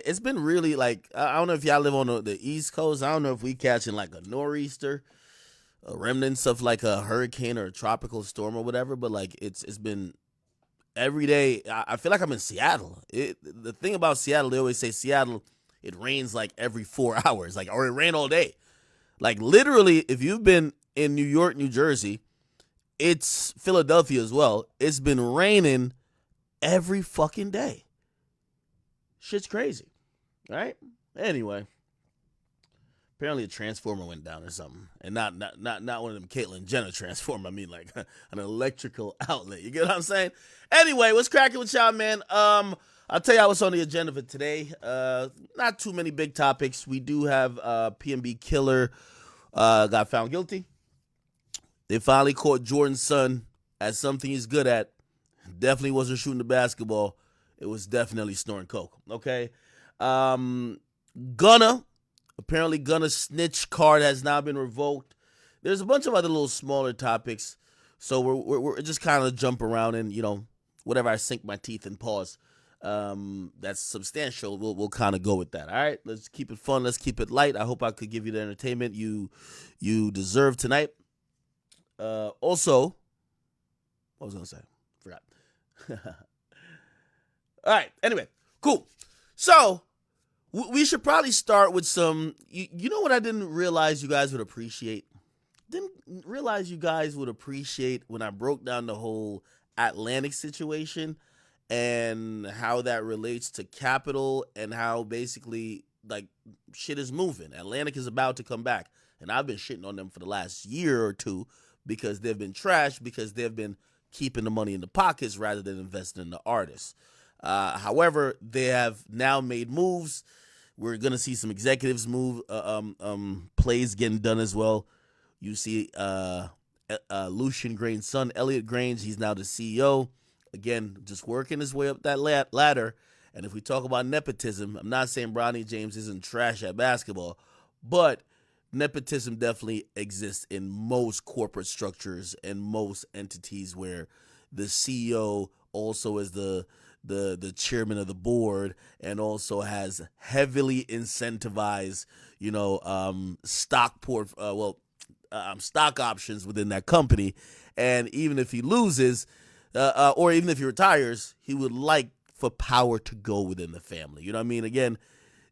it's been really like I don't know if y'all live on the East Coast. I don't know if we catching like a nor'easter, remnants of like a hurricane or a tropical storm or whatever. But like it's been every day. I feel like I'm in Seattle. The thing about Seattle, they always say Seattle, it rains like every 4 hours, like or it rain all day. Like literally, if you've been in New York, New Jersey, it's Philadelphia as well. It's been raining every fucking day. Shit's crazy, right? Anyway, apparently a transformer went down or something, and not one of them Caitlyn Jenner transformer. I mean like an electrical outlet. You get what I'm saying? Anyway, what's cracking with y'all, man? I'll tell y'all what's on the agenda for today. Not too many big topics. We do have PNB killer got found guilty. They finally caught Jordan's son at something he's good at. Definitely wasn't shooting the basketball. It was definitely snoring coke. Okay. Gunna. Apparently, Gunna's snitch card has now been revoked. There's a bunch of other little smaller topics. So we're just kind of jump around and, whatever I sink my teeth and pause. That's substantial. We'll kind of go with that. All right. Let's keep it fun. Let's keep it light. I hope I could give you the entertainment you deserve tonight. Also, what was I going to say? Forgot. All right. Anyway, cool. So we should probably start with some. You know what I didn't realize you guys would appreciate? Didn't realize you guys would appreciate when I broke down the whole Atlantic situation and how that relates to capital and how basically like shit is moving. Atlantic is about to come back, and I've been shitting on them for the last year or two because they've been trashed because they've been keeping the money in the pockets rather than investing in the artists. However, they have now made moves. We're gonna see some executives move, plays getting done as well. You see, Lucian Grange's son, Elliot Grange, he's now the CEO. Again, just working his way up that ladder. And if we talk about nepotism, I'm not saying Bronny James isn't trash at basketball, but nepotism definitely exists in most corporate structures and most entities where the CEO also is the chairman of the board and also has heavily incentivized, stock options within that company. And even if he loses, or even if he retires, he would like for power to go within the family. You know what I mean? Again,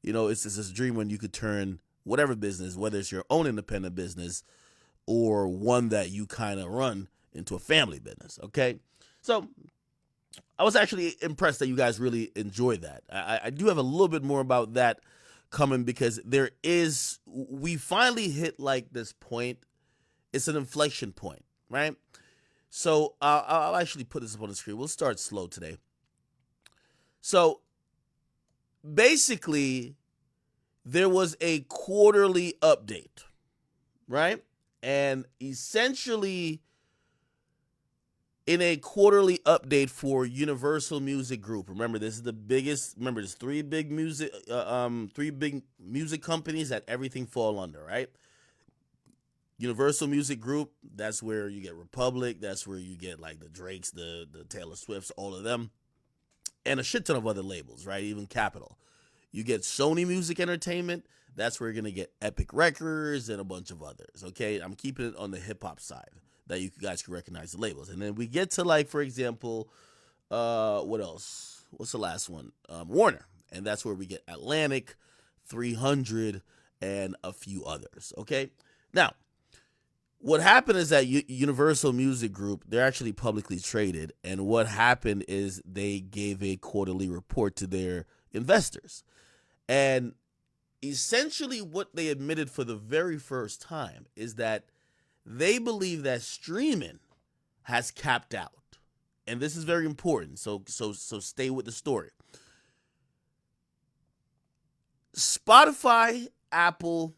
it's this dream when you could turn whatever business, whether it's your own independent business or one that you kind of run, into a family business. Okay. So I was actually impressed that you guys really enjoyed that. I do have a little bit more about that coming because we finally hit like this point. It's an inflection point, right? So I'll actually put this up on the screen. We'll start slow today. So basically, there was a quarterly update, right? And essentially, in a quarterly update for Universal Music Group. Remember, this is the biggest. Remember, there's three big music companies that everything fall under, right? Universal Music Group. That's where you get Republic. That's where you get like the Drakes, the Taylor Swifts, all of them, and a shit ton of other labels, right? Even Capitol. You get Sony Music Entertainment. That's where you're gonna get Epic Records and a bunch of others. Okay, I'm keeping it on the hip hop side that you guys can recognize the labels. And then we get to like, for example, what else? What's the last one? Warner. And that's where we get Atlantic, 300, and a few others. Okay. Now, what happened is that Universal Music Group, they're actually publicly traded. And what happened is they gave a quarterly report to their investors. And essentially what they admitted for the very first time is that they believe that streaming has capped out. And this is very important. So stay with the story. Spotify, Apple,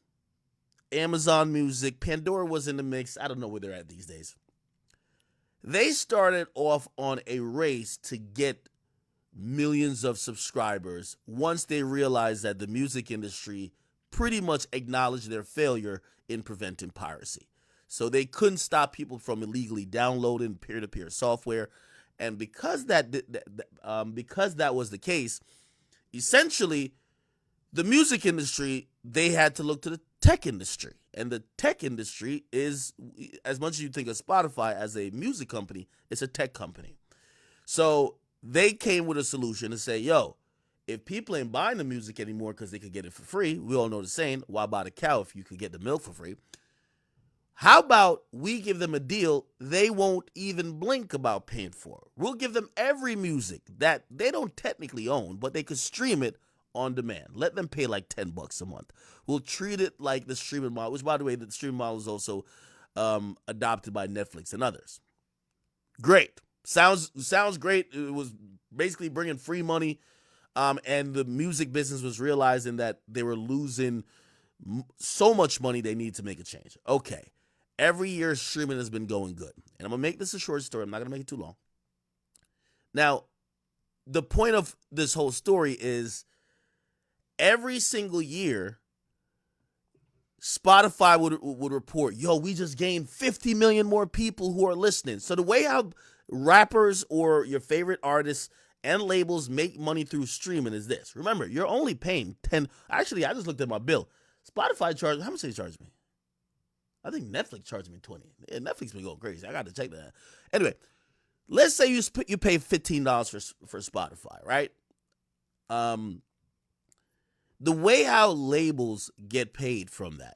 Amazon Music, Pandora was in the mix. I don't know where they're at these days. They started off on a race to get millions of subscribers once they realized that the music industry pretty much acknowledged their failure in preventing piracy. So they couldn't stop people from illegally downloading peer-to-peer software. And because that was the case, essentially The music industry, they had to look to the tech industry. And the tech industry is, as much as you think of Spotify as a music company, it's a tech company. So they came with a solution to say, yo, if people ain't buying the music anymore because they could get it for free, we all know the saying, why buy the cow if you could get the milk for free? How about we give them a deal they won't even blink about paying for? We'll give them every music that they don't technically own, but they could stream it on demand. Let them pay like $10 a month. We'll treat it like the streaming model, which, by the way, the streaming model is also adopted by Netflix and others. Great. Sounds great. It was basically bringing free money, and the music business was realizing that they were losing so much money they need to make a change. Okay. Every year streaming has been going good. And I'm going to make this a short story. I'm not going to make it too long. Now, the point of this whole story is every single year, Spotify would report, yo, we just gained 50 million more people who are listening. So the way how rappers or your favorite artists and labels make money through streaming is this. Remember, you're only paying 10. Actually, I just looked at my bill. Spotify charged, how much they charge me? I think Netflix charged me 20. Yeah, Netflix been going crazy. I got to check that. Anyway, let's say you pay $15 for Spotify, right? The way how labels get paid from that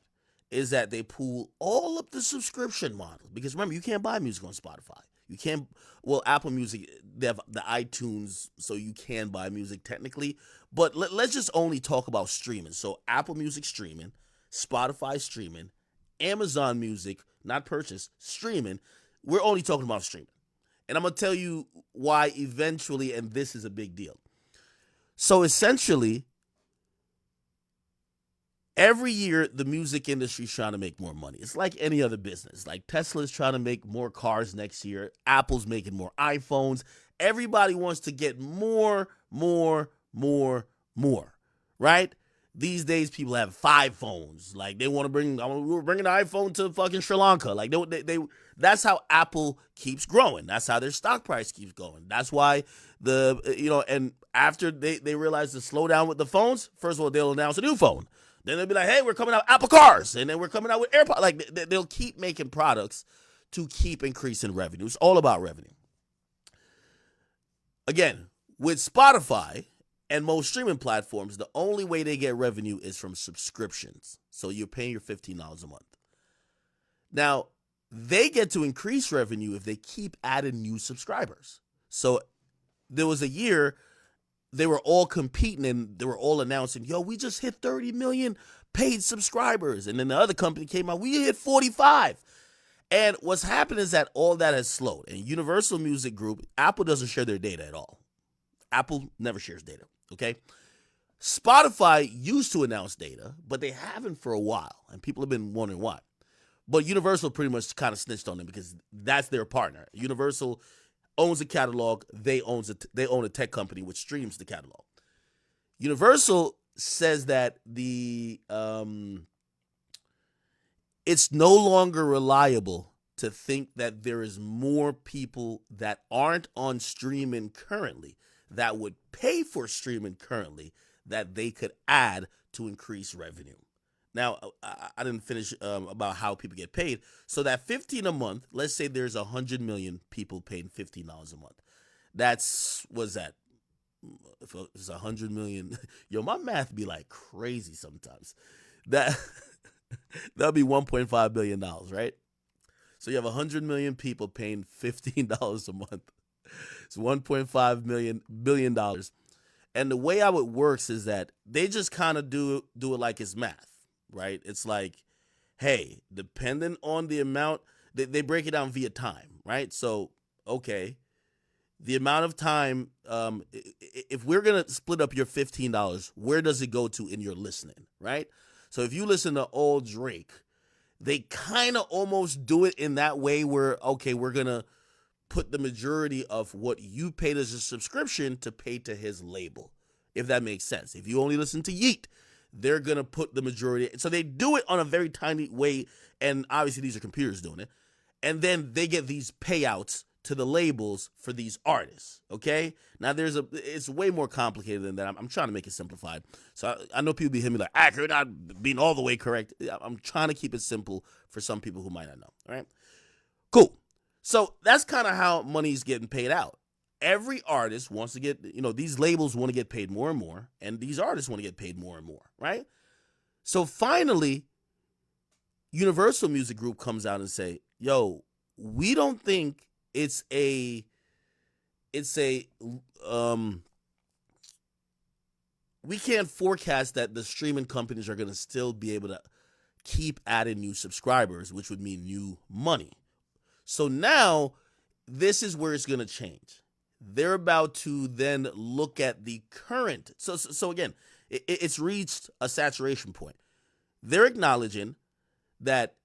is that they pool all of the subscription models. Because remember, you can't buy music on Spotify. You can't, well, Apple Music, they have the iTunes, so you can buy music technically. But let's just only talk about streaming. So Apple Music streaming, Spotify streaming, Amazon Music, not purchase, streaming. We're only talking about streaming. And I'm going to tell you why eventually, and this is a big deal. So essentially, every year, the music industry is trying to make more money. It's like any other business. Like Tesla's trying to make more cars next year. Apple's making more iPhones. Everybody wants to get more, right? These days, people have 5 phones. Like they want to we're bringing the iPhone to fucking Sri Lanka. Like that's how Apple keeps growing. That's how their stock price keeps going. That's why and after they realize the slowdown with the phones, first of all, they'll announce a new phone. Then they'll be like, hey, we're coming out with Apple cars. And then we're coming out with AirPods. Like they'll keep making products to keep increasing revenue. It's all about revenue. Again, with Spotify and most streaming platforms, the only way they get revenue is from subscriptions. So you're paying your $15 a month. Now, they get to increase revenue if they keep adding new subscribers. So there was a year they were all competing and they were all announcing, yo, we just hit 30 million paid subscribers. And then the other company came out, we hit 45. And what's happened is that all that has slowed. And Universal Music Group, Apple doesn't share their data at all. Apple never shares data, okay? Spotify used to announce data, but they haven't for a while, and people have been wondering why. But Universal pretty much kind of snitched on them because that's their partner. Universal owns a catalog. They own a tech company which streams the catalog. Universal says that it's no longer reliable to think that there is more people that aren't on streaming currently that would pay for streaming currently that they could add to increase revenue. Now, I didn't finish about how people get paid. So that $15 a month, let's say there's 100 million people paying $15 a month. What's that? If it's 100 million, yo, my math be like crazy sometimes. That'll be $1.5 billion, right? So you have 100 million people paying $15 a month. It's $1.5 billion. And the way how it works is that they just kind of do it like it's math, right? It's like, hey, depending on the amount, they break it down via time, right? So, okay, the amount of time, if we're going to split up your $15, where does it go to in your listening, right? So if you listen to old Drake, they kind of almost do it in that way where, okay, we're going to put the majority of what you paid as a subscription to pay to his label, if that makes sense. If you only listen to Yeet, they're going to put the majority. So they do it on a very tiny way, and obviously these are computers doing it. And then they get these payouts to the labels for these artists. Okay, now it's way more complicated than that. I'm trying to make it simplified. So I know people be hitting me like, "Ah, you're not being all the way correct." I'm trying to keep it simple for some people who might not know. All right, cool. So that's kind of how money's getting paid out. Every artist wants to get, these labels want to get paid more and more, and these artists want to get paid more and more, right? So finally, Universal Music Group comes out and say, "Yo, we don't think it's a we can't forecast that the streaming companies are going to still be able to keep adding new subscribers, which would mean new money." So now this is where it's going to change. They're about to then look at the current. So again, it's reached a saturation point. They're acknowledging that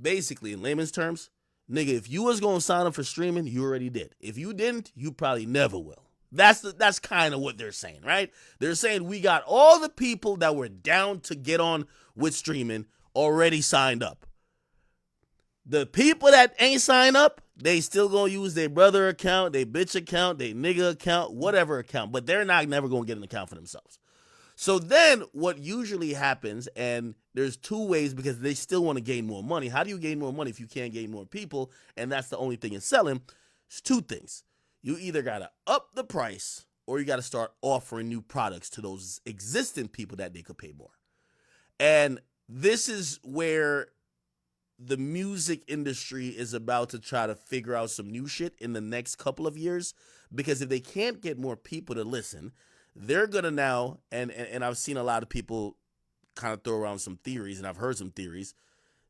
basically, in layman's terms, nigga, if you was going to sign up for streaming, you already did. If you didn't, you probably never will. That's kind of what they're saying, right? They're saying we got all the people that were down to get on with streaming already signed up. The people that ain't signed up, they still gonna use their brother account, their bitch account, their nigga account, whatever account, but they're not never gonna get an account for themselves. So then what usually happens, and there's two ways because they still want to gain more money. How do you gain more money if you can't gain more people? And that's the only thing in selling. It's two things. You either gotta up the price or you gotta start offering new products to those existing people that they could pay more. And this is where the music industry is about to try to figure out some new shit in the next couple of years, because if they can't get more people to listen, they're gonna now, and I've seen a lot of people kind of throw around some theories, and I've heard some theories.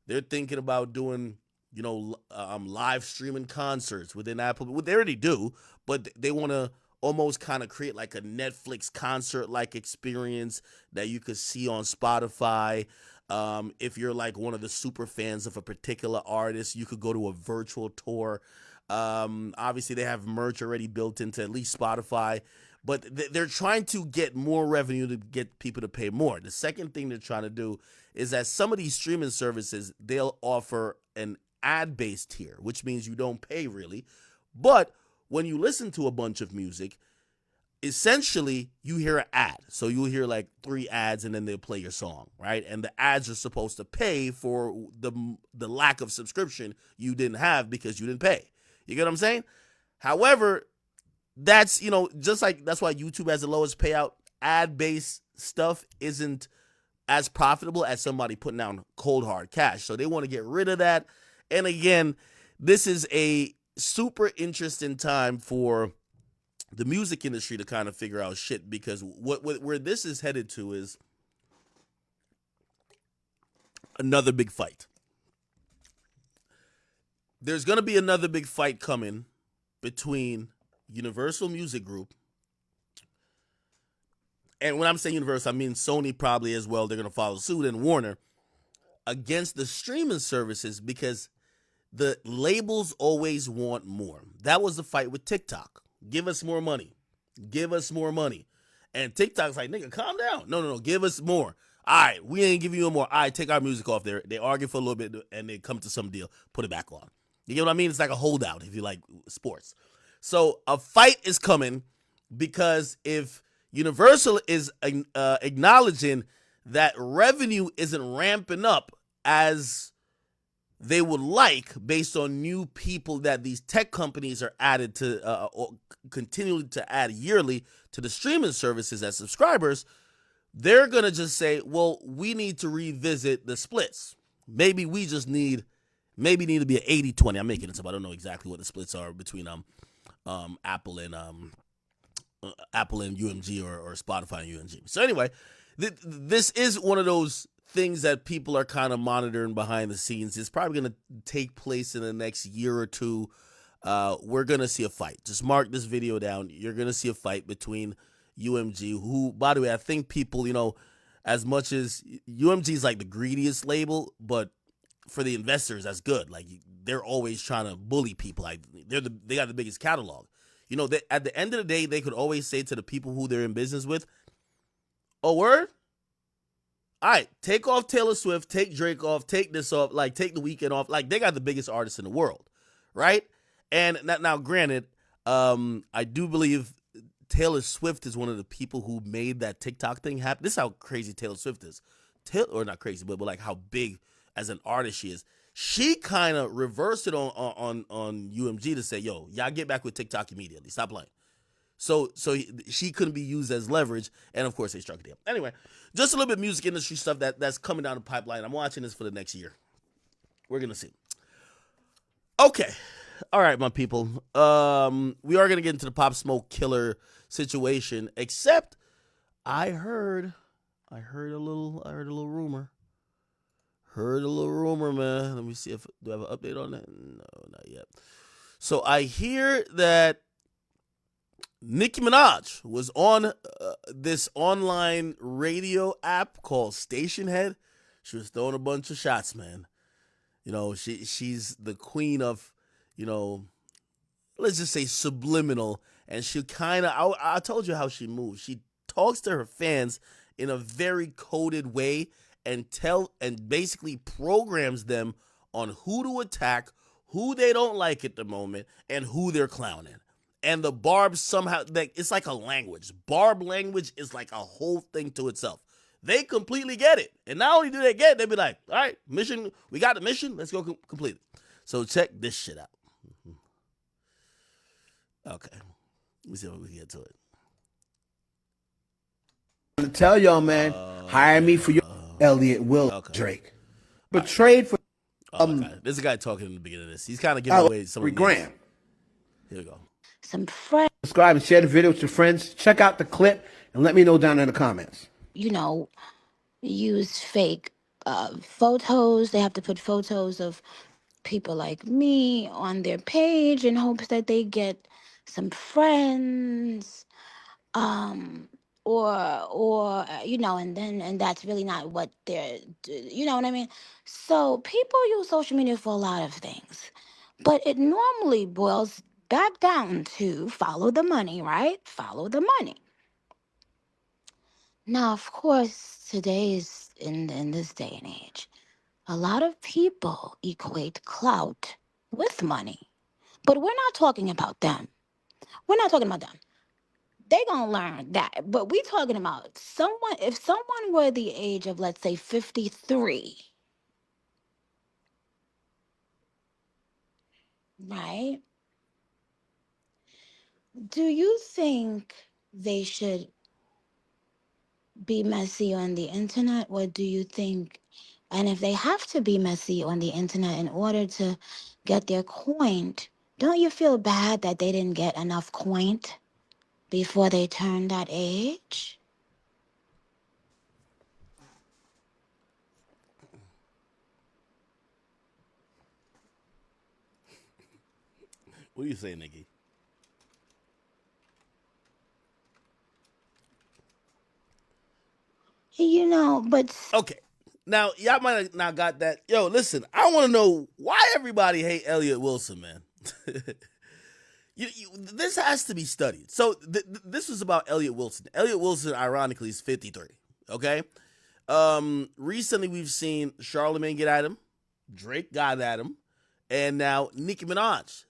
They're thinking about doing, live streaming concerts within Apple. Well, they already do, but they want to almost kind of create like a Netflix concert-like experience that you could see on Spotify. If you're like one of the super fans of a particular artist, you could go to a virtual tour. Obviously, they have merch already built into at least Spotify, but they're trying to get more revenue to get people to pay more. The second thing they're trying to do is that some of these streaming services, they'll offer an ad-based tier, which means you don't pay really. But when you listen to a bunch of music, essentially you hear an ad. So you'll hear like 3 ads and then they'll play your song, right? And the ads are supposed to pay for the lack of subscription you didn't have because you didn't pay. You get what I'm saying? However, that's, just like that's why YouTube has the lowest payout. Ad-based stuff isn't as profitable as somebody putting down cold hard cash. So they want to get rid of that. And again, this is a super interesting time for the music industry to kind of figure out shit, because where this is headed to is another big fight. There's going to be another big fight coming between Universal Music Group, and when I'm saying Universal, I mean Sony probably as well. They're going to follow suit, and Warner, against the streaming services, because the labels always want more. That was the fight with TikTok. Give us more money. Give us more money. And TikTok's like, nigga, calm down. No. Give us more. All right, we ain't giving you more. All right, take our music off there. They argue for a little bit and they come to some deal. Put it back on. You get what I mean? It's like a holdout if you like sports. So a fight is coming, because if Universal is acknowledging that revenue isn't ramping up as they would like based on new people that these tech companies are added to, or continually to add yearly to the streaming services as subscribers, they're going to just say, well, we need to revisit the splits. Maybe we just need to be an 80-20. I'm making it up. I don't know exactly what the splits are between Apple and UMG or Spotify and UMG. So anyway, this is one of those things that people are kind of monitoring behind the scenes. It's probably going to take place in the next year or two. We're going to see a fight. Just mark this video down. You're going to see a fight between UMG, who, by the way, I think people, as much as UMG is like the greediest label, but for the investors, that's good. Like, they're always trying to bully people. Like, they got the biggest catalog. At the end of the day, they could always say to the people who they're in business with, "Oh, word? All right, take off Taylor Swift, take Drake off, take this off, like take the Weeknd off." Like, they got the biggest artists in the world, right? And now granted, I do believe Taylor Swift is one of the people who made that TikTok thing happen. This is how crazy Taylor Swift is. Or not crazy, but like how big as an artist she is. She kind of reversed it on UMG to say, yo, y'all get back with TikTok immediately. Stop playing. So she couldn't be used as leverage, and of course they struck a deal. Anyway, just a little bit of music industry stuff that's coming down the pipeline. I'm watching this for the next year. We're gonna see. Okay, all right, my people. We are gonna get into the Pop Smoke killer situation. Except, I heard a little rumor. Heard a little rumor, man. Let me see if do I have an update on that. No, not yet. So I hear that Nicki Minaj was on this online radio app called Station Head. She was throwing a bunch of shots, man. You know, she's the queen of, you know, let's just say subliminal. And she kind of, I told you how she moves. She talks to her fans in a very coded way and basically programs them on who to attack, who they don't like at the moment, and who they're clowning. And the barbs somehow, it's like a language. Barb language is like a whole thing to itself. They completely get it. And not only do they get it, they be like, all right, mission, we got the mission, let's go complete it. So check this shit out. Okay, let me see if we can get to it. I'm gonna tell y'all, man, hire me for your Elliot Will Drake. But trade for There's a guy talking in the beginning of this. He's kind of giving away some of the Graham. Here we go. Some friends. Subscribe and share the video with your friends. Check out the clip and let me know down in the comments. You know, use fake photos. They have to put photos of people like me on their page in hopes that they get some friends. Or you know, and that's really not what you know what I mean. So people use social media for a lot of things, but it normally boils back down to follow the money, right? Follow the money. Now, of course, today's in this day and age, a lot of people equate clout with money, but we're not talking about them. We're not talking about them. They gonna learn that. But we talking about someone, if someone were the age of, let's say, 53, right? Do you think they should be messy on the internet? Or do you think, and if they have to be messy on the internet in order to get their coin, don't you feel bad that they didn't get enough coin before they turned that age? What are you saying, Nikki? You know, but Okay. Now, y'all might have not got that. Yo, listen, I want to know why everybody hate Elliott Wilson, man. This has to be studied. So this was about Elliott Wilson. Elliott Wilson, ironically, is 53. Okay. Recently, we've seen Charlamagne get at him, Drake got at him, and now Nicki Minaj,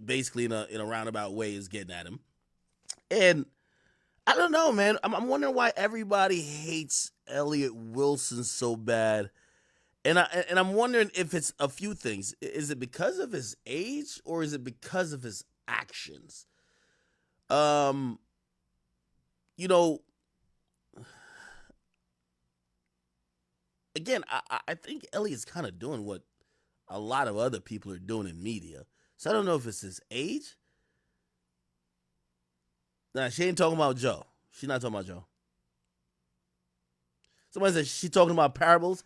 basically in a roundabout way, is getting at him. And I don't know, man. I'm wondering why everybody hates Elliott Wilson so bad. And I'm wondering if it's a few things. Is it because of his age or is it because of his actions? You know, again, I think Elliott's kind of doing what a lot of other people are doing in media. So I don't know if it's his age. Nah, she ain't talking about Joe. She's not talking about Joe. Somebody said she's talking about parables.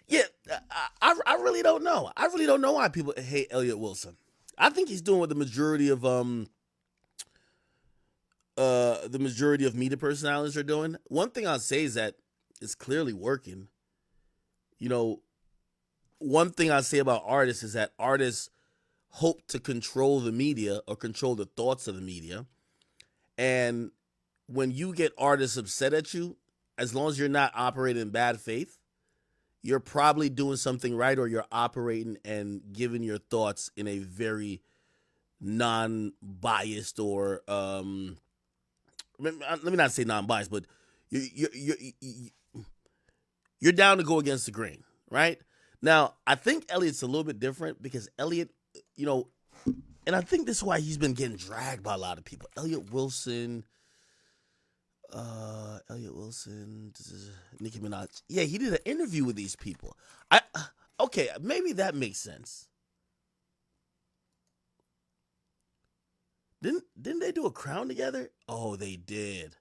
Yeah, I really don't know. I really don't know why people hate Elliott Wilson. I think he's doing what the majority of media personalities are doing. One thing I'll say is that it's clearly working. You know, one thing I say about artists is that artists hope to control the media or control the thoughts of the media. And when you get artists upset at you, as long as you're not operating in bad faith, you're probably doing something right, or you're operating and giving your thoughts in a very non-biased, or let me not say non-biased, but you're down to go against the grain, right? Now, I think Elliot's a little bit different because Elliot, you know, and I think this is why he's been getting dragged by a lot of people. Elliot Wilson, Nicki Minaj. Yeah, he did an interview with these people. Okay, maybe that makes sense. Didn't they do a crown together? Oh, they did.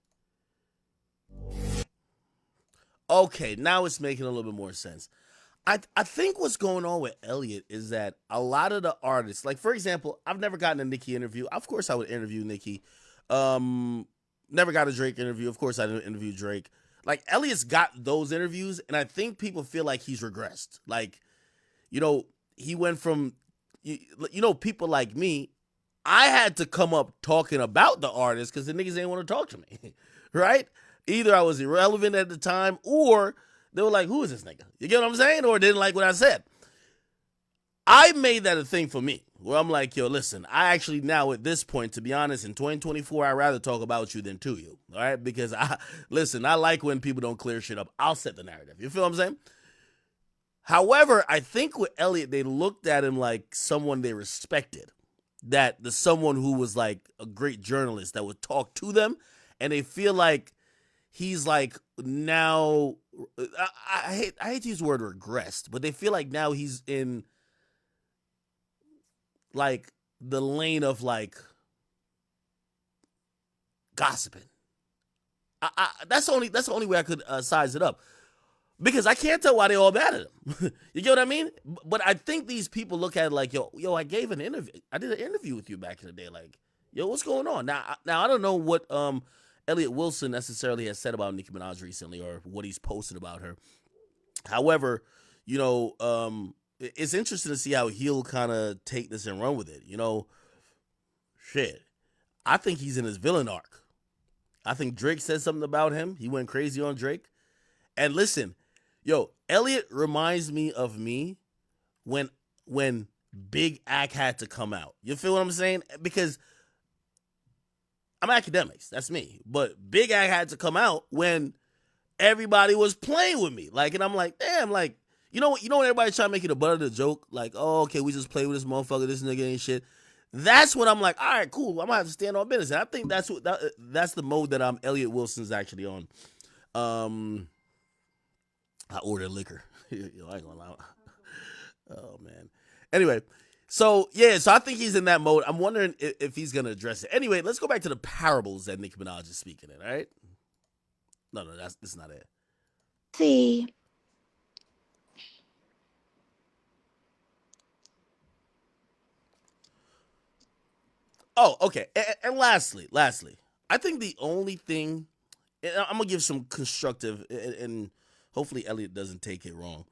Okay, now it's making a little bit more sense. I think what's going on with Elliot is that a lot of the artists, like for example, I've never gotten a Nicki interview. Of course, I would interview Nicki. Never got a Drake interview. Of course, I didn't interview Drake. Like Elliot's got those interviews, and I think people feel like he's regressed. Like, he went from, people like me. I had to come up talking about the artist because the niggas didn't want to talk to me, right? Either I was irrelevant at the time, or they were like, who is this nigga? You get what I'm saying? Or didn't like what I said. I made that a thing for me, where I'm like, yo, listen, I actually now at this point, to be honest, in 2024, I'd rather talk about you than to you, all right? Because, I like when people don't clear shit up. I'll set the narrative. You feel what I'm saying? However, I think with Elliot, they looked at him like someone they respected. That someone who was like a great journalist that would talk to them, and they feel like he's like now, I hate to use the word regressed, but they feel like now he's in like the lane of like gossiping. That's the only way I could size it up, because I can't tell why they all mad at him. You get what I mean? But I think these people look at it like, yo, I gave an interview. I did an interview with you back in the day. Like, yo, what's going on? Now I don't know what Elliot Wilson necessarily has said about Nicki Minaj recently, or what he's posted about her. However, it's interesting to see how he'll kind of take this and run with it. Shit. I think he's in his villain arc. I think Drake said something about him. He went crazy on Drake. And listen, yo, Elliot reminds me of me when Big Act had to come out. You feel what I'm saying? Because I'm Akademiks. That's me. But Big Act had to come out when everybody was playing with me. Like, and I'm like, damn, like, when everybody's trying to make it a butt of the joke, like, oh, okay, we just play with this motherfucker, this nigga ain't shit. That's when I'm like, all right, cool. I'm gonna have to stand on business. And I think that's the mode that Elliot Wilson's actually on. I ordered liquor. Yo, I ain't gonna lie. Oh man. Anyway, so I think he's in that mode. I'm wondering if he's gonna address it. Anyway, let's go back to the parables that Nicki Minaj is speaking in. All right? No, that's not it. See. Oh, okay. And lastly, I think the only thing, and I'm gonna give some constructive, and hopefully Elliot doesn't take it wrong.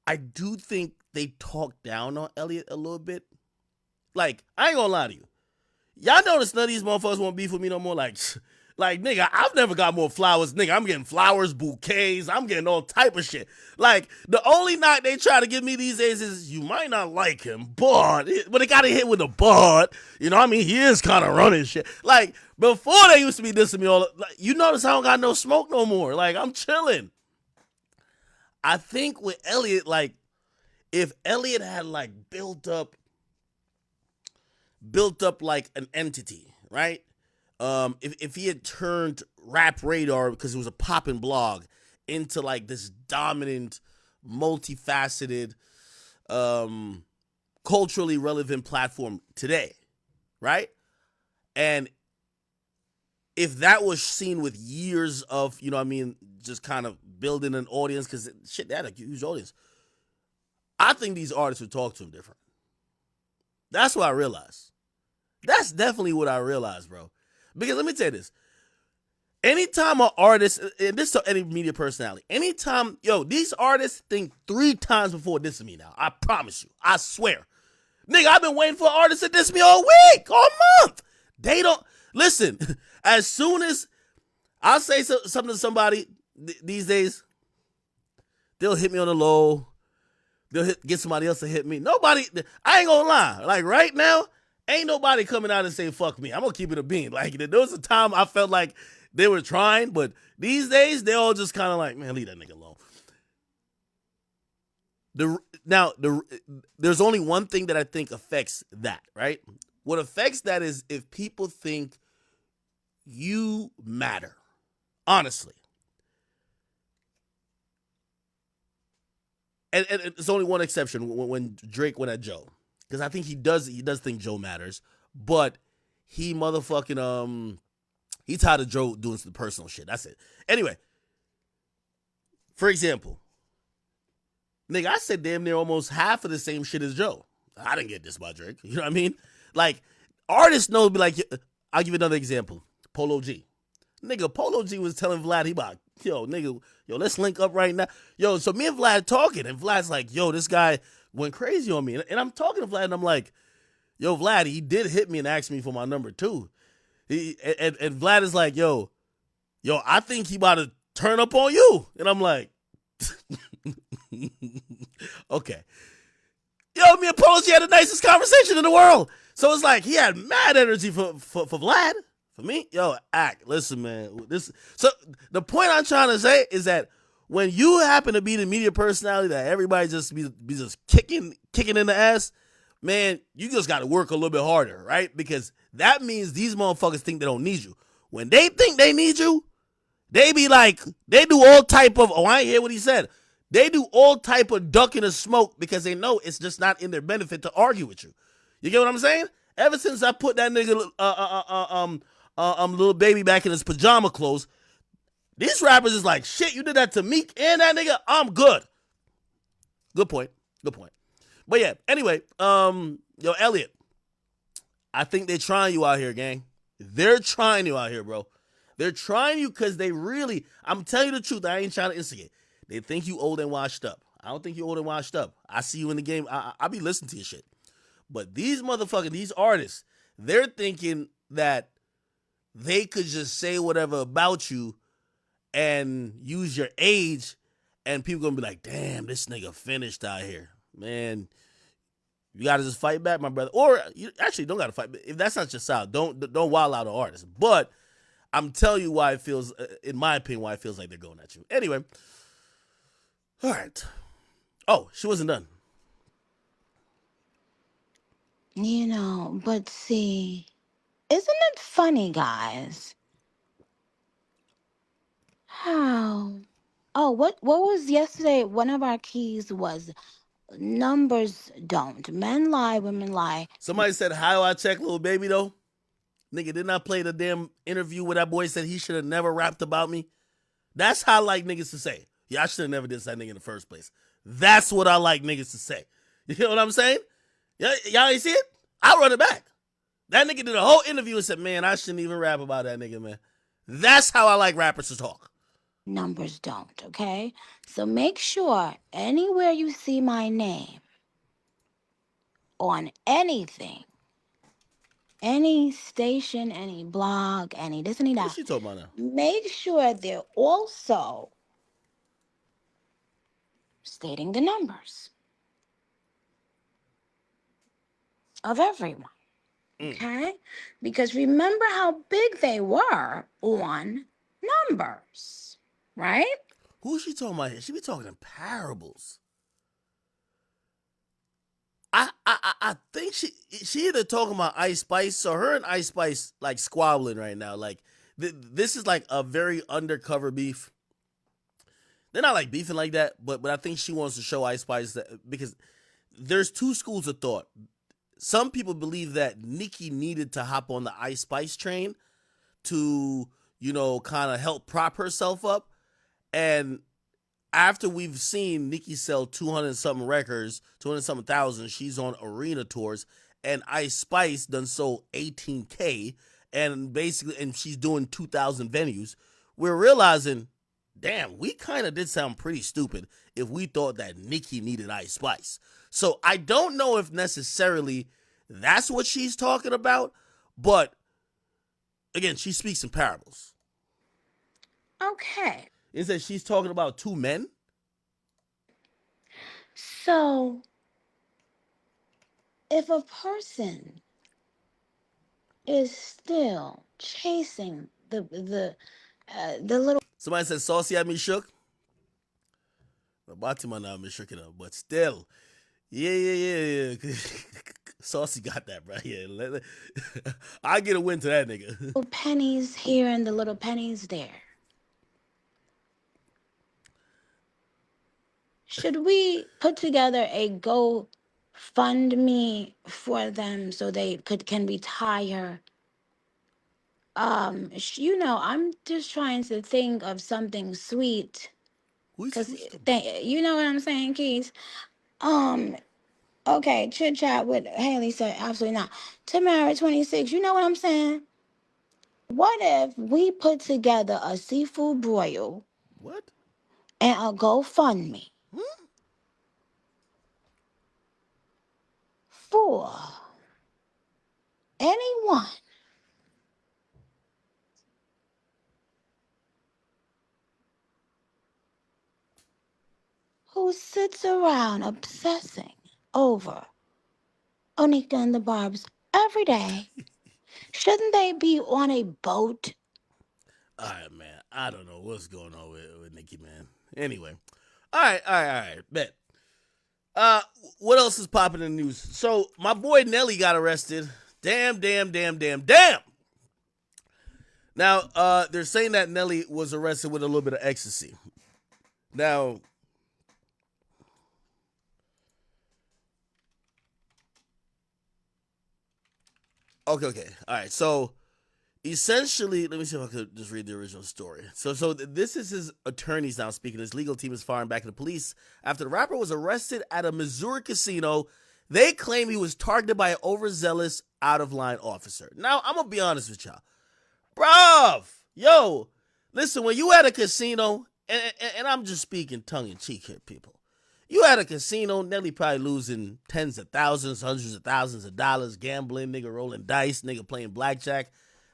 I do think they talked down on Elliot a little bit. Like, I ain't gonna lie to you. Y'all notice none of these motherfuckers won't beef with me no more? Like, nigga, I've never got more flowers. Nigga, I'm getting flowers, bouquets. I'm getting all type of shit. Like, the only knock they try to give me these days is, you might not like him, but they gotta hit with a but. You know what I mean? He is kind of running shit. Like, before they used to be dissing me all, like, you notice I don't got no smoke no more. Like, I'm chilling. I think with Elliot, like, if Elliot had like built up like an entity, right? If he had turned Rap Radar, because it was a poppin' blog, into like this dominant, multifaceted, culturally relevant platform today, right? And if that was seen with years of, just kind of building an audience, because shit, they had a huge audience, I think these artists would talk to him different. That's what I realized. That's definitely what I realized, bro. Because let me tell you this. Anytime an artist, and this to any media personality, anytime, these artists think 3 times before dissing me now. I promise you. I swear. Nigga, I've been waiting for artists to diss me all week, all month. They don't, listen, as soon as I say something to somebody these days, they'll hit me on the low. They'll get somebody else to hit me. Nobody, I ain't gonna lie. Like right now, ain't nobody coming out and say fuck me. I'm gonna keep it a bean. Like there was a time I felt like they were trying, but these days they all just kind of like, man, leave that nigga alone. There's only one thing that I think affects that, right? What affects that is if people think you matter. Honestly. And it's only one exception when Drake went at Joe. Because I think he does think Joe matters. But he motherfucking he tired of Joe doing some personal shit. That's it. Anyway. For example. Nigga, I said damn near almost half of the same shit as Joe. I didn't get this by Drake. You know what I mean? Like, artists know, be like, I'll give you another example. Polo G. Nigga, Polo G was telling Vlad, he about, yo, nigga, yo, let's link up right now. Yo, so me and Vlad talking, and Vlad's like, yo, this guy went crazy on me. And I'm talking to Vlad, and I'm like, yo, Vlad, he did hit me and ask me for my number, too. And Vlad is like, yo, I think he about to turn up on you. And I'm like, okay. Yo, me and Polo G had the nicest conversation in the world. So it's like he had mad energy for Vlad. For me, yo, act. Listen, man. So the point I'm trying to say is that when you happen to be the media personality that everybody just be just kicking in the ass, man, you just got to work a little bit harder, right? Because that means these motherfuckers think they don't need you. When they think they need you, they be like, they do all type of, I ain't hear what he said. They do all type of ducking of smoke because they know it's just not in their benefit to argue with you. You get what I'm saying? Ever since I put that nigga little baby back in his pajama clothes, these rappers is like, shit, you did that to Meek and that nigga, I'm good. Good point. But yeah, anyway, yo, Elliot, I think they're trying you out here, gang. They're trying you out here, bro. They're trying you because they really, I'm telling you the truth, I ain't trying to instigate. They think you old and washed up. I don't think you old and washed up. I see you in the game. I be listening to your shit. But these motherfuckers, these artists, they're thinking that they could just say whatever about you and use your age, and people gonna be like, damn, this nigga finished out here. Man, you gotta just fight back, my brother. Or you actually don't gotta fight. If that's not your style, don't wild out an artist. But I'm telling you why it feels, in my opinion, why it feels like they're going at you. Anyway, all right. Oh, she wasn't done. You know, but see, isn't it funny, guys? How? Oh, what was yesterday? One of our keys was numbers don't. Men lie, women lie. Somebody said, how I check little baby though? Nigga, didn't I play the damn interview where that boy said he should have never rapped about me? That's how I like niggas to say. Yeah, I should have never did that nigga in the first place. That's what I like niggas to say. You know what I'm saying? Y'all ain't see it? I'll run it back. That nigga did a whole interview and said, man, I shouldn't even rap about that nigga, man. That's how I like rappers to talk. Numbers don't, okay? So make sure anywhere you see my name on anything, any station, any blog, any this, any What's that, she talking about now? make sure they're also stating the numbers of everyone. Okay? Because remember how big they were on numbers, right? Who's she talking about here? She be talking in parables. I think she either talking about Ice Spice, so her and Ice Spice like squabbling right now. Like this is like a very undercover beef. They're not like beefing like that, but I think she wants to show Ice Spice that, because there's two schools of thought. Some people believe that Nicki needed to hop on the Ice Spice train to, you know, kind of help prop herself up. And after we've seen Nicki sell 200 something records, 200 something thousand, she's on arena tours, and Ice Spice done sold 18K, and basically, and she's doing 2,000 venues. We're realizing, damn, we kind of did sound pretty stupid if we thought that Nicki needed Ice Spice. So I don't know if necessarily that's what she's talking about, but again, she speaks in parables. Okay. It says she's talking about two men. So if a person is still chasing the little Somebody said saucy had me shook. The Batima now me shook it up, but still, yeah. Saucy got that, bro. Yeah, I get a win to that nigga. pennies here and the little pennies there, should we put together a GoFundMe for them so they can retire? I'm just trying to think of something sweet, Who's cause the you know what I'm saying, Keys. Um, okay, chit chat with Haley said absolutely not. Tamara 26, you know what I'm saying? What if we put together a seafood broil what? and a GoFundMe Hmm? for anyone who sits around obsessing over Onika and the Barbs every day? Shouldn't they be on a boat? All right, man. I don't know what's going on with Nikki, man. Anyway, all right. Bet. Uh, what else is popping in the news? So my boy Nelly got arrested. Damn. Now, they're saying that Nelly was arrested with a little bit of ecstasy. Now, okay. All right. So essentially, let me see if I could just read the original story. So this is his attorneys now speaking. His legal team is firing back at the police after the rapper was arrested at a Missouri casino. They claim he was targeted by an overzealous, out of line officer. Now, I'm gonna be honest with y'all, bruv. Yo, listen, when you at a casino, and I'm just speaking tongue in cheek here, people. You at a casino, Nelly probably losing tens of thousands, hundreds of thousands of dollars, gambling, nigga rolling dice, nigga playing blackjack.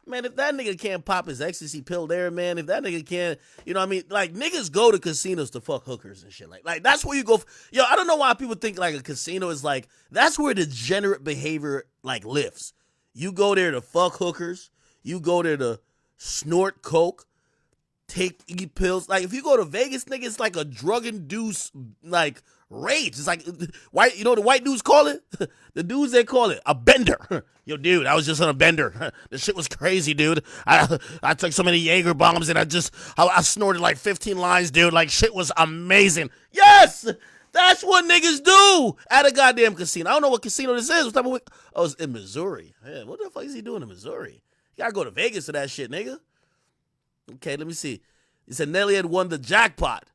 Man, if that nigga can't pop his ecstasy pill there, man, if that nigga can't, you know what I mean? Like, niggas go to casinos to fuck hookers and shit. Like that's where you go. Yo, I don't know why people think, like, a casino is like, that's where degenerate behavior, like, lives. You go there to fuck hookers. You go there to snort coke, eat pills. Like, if you go to Vegas, nigga, it's like a drug induced, like, rage. It's like white. You know what the white dudes call it? The dudes, they call it a bender. Yo, dude, I was just on a bender. This shit was crazy, dude. I took so many Jaeger bombs and I snorted like 15 lines, dude. Like, shit was amazing. Yes. That's what niggas do at a goddamn casino. I don't know what casino this is. What type of? Oh, it's in Missouri. Yeah, what the fuck is he doing in Missouri? You gotta go to Vegas for that shit, nigga. Okay, let me see. He said Nelly had won the jackpot.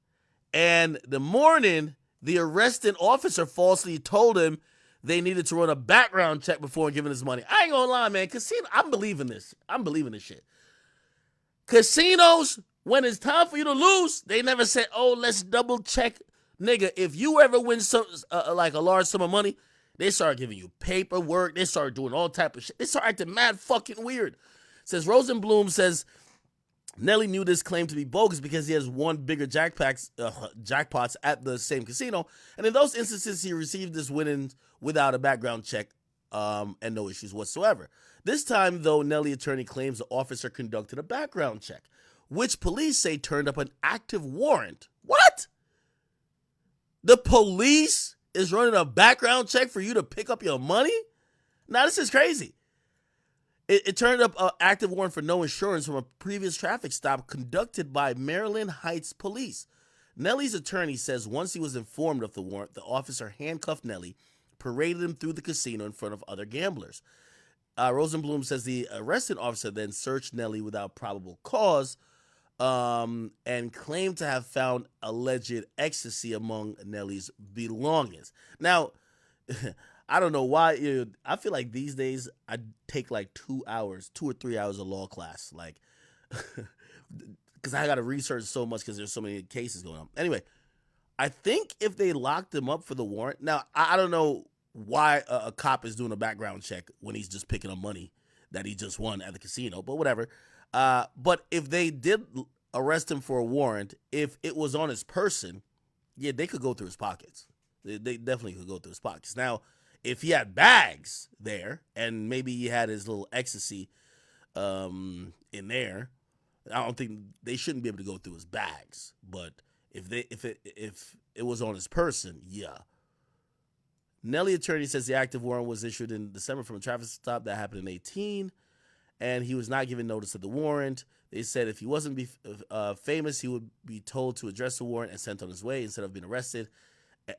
And the morning, the arresting officer falsely told him they needed to run a background check before giving his money. I ain't gonna lie, man. Casino, I'm believing this. I'm believing this shit. Casinos, when it's time for you to lose, they never say, oh, let's double check. Nigga, if you ever win some like a large sum of money, they start giving you paperwork. They start doing all type of shit. They start acting mad fucking weird. Says Rosenblum says Nelly knew this claim to be bogus because he has won bigger jackpots at the same casino, and in those instances, he received his winnings without a background check and no issues whatsoever. This time, though, Nelly attorney claims the officer conducted a background check, which police say turned up an active warrant. What? The police is running a background check for you to pick up your money? Now, this is crazy. It turned up an active warrant for no insurance from a previous traffic stop conducted by Maryland Heights Police. Nelly's attorney says once he was informed of the warrant, the officer handcuffed Nelly, paraded him through the casino in front of other gamblers. Rosenblum says the arresting officer then searched Nelly without probable cause and claimed to have found alleged ecstasy among Nelly's belongings. Now, I don't know why. I feel like these days I take like 2 or 3 hours of law class, like, because I got to research so much because there's so many cases going on. Anyway, I think if they locked him up for the warrant, now I don't know why a cop is doing a background check when he's just picking up money that he just won at the casino, but whatever. But if they did arrest him for a warrant, if it was on his person, yeah, they could go through his pockets. They definitely could go through his pockets. Now, if he had bags there and maybe he had his little ecstasy in there, I don't think they shouldn't be able to go through his bags. But if it was on his person, yeah. Nelly attorney says the active warrant was issued in December from a traffic stop that happened in 2018, and he was not given notice of the warrant. They said if he wasn't famous, he would be told to address the warrant and sent on his way instead of being arrested,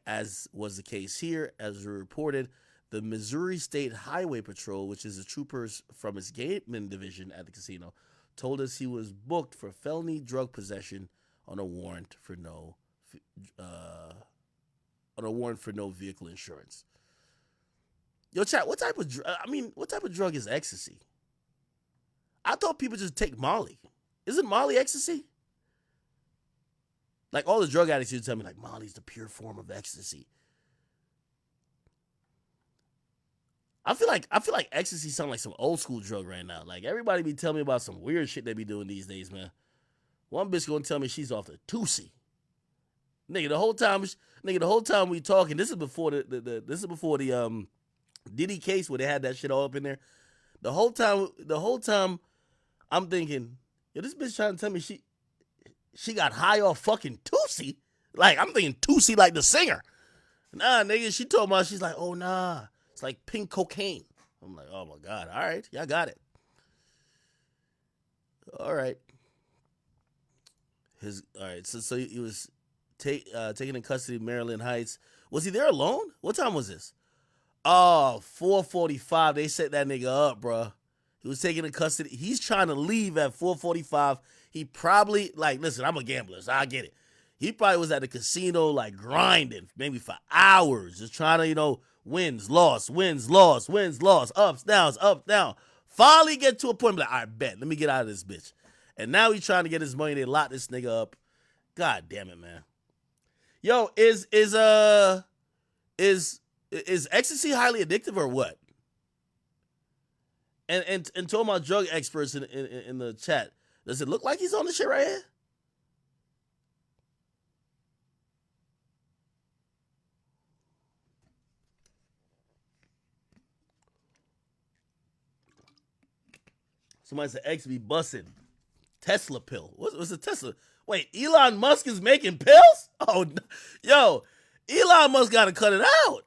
as was the case here. As reported, the Missouri State Highway Patrol, which is the troopers from its Gateman division at the casino, told us he was booked for felony drug possession on a warrant for no vehicle insurance. Yo, chat, what type of drug is ecstasy? I thought people just take Molly. Isn't Molly ecstasy? Like all the drug addicts used to tell me, like, Molly's the pure form of ecstasy. I feel like ecstasy sounds like some old school drug right now. Like everybody be telling me about some weird shit they be doing these days, man. One bitch gonna tell me she's off the Tusi. Nigga, the whole time we talking, this is before the Diddy case where they had that shit all up in there. The whole time I'm thinking, yo, this bitch trying to tell me she got high off fucking Tusi. Like, I'm thinking Tusi like the singer. Nah, nigga, she told me, she's like, oh, nah, it's like pink cocaine. I'm like, oh, my God. All right, y'all got it. All right. So he was taken in custody of Maryland Heights. Was he there alone? What time was this? Oh, 4:45. They set that nigga up, bro. He was taken in custody. He's trying to leave at 4:45. He probably, like, listen, I'm a gambler, so I get it. He probably was at the casino, like, grinding, maybe for hours, just trying to, wins, loss, ups, downs, up, down. Finally get to a point, like, all right, bet, let me get out of this bitch. And now he's trying to get his money. They lock this nigga up. God damn it, man. Yo, is ecstasy highly addictive or what? And to all my drug experts in the chat, does it look like he's on the shit right here? Somebody said X be busting. Tesla pill. What's a Tesla? Wait, Elon Musk is making pills? Oh, yo, Elon Musk got to cut it out.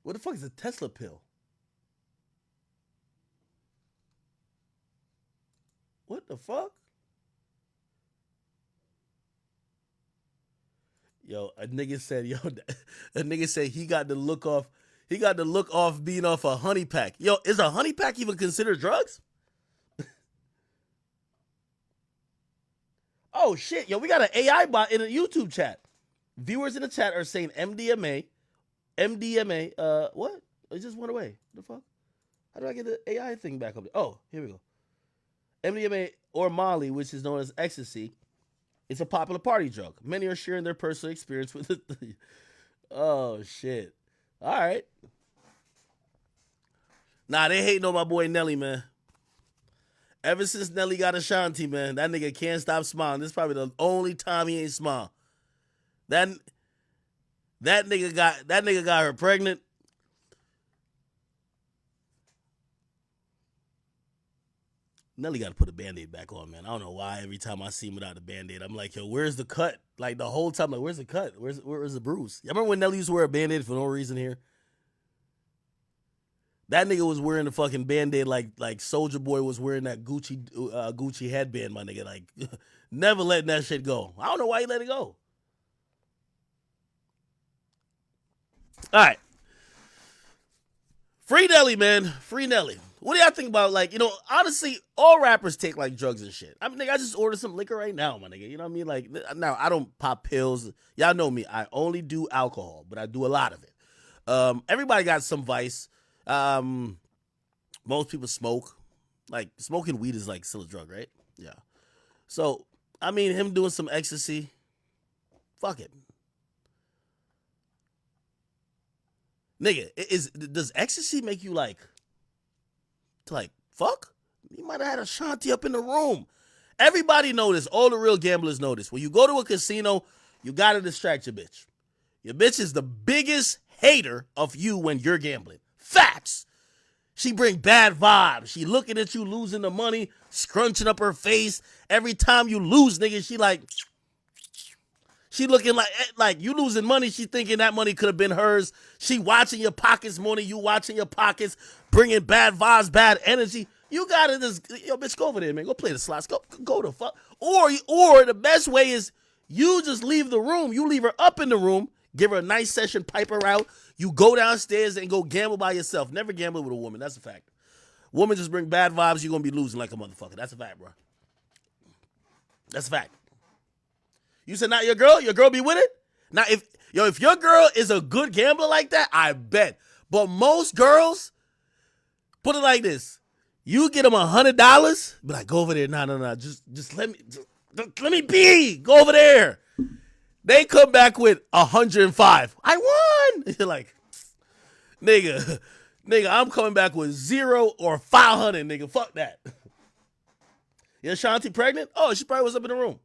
What the fuck is a Tesla pill? What the fuck? Yo, a nigga said he got the look off. He got the look off being off a honey pack. Yo, is a honey pack even considered drugs? Oh shit, yo, we got an AI bot in a YouTube chat. Viewers in the chat are saying MDMA, what? It just went away. The fuck? How do I get the AI thing back up there? Oh, here we go. MDMA or Molly, which is known as ecstasy, it's a popular party drug. Many are sharing their personal experience with it. Oh shit. All right. Nah, they hating on my boy Nelly, man. Ever since Nelly got Ashanti, man, that nigga can't stop smiling. This is probably the only time he ain't smile. That nigga got her pregnant. Nelly got to put a Band-Aid back on, man. I don't know why every time I see him without a Band-Aid, I'm like, yo, where's the cut? Like, the whole time, like, where's the cut? Where's the bruise? You remember when Nelly used to wear a Band-Aid for no reason here? That nigga was wearing the fucking Band-Aid like Soulja Boy was wearing that Gucci headband, my nigga. Like, never letting that shit go. I don't know why he let it go. All right. Free Nelly, man. Free Nelly. What do y'all think about, like, honestly, all rappers take, like, drugs and shit. I mean, nigga, I just ordered some liquor right now, my nigga. You know what I mean? Like, now, I don't pop pills. Y'all know me. I only do alcohol, but I do a lot of it. Everybody got some vice. Most people smoke. Like, smoking weed is, like, still a drug, right? Yeah. So, I mean, him doing some ecstasy, fuck it. Nigga, does ecstasy make you, like, fuck? You might have had Ashanti up in the room. Everybody know this. All the real gamblers know this. When you go to a casino, you gotta distract your bitch. Your bitch is the biggest hater of you when you're gambling. Facts. She bring bad vibes. She looking at you losing the money, scrunching up her face. Every time you lose, nigga, she looking like you losing money. She thinking that money could have been hers. She watching your pockets more than you watching your pockets, bringing bad vibes, bad energy. You gotta just, yo, bitch, go over there, man. Go play the slots. Go the fuck. Or the best way is you just leave the room. You leave her up in the room, give her a nice session, pipe her out. You go downstairs and go gamble by yourself. Never gamble with a woman. That's a fact. Woman just bring bad vibes. You're gonna be losing like a motherfucker. That's a fact, bro. That's a fact. You said not your girl? Your girl be with it? Now, if your girl is a good gambler like that, I bet. But most girls, put it like this. You get them $100, be like, go over there. No. Just let me be. Go over there. They come back with 105. I won. You're like, nigga, I'm coming back with 0 or 500, nigga. Fuck that. Your Shanti pregnant? Oh, she probably was up in the room.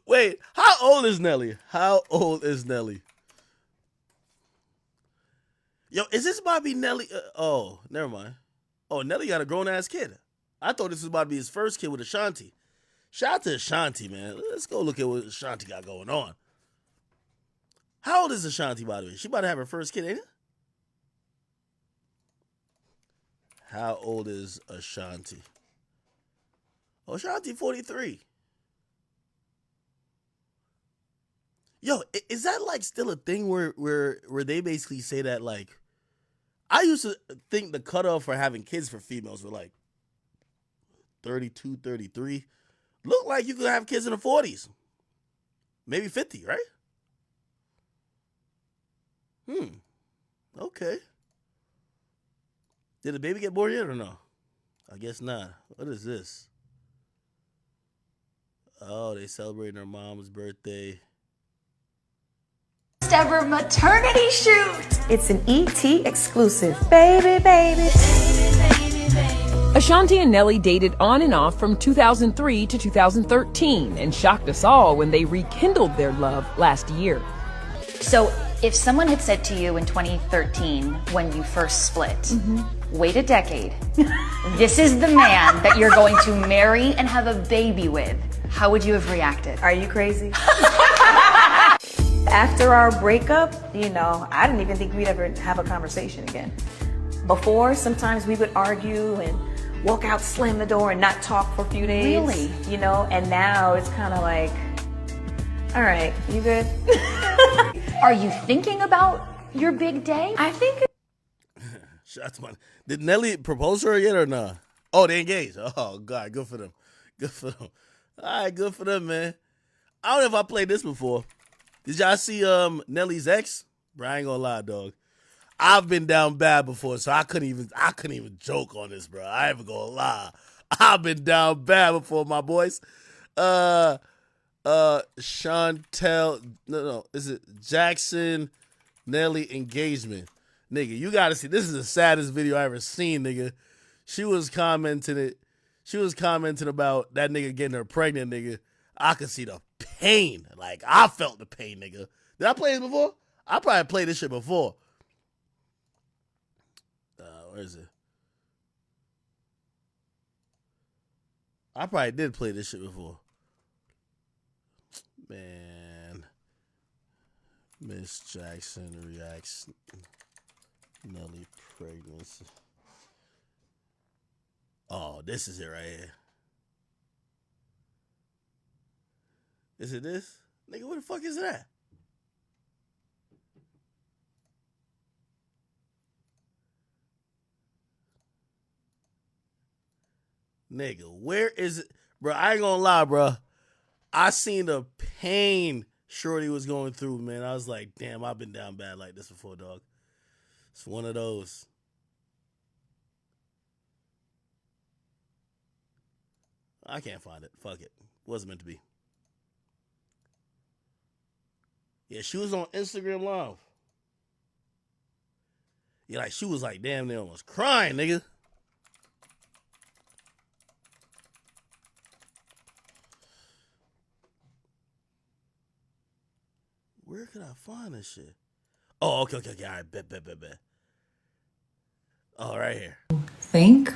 Wait, how old is Nelly? Yo, is this about to be Nelly? Oh, never mind. Oh, Nelly got a grown-ass kid. I thought this was about to be his first kid with Ashanti. Shout out to Ashanti, man. Let's go look at what Ashanti got going on. How old is Ashanti, by the way? She about to have her first kid, ain't it? How old is Ashanti? Oh, Ashanti 43. Yo, is that like still a thing where they basically say that, like, I used to think the cutoff for having kids for females were like 32, 33. Look like you could have kids in the 40s. Maybe 50, right? Okay. Did the baby get born yet or no? I guess not. What is this? Oh, they celebrating her mom's birthday. Ever maternity shoot. It's an ET exclusive. Baby. Ashanti and Nelly dated on and off from 2003 to 2013 and shocked us all when they rekindled their love last year. So if someone had said to you in 2013 when you first split, wait a decade, this is the man that you're going to marry and have a baby with, how would you have reacted? Are you crazy? After our breakup, I didn't even think we'd ever have a conversation again. Before, sometimes we would argue and walk out, slam the door, and not talk for a few days. Really? And now it's kind of like, all right, you good? Are you thinking about your big day? I think. Shots, man. Did Nelly propose to her yet or not? Oh, they engaged. Oh, God, good for them. All right, good for them, man. I don't know if I played this before. Did y'all see Nelly's ex? Bro, I ain't gonna lie, dog. I've been down bad before, so I couldn't even joke on this, bro. I ain't even gonna lie. I've been down bad before, my boys. Chantel, no, is it Jackson Nelly engagement? Nigga, you gotta see. This is the saddest video I ever seen, nigga. She was commenting about that nigga getting her pregnant, nigga. I could see the pain. Like, I felt the pain, nigga. Did I play this before? I probably played this shit before. Where is it? I probably did play this shit before. Man. Miss Jackson reacts Nelly pregnancy. Oh, this is it right here. Is it this? Nigga, what the fuck is that? Nigga, where is it? Bro, I ain't gonna lie, bro. I seen the pain Shorty was going through, man. I was like, damn, I've been down bad like this before, dog. It's one of those. I can't find it. Fuck it. Wasn't meant to be. Yeah, she was on Instagram Live. Yeah, like she was like damn near almost crying, nigga. find this shit. Oh, okay. All right, bet. Oh, right here. Think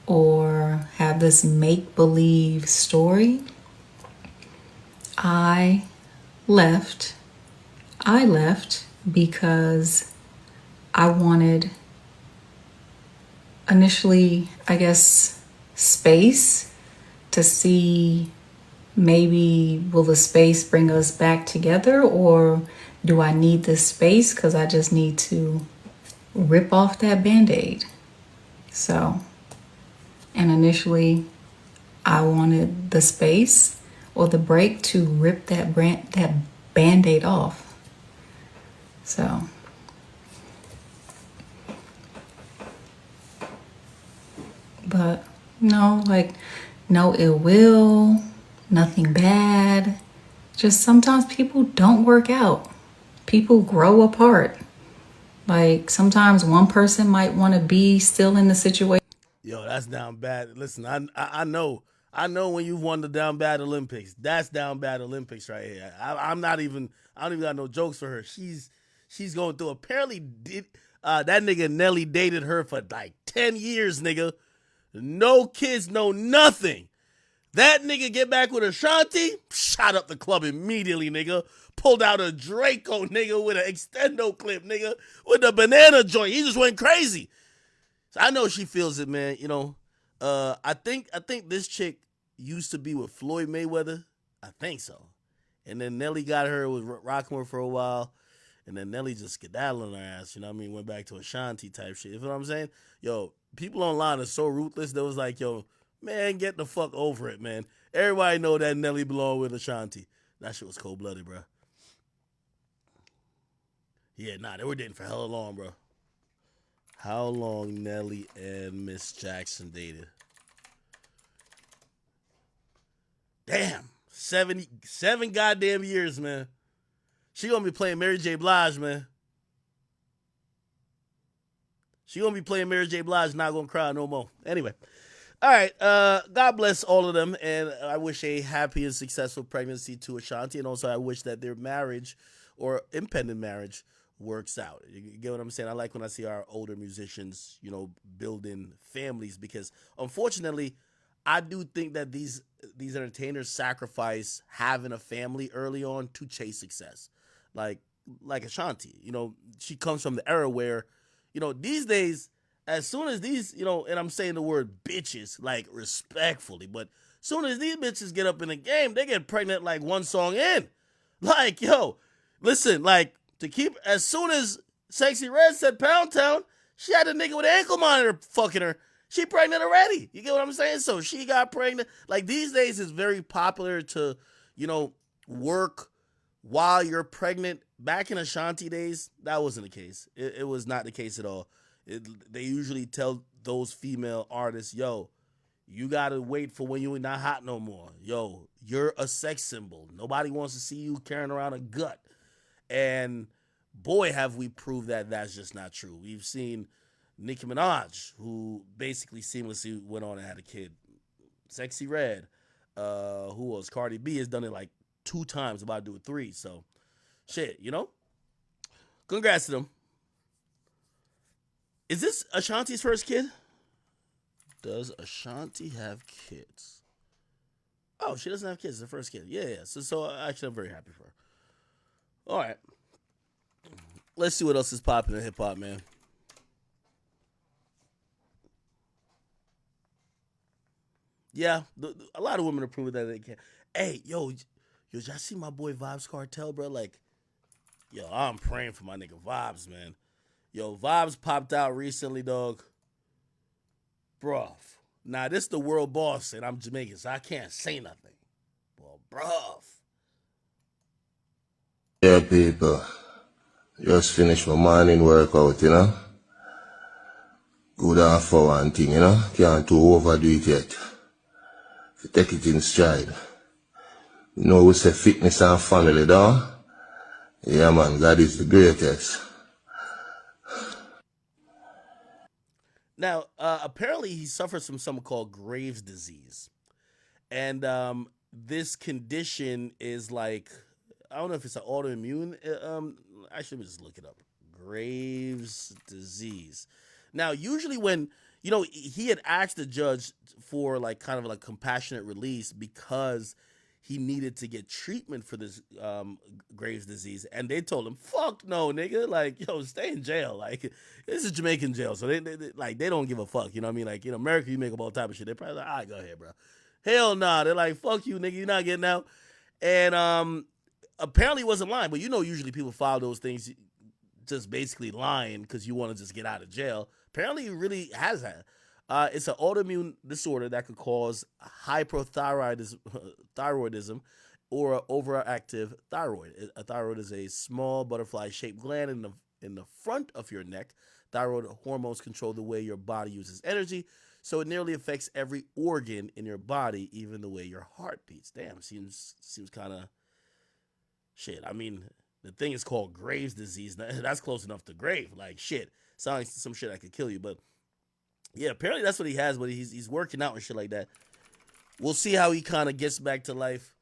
or have this make believe story. I left. I left because I wanted initially, I guess, space to see maybe will the space bring us back together, or do I need this space because I just need to rip off that band-aid. So, and initially I wanted the space or the break to rip that band-aid off. So but no, like no ill will, nothing bad. Just sometimes people don't work out. People grow apart. Like sometimes one person might want to be still in the situation. Yo, that's down bad. Listen, I know. I know when you've won the down bad Olympics. That's down bad Olympics right here. I'm not even. I don't even got no jokes for her. She's going through. Apparently, that nigga Nelly dated her for like 10 years, nigga. No kids, no nothing. That nigga get back with Ashanti, shot up the club immediately, nigga. Pulled out a Draco, nigga, with an extendo clip, nigga, with the banana joint. He just went crazy. So I know she feels it, man. You know, I think this chick used to be with Floyd Mayweather. I think so. And then Nelly got her, was rocking her for a while. And then Nelly just skedaddling her ass, you know what I mean? Went back to Ashanti type shit. You know what I'm saying? Yo, people online are so ruthless. They was like, yo, man, get the fuck over it, man. Everybody know that Nelly belonged with Ashanti. That shit was cold-blooded, bro. Yeah, nah, they were dating for hella long, bro. How long Nelly and Miss Jackson dated? Damn, 7 goddamn years, man. She gonna be playing Mary J. Blige, man. She gonna be playing Mary J. Blige, not gonna cry no more. Anyway, all right. God bless all of them, and I wish a happy and successful pregnancy to Ashanti, and also I wish that their marriage or impending marriage works out. You get what I'm saying? I like when I see our older musicians, you know, building families, because unfortunately, I do think that these entertainers sacrifice having a family early on to chase success. Like Ashanti, you know, she comes from the era where, you know, these days, as soon as these, you know, and I'm saying the word bitches, like respectfully, but as soon as these bitches get up in the game, they get pregnant like one song in. Like, yo, listen, like, to keep, as soon as Sexy Red said Pound Town, she had a nigga with an ankle monitor fucking her. She pregnant already. You get what I'm saying? So she got pregnant. Like, these days it's very popular to, you know, work while you're pregnant. Back in Ashanti days, that wasn't the case. It was not the case at all. They usually tell those female artists, yo, you gotta wait for when you're not hot no more. Yo, you're a sex symbol. Nobody wants to see you carrying around a gut. And boy, have we proved that that's just not true. We've seen Nicki Minaj, who basically seamlessly went on and had a kid. Sexy Red, who was Cardi B, has done it like 2 times, about to do it 3. So, shit, you know? Congrats to them. Is this Ashanti's first kid? Does Ashanti have kids? Oh, she doesn't have kids. It's her first kid. Yeah. So actually, I'm very happy for her. All right. Let's see what else is popping in hip hop, man. Yeah, a lot of women are proving that they can. Hey, yo, y'all see my boy Vibes Cartel, bro? Like, yo, I'm praying for my nigga Vibes, man. Yo, Vibes popped out recently, dog. Bruh. Now, this the world boss, and I'm Jamaican, so I can't say nothing. Well, bruh. Yeah, people. Just finished my morning workout, you know. Good half hour and thing, you know. Can't too overdo it yet. If you take it in stride. You know we say fitness and family, though. Yeah, man, God is the greatest. Now, apparently he suffers from something called Graves' disease. And this condition is like, I don't know if it's an autoimmune. Actually, let me just look it up. Graves' disease. Now, usually when he had asked the judge for like kind of like compassionate release because he needed to get treatment for this Graves' disease, and they told him, "Fuck no, nigga! Like, yo, stay in jail. Like, this is Jamaican jail, so they don't give a fuck. You know what I mean? Like, in America, you make up all type of shit. They're probably like, all right, go ahead, bro. Hell nah. They're like, fuck you, nigga. You're not getting out. And apparently, he wasn't lying. But usually people file those things just basically lying because you want to just get out of jail. Apparently, he really has that. It's an autoimmune disorder that could cause hypothyroidism or overactive thyroid. A thyroid is a small butterfly-shaped gland in the front of your neck. Thyroid hormones control the way your body uses energy, so it nearly affects every organ in your body, even the way your heart beats. Damn, seems kind of shit. I mean, the thing is called Graves' disease. That's close enough to grave. Like, shit. Sounds like some shit that could kill you. But, yeah, apparently that's what he has. But he's working out and shit like that. We'll see how he kind of gets back to life.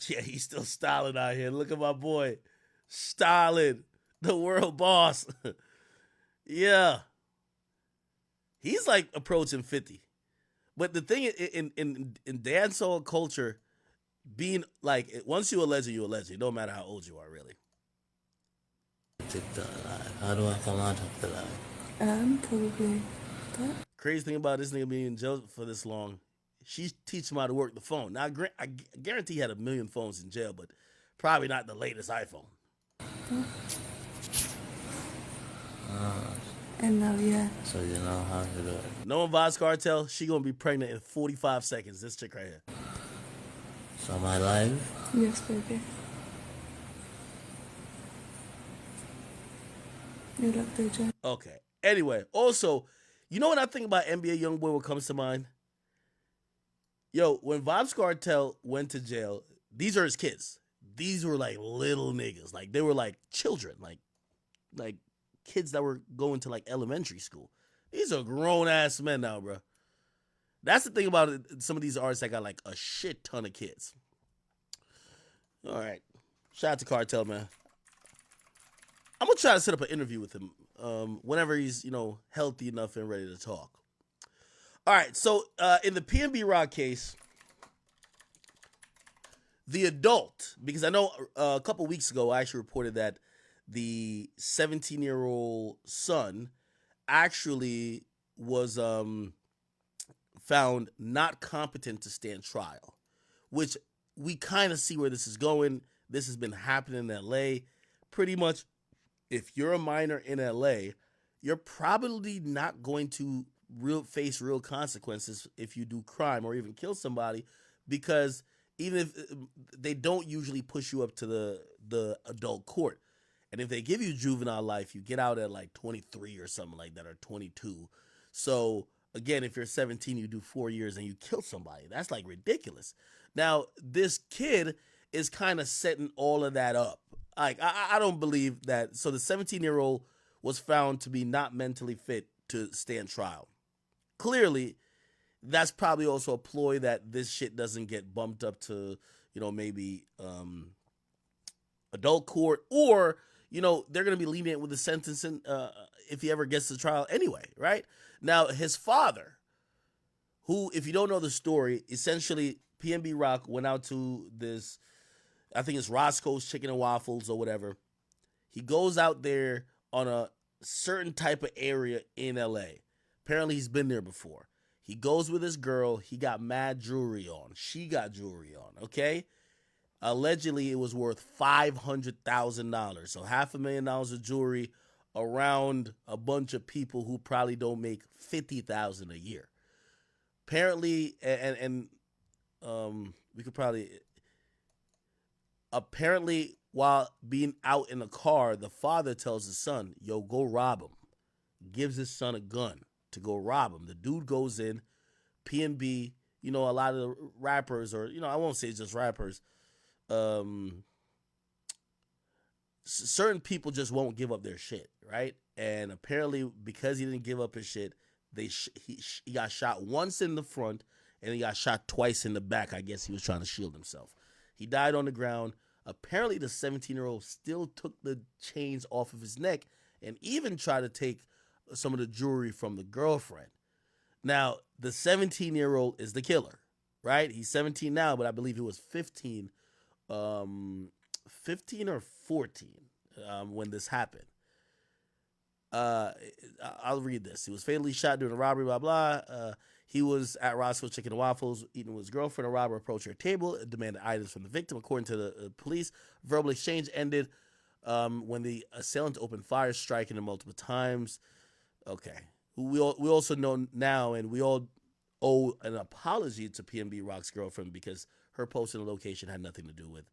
Yeah, he's still styling out here. Look at my boy. Styling. The world boss. Yeah. He's, like, approaching 50. But the thing in dancehall culture, being like, once you're a legend, you're a legend. It don't matter how old you are, really. How do I come out of the life? Probably. Crazy thing about this nigga being in jail for this long, she's teaching him how to work the phone. Now, I guarantee he had 1 million phones in jail, but probably not the latest iPhone. And now, yeah. So you know how to do it. Knowing Vaz Cartel, she gonna be pregnant in 45 seconds. This chick right here. So my life? Yes, baby. You look the job. Okay. Anyway, also, you know what I think about NBA YoungBoy? What comes to mind? Yo, when Vybz Kartel went to jail, these are his kids. These were like little niggas. Like, they were like children. Like kids that were going to like elementary school. These are grown ass men now, bro. That's the thing about it, some of these artists that got like a shit ton of kids. All right. Shout out to Cartel, man. I'm going to try to set up an interview with him whenever he's, healthy enough and ready to talk. All right. So in the PNB Rock case, the adult, because I know a couple weeks ago, I actually reported that the 17-year-old son actually was found not competent to stand trial, which we kind of see where this is going. This has been happening in LA. Pretty much, if you're a minor in LA, you're probably not going to face real consequences if you do crime or even kill somebody, because even if they don't usually push you up to the adult court. And if they give you juvenile life, you get out at like 23 or something like that, or 22. So again, if you're 17, you do 4 years and you kill somebody. That's like ridiculous. Now, this kid is kind of setting all of that up. Like, I don't believe that. So the 17-year-old was found to be not mentally fit to stand trial. Clearly, that's probably also a ploy that this shit doesn't get bumped up to, maybe adult court, or they're going to be lenient with the sentencing if he ever gets to trial anyway, right? Now, his father, who, if you don't know the story, essentially PNB Rock went out to this, I think it's Roscoe's Chicken and Waffles or whatever. He goes out there on a certain type of area in LA. Apparently, he's been there before. He goes with his girl. He got mad jewelry on. She got jewelry on, okay? Allegedly, it was worth $500,000. So $500,000 of jewelry around a bunch of people who probably don't make $50,000 a year. Apparently, and we could probably... Apparently, while being out in the car, the father tells his son, yo, go rob him. Gives his son a gun to go rob him. The dude goes in, PNB, a lot of the rappers, or, I won't say just rappers, certain people just won't give up their shit, right? And apparently, because he didn't give up his shit, he got shot once in the front, and he got shot twice in the back. I guess he was trying to shield himself. He died on the ground. Apparently, the 17-year-old still took the chains off of his neck and even tried to take some of the jewelry from the girlfriend. Now, the 17-year-old is the killer, right? He's 17 now, but I believe he was 15, 15 or 14 when this happened. I'll read this. He was fatally shot during a robbery, blah, blah. He was at Roscoe's Chicken and Waffles eating with his girlfriend. A robber approached her table and demanded items from the victim. According to the police, verbal exchange ended when the assailant opened fire, striking him multiple times. Okay. We also know now, and we all owe an apology to PNB Rock's girlfriend because her posting the location had nothing to do with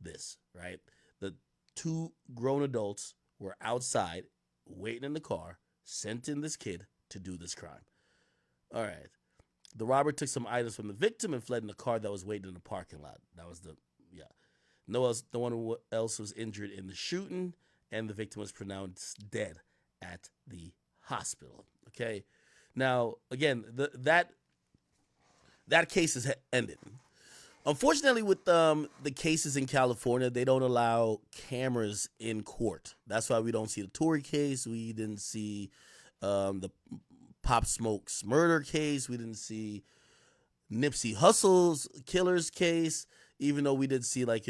this, right? The two grown adults were outside waiting in the car, sent in this kid to do this crime. All right. The robber took some items from the victim and fled in the car that was waiting in the parking lot. That was no one else was injured in the shooting, and the victim was pronounced dead at the hospital. Okay. Now, again, that case is ended. Unfortunately, with the cases in California, they don't allow cameras in court. That's why we don't see the Tory case. We didn't see the Pop Smoke's murder case. We didn't see Nipsey Hussle's killer's case, even though we did see, like,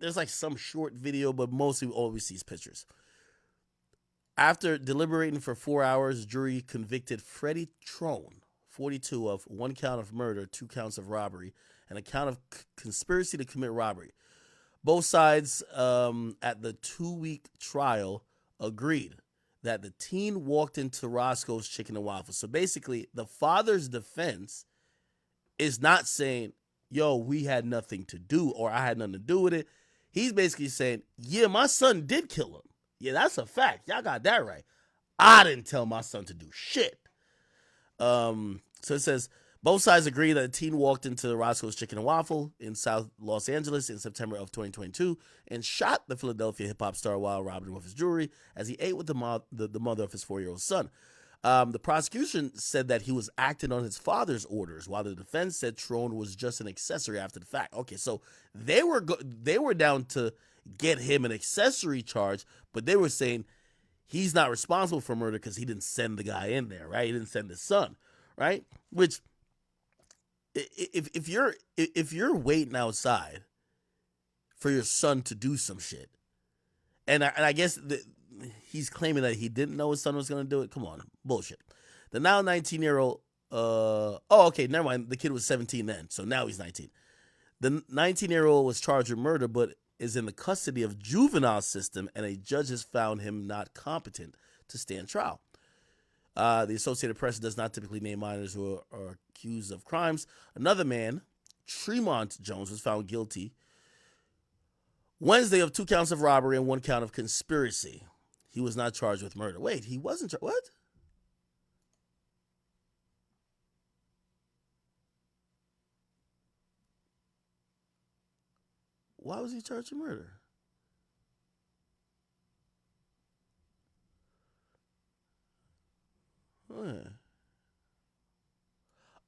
there's like some short video, but mostly all we see is pictures. After deliberating for 4 hours, jury convicted Freddie Trone, 42, of 1 count of murder, 2 counts of robbery, and a count of conspiracy to commit robbery. Both sides at the 2-week trial agreed that the teen walked into Roscoe's Chicken and Waffles. So basically, the father's defense is not saying, yo, we had nothing to do or I had nothing to do with it. He's basically saying, yeah, my son did kill him. Yeah, that's a fact. Y'all got that right. I didn't tell my son to do shit. So it says, both sides agree that the teen walked into Roscoe's Chicken and Waffle in South Los Angeles in September of 2022 and shot the Philadelphia hip-hop star while robbing him of his jewelry as he ate with the mother of his 4-year-old son. The prosecution said that he was acting on his father's orders, while the defense said Trone was just an accessory after the fact. Okay, so they were down to get him an accessory charge, but they were saying he's not responsible for murder because he didn't send the guy in there, right? He didn't send his son, right? Which, if you're waiting outside for your son to do some shit, and I guess he's claiming that he didn't know his son was going to do it. Come on, bullshit. The now 19-year-old, okay, never mind. The kid was 17 then, so now he's 19. The 19-year-old was charged with murder, but is in the custody of juvenile system, and a judge has found him not competent to stand trial. The Associated Press does not typically name minors who are accused of crimes. Another man, Tremont Jones, was found guilty Wednesday of 2 counts of robbery and 1 count of conspiracy. He was not charged with murder. Wait, he wasn't charged? What? Why was he charged with murder?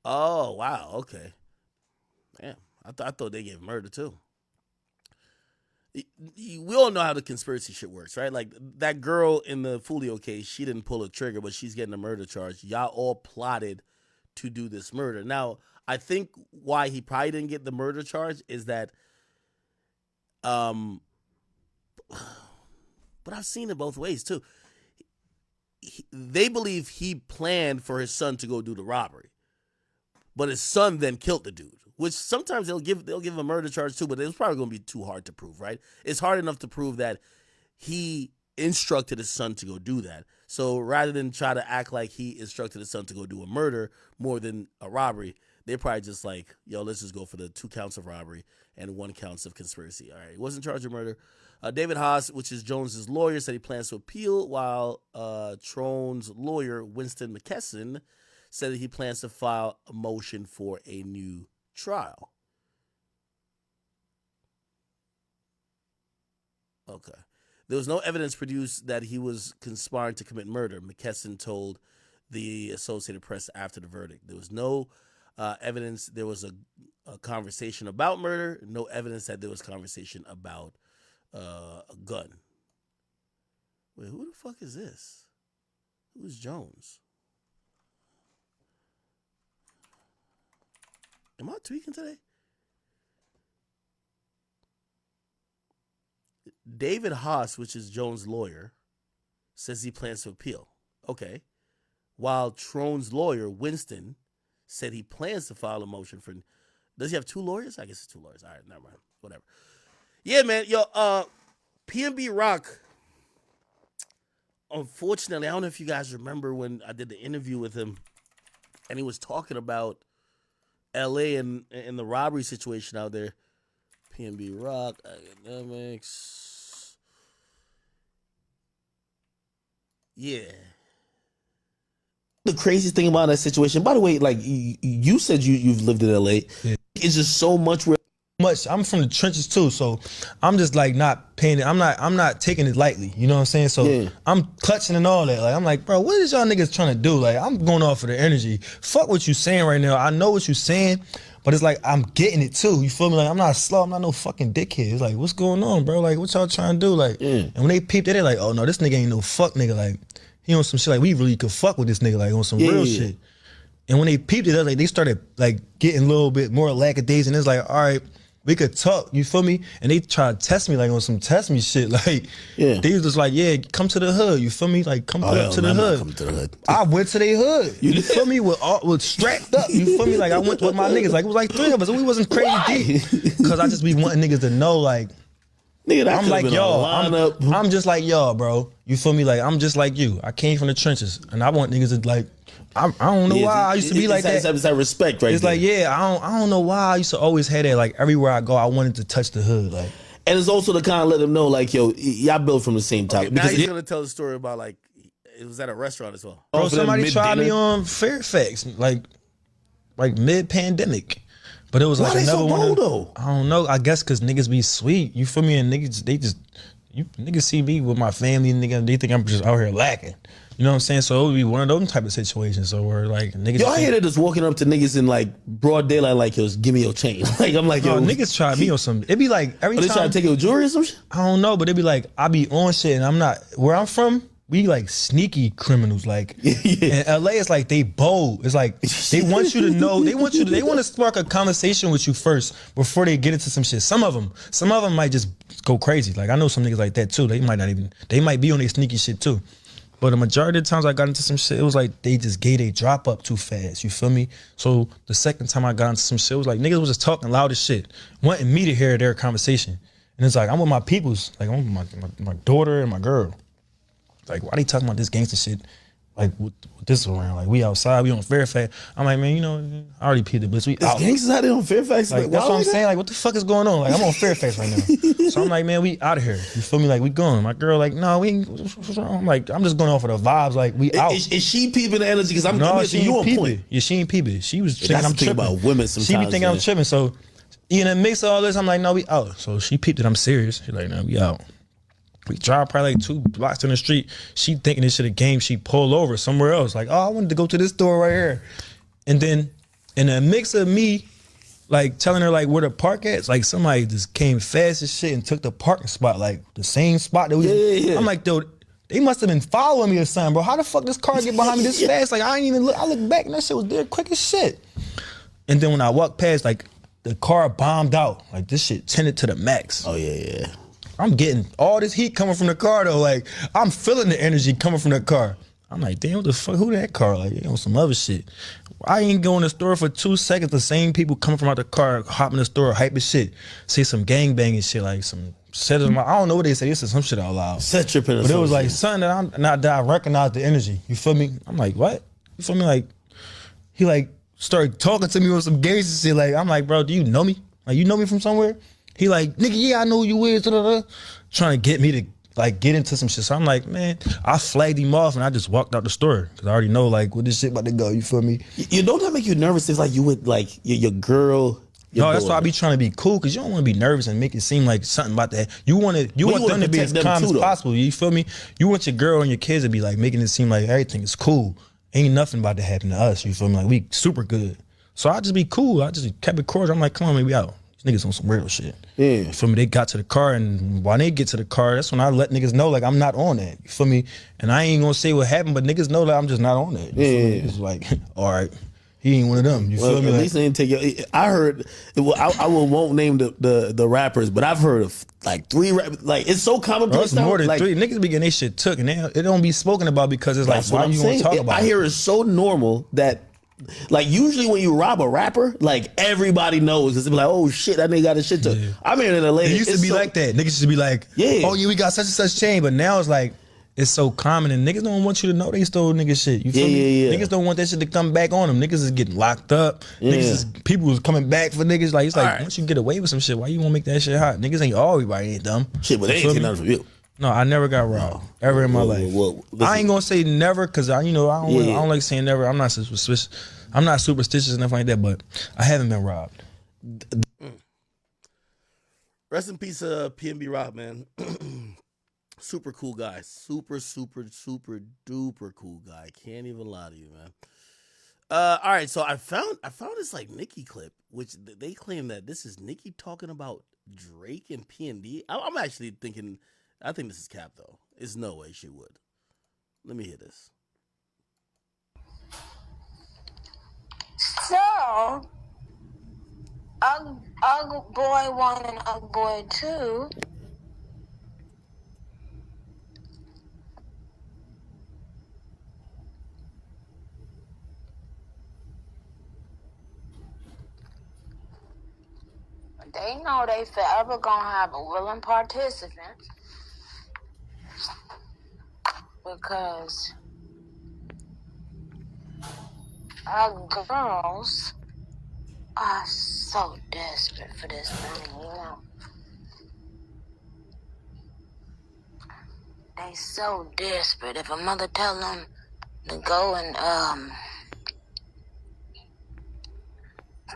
Oh, wow. Okay. Damn. I thought they gave murder too. We all know how the conspiracy shit works, right? Like that girl in the Fulio case, she didn't pull a trigger, but she's getting a murder charge. Y'all all plotted to do this murder. Now, I think why he probably didn't get the murder charge is that, but I've seen it both ways too. They believe he planned for his son to go do the robbery, but his son then killed the dude. Which sometimes they'll give him a murder charge too, but it's probably going to be too hard to prove, right? It's hard enough to prove that he instructed his son to go do that. So rather than try to act like he instructed his son to go do a murder more than a robbery, they're probably just like, yo, let's just go for the 2 counts of robbery and 1 count of conspiracy. All right, he wasn't charged with murder. David Haas, which is Jones's lawyer, said he plans to appeal, while Trone's lawyer, Winston McKesson, said that he plans to file a motion for a new trial. Okay. There was no evidence produced that he was conspiring to commit murder, McKesson told the Associated Press after the verdict. There was no evidence there was a conversation about murder. No evidence that there was conversation about a gun. Wait, who the fuck is this? Who's Jones? Am I tweaking today? David Haas, which is Jones' lawyer, says he plans to appeal. Okay. While Trone's lawyer, Winston, said he plans to file a motion for... Does he have two lawyers? I guess it's two lawyers. All right, never mind. Whatever. Yeah, man. Yo, PNB Rock, unfortunately, I don't know if you guys remember when I did the interview with him and he was talking about LA and the robbery situation out there. PNB Rock, Akademiks. Yeah. The craziest thing about that situation, by the way, like you said you've lived in LA. Yeah. It's just so much I'm from the trenches too, so I'm just like not paying it. I'm not taking it lightly. You know what I'm saying? So yeah. I'm clutching and all that. Like I'm like, bro, what is y'all niggas trying to do? Like I'm going off of the energy. Fuck what you saying right now. I know what you saying, but it's like I'm getting it too. You feel me? Like I'm not slow. I'm not no fucking dickhead. It's like, what's going on, bro? Like what y'all trying to do? Like, and when they peeped it, they're like, oh no, this nigga ain't no fuck nigga. Like he on some shit. Like we really could fuck with this nigga. Like on some real shit. And when they peeped it, like they started like getting a little bit more lackadaisical, and it's like, all right, we could talk, you feel me? And they try to test me like on some test me shit. Like they was just like, yeah, come to the hood, you feel me? Like come to the hood. Come to the hood. I went to their hood. You feel me? With strapped up. You feel me? Like I went with my niggas. Like it was like 3 of us, and we wasn't crazy deep. Cause I just be wanting niggas to know, like, nigga, I'm like y'all. I'm just like y'all, bro. You feel me? Like I'm just like you. I came from the trenches, and I want niggas to like. I don't know why I used to be like that. It's that respect, right? It's there. Like, yeah, I don't know why I used to always have that. Like everywhere I go, I wanted to touch the hood, like. And it's also to kind of let them know, like, yo, y'all built from the same type. Okay, now he's gonna tell the story about like it was at a restaurant as well. Bro, somebody tried me on Fairfax, like mid-pandemic. But it was like another one. Though? I don't know. I guess because niggas be sweet. You feel me? And niggas, niggas see me with my family, and they think I'm just out here lacking. You know what I'm saying? So it would be one of those type of situations. So where like niggas. Yo, I hear that just walking up to niggas in like broad daylight, like, yo, give me your chain. Like I'm like, yo, niggas try me on some. It be like every time. They try to take your jewelry or some shit? I don't know, but it be like I be on shit, and I'm not where I'm from. We like sneaky criminals. Like in LA, it's like they bold. It's like they want you to know. They want to spark a conversation with you first before they get into some shit. Some of them might just go crazy. Like I know some niggas like that too. They might be on their sneaky shit too. But the majority of the times I got into some shit, it was like they just gave a drop up too fast. You feel me? So the second time I got into some shit, it was like niggas was just talking loud as shit, wanting me to hear their conversation. And it's like I'm with my peoples, like I'm with my daughter and my girl. Like why they talking about this gangster shit? Like with this around, like we outside, we on Fairfax. I'm like, man, you know, I already peed the blitz. We out. Gangsters out there on Fairfax. Like, that's what I'm saying. Like, what the fuck is going on? Like, I'm on Fairfax right now. So I'm like, man, we out of here. You feel me? Like, we going. My girl, like, no, we ain't. What's wrong? I'm like, I'm just going off of the vibes. Like, we out. Is she peeping the energy? Because I'm guessing you on point. Yeah, she ain't peeping. She was thinking I'm tripping. About women sometimes. She be thinking I'm tripping. So in the mix of all this, I'm like, no, we out. So she peeped that I'm serious. She's like, no, we out. We drive probably like 2 blocks in the street. She thinking this shit a game. She pulled over somewhere else. Like, oh, I wanted to go to this store right here. And then in a mix of me, like telling her like where to park at, like somebody just came fast as shit and took the parking spot, like the same spot that we. Yeah. I'm like, dude, they must have been following me or something, bro. How the fuck this car get behind me this fast? Like I ain't even look. I look back and that shit was there quick as shit. And then when I walked past, like the car bombed out. Like this shit tinted to the max. Oh yeah. I'm getting all this heat coming from the car though. Like I'm feeling the energy coming from the car. I'm like, damn, what the fuck? Who that car? Like, on some other shit. I ain't go in the store for 2 seconds. The same people coming from out the car, hop in the store, hype as shit, say some gangbanging shit, like some shit. I don't know what they say. This is some shit out loud. Set tripping. But it was like something that I recognized the energy. You feel me? I'm like, what? You feel me? Like he like started talking to me with some gangster shit. Like I'm like, bro, do you know me? Like you know me from somewhere? He like, nigga, yeah, I know who you is, trying to get me to like get into some shit. So I'm like, man, I flagged him off and I just walked out the store because I already know like what this shit about to go. You feel me? You don't that make you nervous? It's like you with like your girl. No, that's why I be trying to be cool because you don't want to be nervous and make it seem like something about that. You want them to be as calm as possible. You feel me? You want your girl and your kids to be like making it seem like everything is cool. Ain't nothing about to happen to us. You feel me? Like we super good. So I just be cool. I just kept it cordial. I'm like, come on, maybe out. These niggas on some real shit. Yeah. You feel me? They got to the car, and while they get to the car, that's when I let niggas know, like, I'm not on that. You feel me? And I ain't gonna say what happened, but niggas know that I'm just not on that. You feel me? It's like, all right, he ain't one of them. You feel me? At Like, least they didn't take your. I heard. Well, I won't name the rappers, but I've heard of like 3 like it's so bro, commonplace it's now. more than like, 3. Niggas be getting they shit took, and it don't be spoken about because it's like, That's what why I'm you gonna saying. talk about I it? hear it's so normal that, like, usually when you rob a rapper, like, everybody knows. It's like, oh shit, that nigga got his shit took. Yeah. I'm here in LA. It used to be like that. Niggas used to be like, Yeah. oh yeah, we got such and such chain, but now it's like, it's so common, and niggas don't want you to know they stole nigga shit. You feel me? Yeah. Niggas don't want that shit to come back on them. Niggas is getting locked up. Yeah. Niggas is, people is coming back for niggas. Like, it's like, Alright. once you get away with some shit, why you wanna make that shit hot? Niggas ain't everybody ain't dumb. Shit, but they You ain't feel taking me? nothing from you. No, I never got robbed ever in my life. Well, I ain't gonna say never because I don't like saying never. I'm not superstitious. I'm not superstitious and nothing like that, but I haven't been robbed. Rest in peace, PNB Rock, man. Super cool guy. Super duper cool guy. Can't even lie to you, man. All right, so I found this like Nicki clip, which they claim that this is Nicki talking about Drake and P&D. I'm actually thinking, I think this is cap though. There's no way she would. Let me hear this. So, Ugg Boy 1 and Ugg Boy 2 they know they forever gonna have a willing participant because our girls are so desperate for this money, you know. They so desperate. If a mother tell them to go and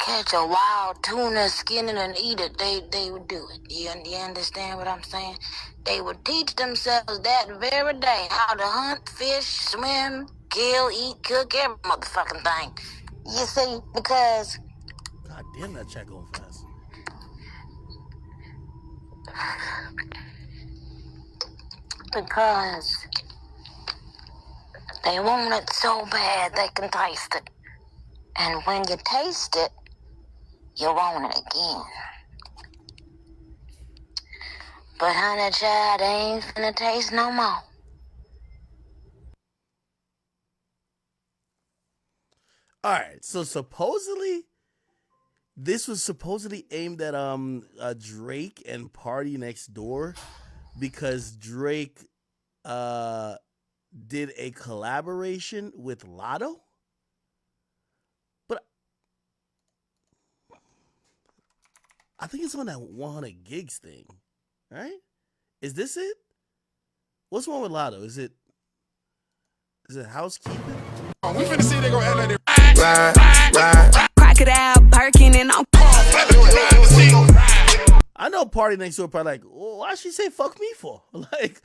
catch a wild tuna, skin it and eat it, they would do it. You understand what I'm saying? They would teach themselves that very day how to hunt, fish, swim, kill, eat, cook, every motherfucking thing. You see, because God damn, that check going fast. they want it so bad they can taste it. And when you taste it, you want it again. But honey child, they ain't finna taste no more. All right, so supposedly this was supposedly aimed at Drake and Party Next Door because Drake did a collaboration with Lotto. But I think it's on that 100 gigs thing, right? Is this it? What's wrong with Lotto? Is it housekeeping? We finna see they gonna act like they Crocodile Birkin and I'm I know Party Next Door probably like, well, why she say fuck me for? Like,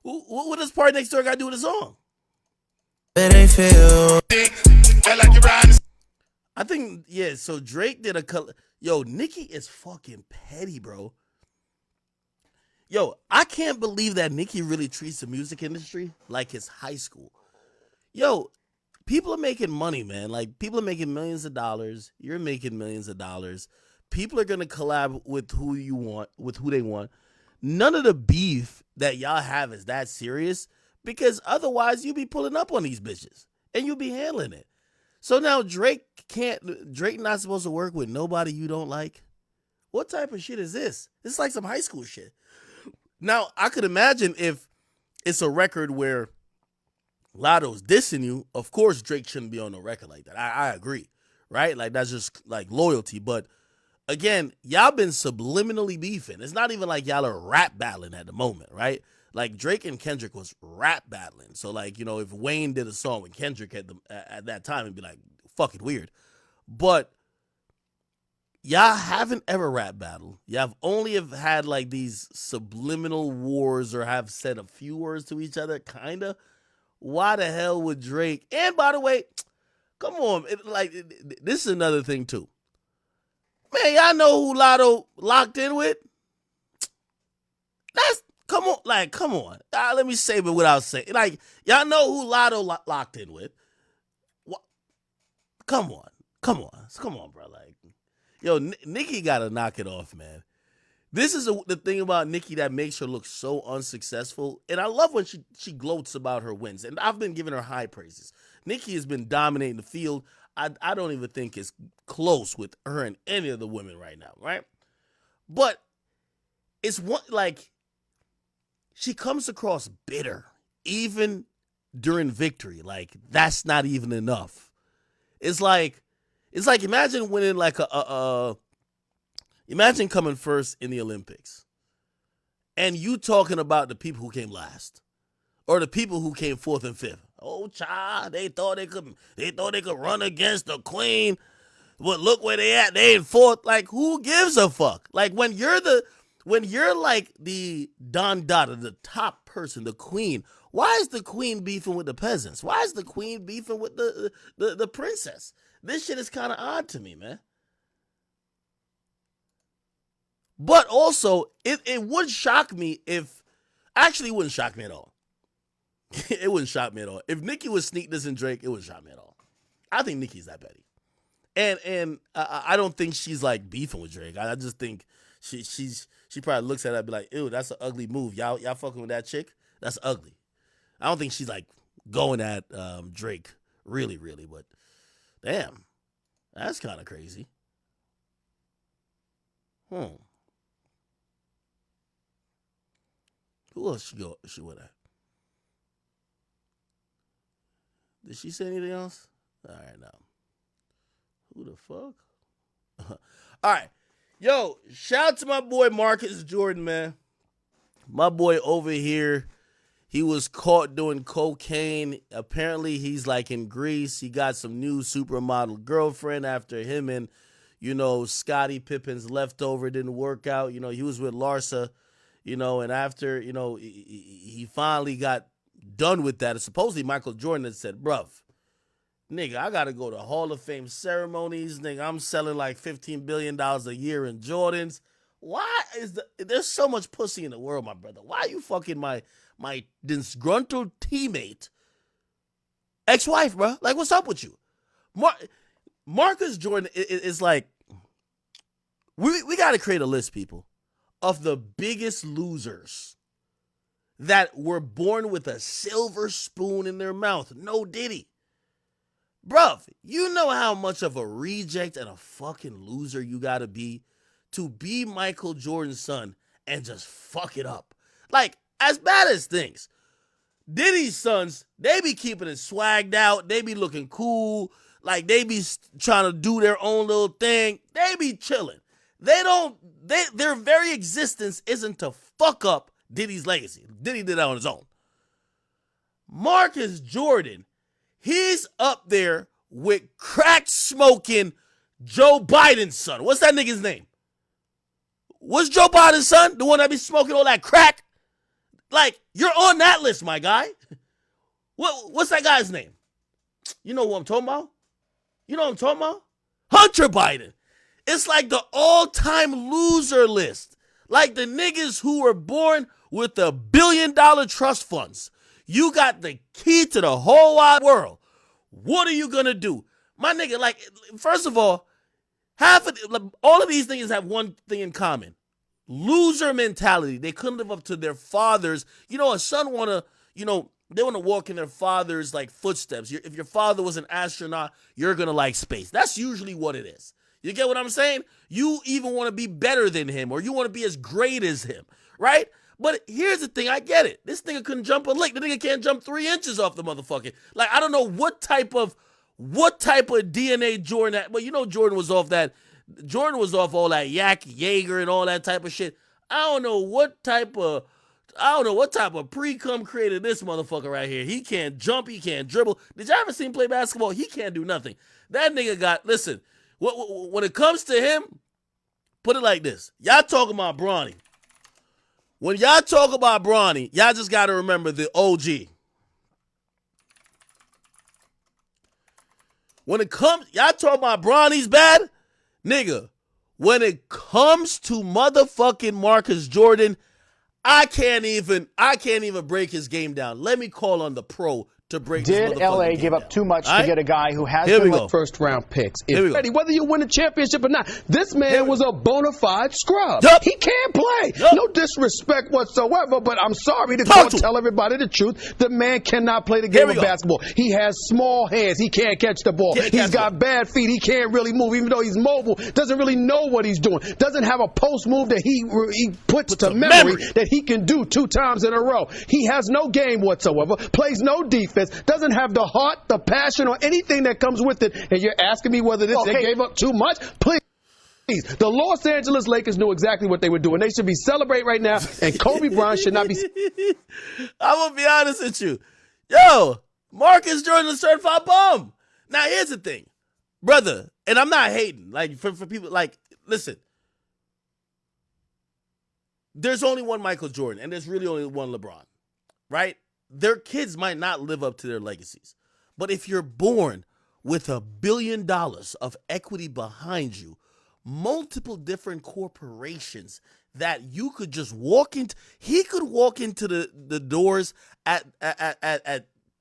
what does Party Next Door got to do with the song? they feel like you're riding. I think, yeah, so Drake did yo, Nicki is fucking petty, bro. Yo, I can't believe that Nicki really treats the music industry like it's high school. Yo, people are making money, man. Like, people are making millions of dollars. You're making millions of dollars. People are gonna collab with who you want, with who they want. None of the beef that y'all have is that serious because otherwise you be pulling up on these bitches and you be handling it. So now Drake not supposed to work with nobody you don't like? What type of shit is this? This is like some high school shit. Now, I could imagine if it's a record where Lotto's dissing you, of course Drake shouldn't be on a record like that. I agree, right? Like, that's just like loyalty. But again, y'all been subliminally beefing. It's not even like y'all are rap battling at the moment, right? Like, Drake and Kendrick was rap battling. So, like, you know, if Wayne did a song with Kendrick at that time, it'd be like fucking weird. But y'all haven't ever rap battled. Y'all only have had like these subliminal wars or have said a few words to each other, kinda. Why the hell would Drake? And by the way, Come on, this is another thing too. Man, y'all know who Lotto locked in with? Come on. Let me say it without saying. Like, y'all know who Lotto locked in with? What? Come on, bro. Like, yo, Nikki gotta knock it off, man. This is the thing about Nikki that makes her look so unsuccessful. And I love when she gloats about her wins. And I've been giving her high praises. Nikki has been dominating the field. I don't even think it's close with her and any of the women right now, right? But it's she comes across bitter, even during victory. Like, that's not even enough. It's like imagine winning like imagine coming first in the Olympics and you talking about the people who came last or the people who came fourth and fifth. Oh, child, they thought they could run against the queen. But look where they at. They in fourth. Like, who gives a fuck? Like, when you're like the Don Dada, the top person, the queen, why is the queen beefing with the peasants? Why is the queen beefing with the princess? This shit is kind of odd to me, man. But also, it would shock me if... Actually, it wouldn't shock me at all. It wouldn't shock me at all. If Nicki was sneak dissing Drake, it wouldn't shock me at all. I think Nicki's that petty. And I don't think she's, like, beefing with Drake. I just think she probably looks at it and be like, ew, that's an ugly move. Y'all fucking with that chick? That's ugly. I don't think she's, like, going at Drake really, really. But, damn, that's kind of crazy. Who else she with at? Did she say anything else? All right, now. Who the fuck? All right. Yo, shout out to my boy Marcus Jordan, man. My boy over here, he was caught doing cocaine. Apparently, he's like in Greece. He got some new supermodel girlfriend after him and, Scottie Pippen's leftover didn't work out. He was with Larsa. And after, he finally got done with that. And supposedly Michael Jordan had said, bruv, nigga, I got to go to Hall of Fame ceremonies. Nigga, I'm selling like $15 billion a year in Jordans. Why there's so much pussy in the world, my brother? Why are you fucking my disgruntled teammate ex-wife, bro? Like, what's up with you? Marcus Jordan is like, we got to create a list, people, of the biggest losers that were born with a silver spoon in their mouth. No Diddy. Bruv, you know how much of a reject and a fucking loser you gotta be to be Michael Jordan's son and just fuck it up. Like, as bad as things, Diddy's sons, they be keeping it swagged out. They be looking cool. Like, they be trying to do their own little thing. They be chilling. Their very existence isn't to fuck up Diddy's legacy. Diddy did that on his own. Marcus Jordan, he's up there with crack smoking Joe Biden's son. What's that nigga's name? What's Joe Biden's son? The one that be smoking all that crack? Like, you're on that list, my guy. What's that guy's name? You know who I'm talking about? Hunter Biden. It's like the all-time loser list. Like the niggas who were born with the $1 billion trust funds. You got the key to the whole wide world. What are you going to do? My nigga, like, first of all, all of these things have one thing in common. Loser mentality. They couldn't live up to their fathers. A son they want to walk in their father's, like, footsteps. If your father was an astronaut, you're going to like space. That's usually what it is. You get what I'm saying? You even want to be better than him, or you want to be as great as him, right? But here's the thing, I get it. This nigga couldn't jump a lick. The nigga can't jump 3 inches off the motherfucker. Like, I don't know what type of DNA Jordan had, but Jordan was off all that yak, Jaeger, and all that type of shit. I don't know what type of pre-cum created this motherfucker right here. He can't jump, he can't dribble. Did y'all ever see him play basketball? He can't do nothing. That nigga listen, when it comes to him, put it like this. Y'all talking about Bronny. When y'all talk about Bronny, y'all just got to remember the OG. When it comes, y'all talking about Bronny's bad? Nigga, when it comes to motherfucking Marcus Jordan, I can't even break his game down. Let me call on the pro to break his motherfucking Did LA game give up down. too much All to right? get a guy who has Here we been go. first round picks? Here we go. Ready, whether you win a championship or not, this man was a bona fide scrub. Yup. He can't play. Yup. No disrespect whatsoever, but I'm sorry to Talk to him. tell everybody the truth. The man cannot play the Here game we of go. basketball. He has small hands. He can't catch the ball. Can't He's catch got the bad feet. He can't really move, even though he's mobile. Doesn't really know what he's doing. Doesn't have a post move that he puts to memory that he can do 2 times in a row. He has no game whatsoever. Plays no defense. Doesn't have the heart, the passion, or anything that comes with it. And you're asking me whether they gave up too much? Please. The Los Angeles Lakers knew exactly what they were doing. They should be celebrating right now, and Kobe Bryant should not be. I'm going to be honest with you. Yo, Marcus Jordan is a certified bum. Now, here's the thing, brother, and I'm not hating. Like, for people, like, listen. There's only one Michael Jordan, and there's really only one LeBron, right? Their kids might not live up to their legacies. But if you're born with $1 billion of equity behind you, multiple different corporations that you could just walk into, he could walk into the doors at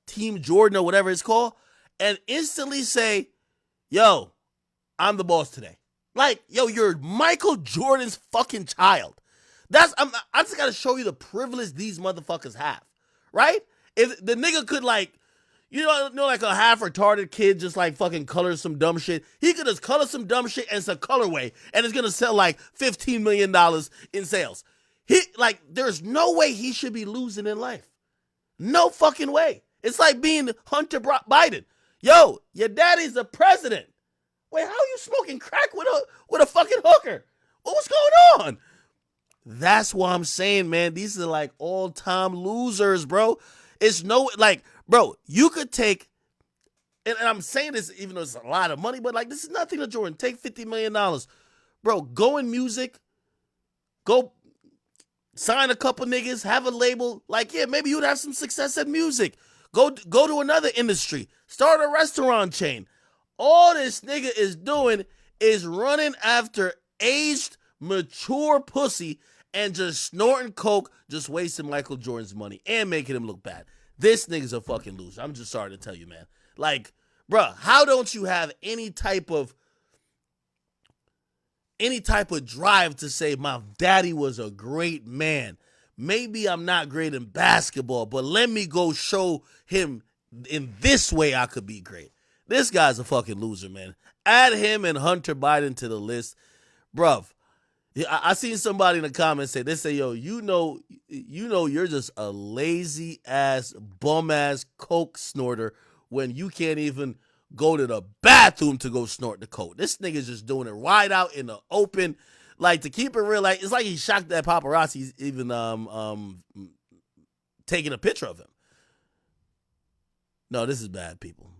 Team Jordan or whatever it's called and instantly say, yo, I'm the boss today. Like, yo, you're Michael Jordan's fucking child. I just gotta show you the privilege these motherfuckers have, right? If the nigga could, like, you know, like a half retarded kid just like fucking color some dumb shit. He could just color some dumb shit and it's a colorway and it's gonna sell like $15 million in sales. There's no way he should be losing in life. No fucking way. It's like being Hunter Biden. Yo, your daddy's the president. Wait, how are you smoking crack with a fucking hooker? What's going on? That's what I'm saying, man. These are like all-time losers, bro. It's no, like, bro, you could take, and I'm saying this even though it's a lot of money, but like, this is nothing to Jordan. Take $50 million. Bro, go in music, go sign a couple niggas, have a label. Like, yeah, maybe you'd have some success in music. Go to another industry. Start a restaurant chain. All this nigga is doing is running after aged, mature pussy and just snorting coke, just wasting Michael Jordan's money and making him look bad. This nigga's a fucking loser. I'm just sorry to tell you, man. Like, bruh, how don't you have any type of drive to say my daddy was a great man? Maybe I'm not great in basketball, but let me go show him in this way I could be great. This guy's a fucking loser, man. Add him and Hunter Biden to the list. Bruv, I seen somebody in the comments say, they say, yo, you know you're just a lazy ass, bum ass coke snorter when you can't even go to the bathroom to go snort the coke. This nigga's just doing it right out in the open. Like, to keep it real, like, it's like he's shocked that paparazzi's even taking a picture of him. No, this is bad, people.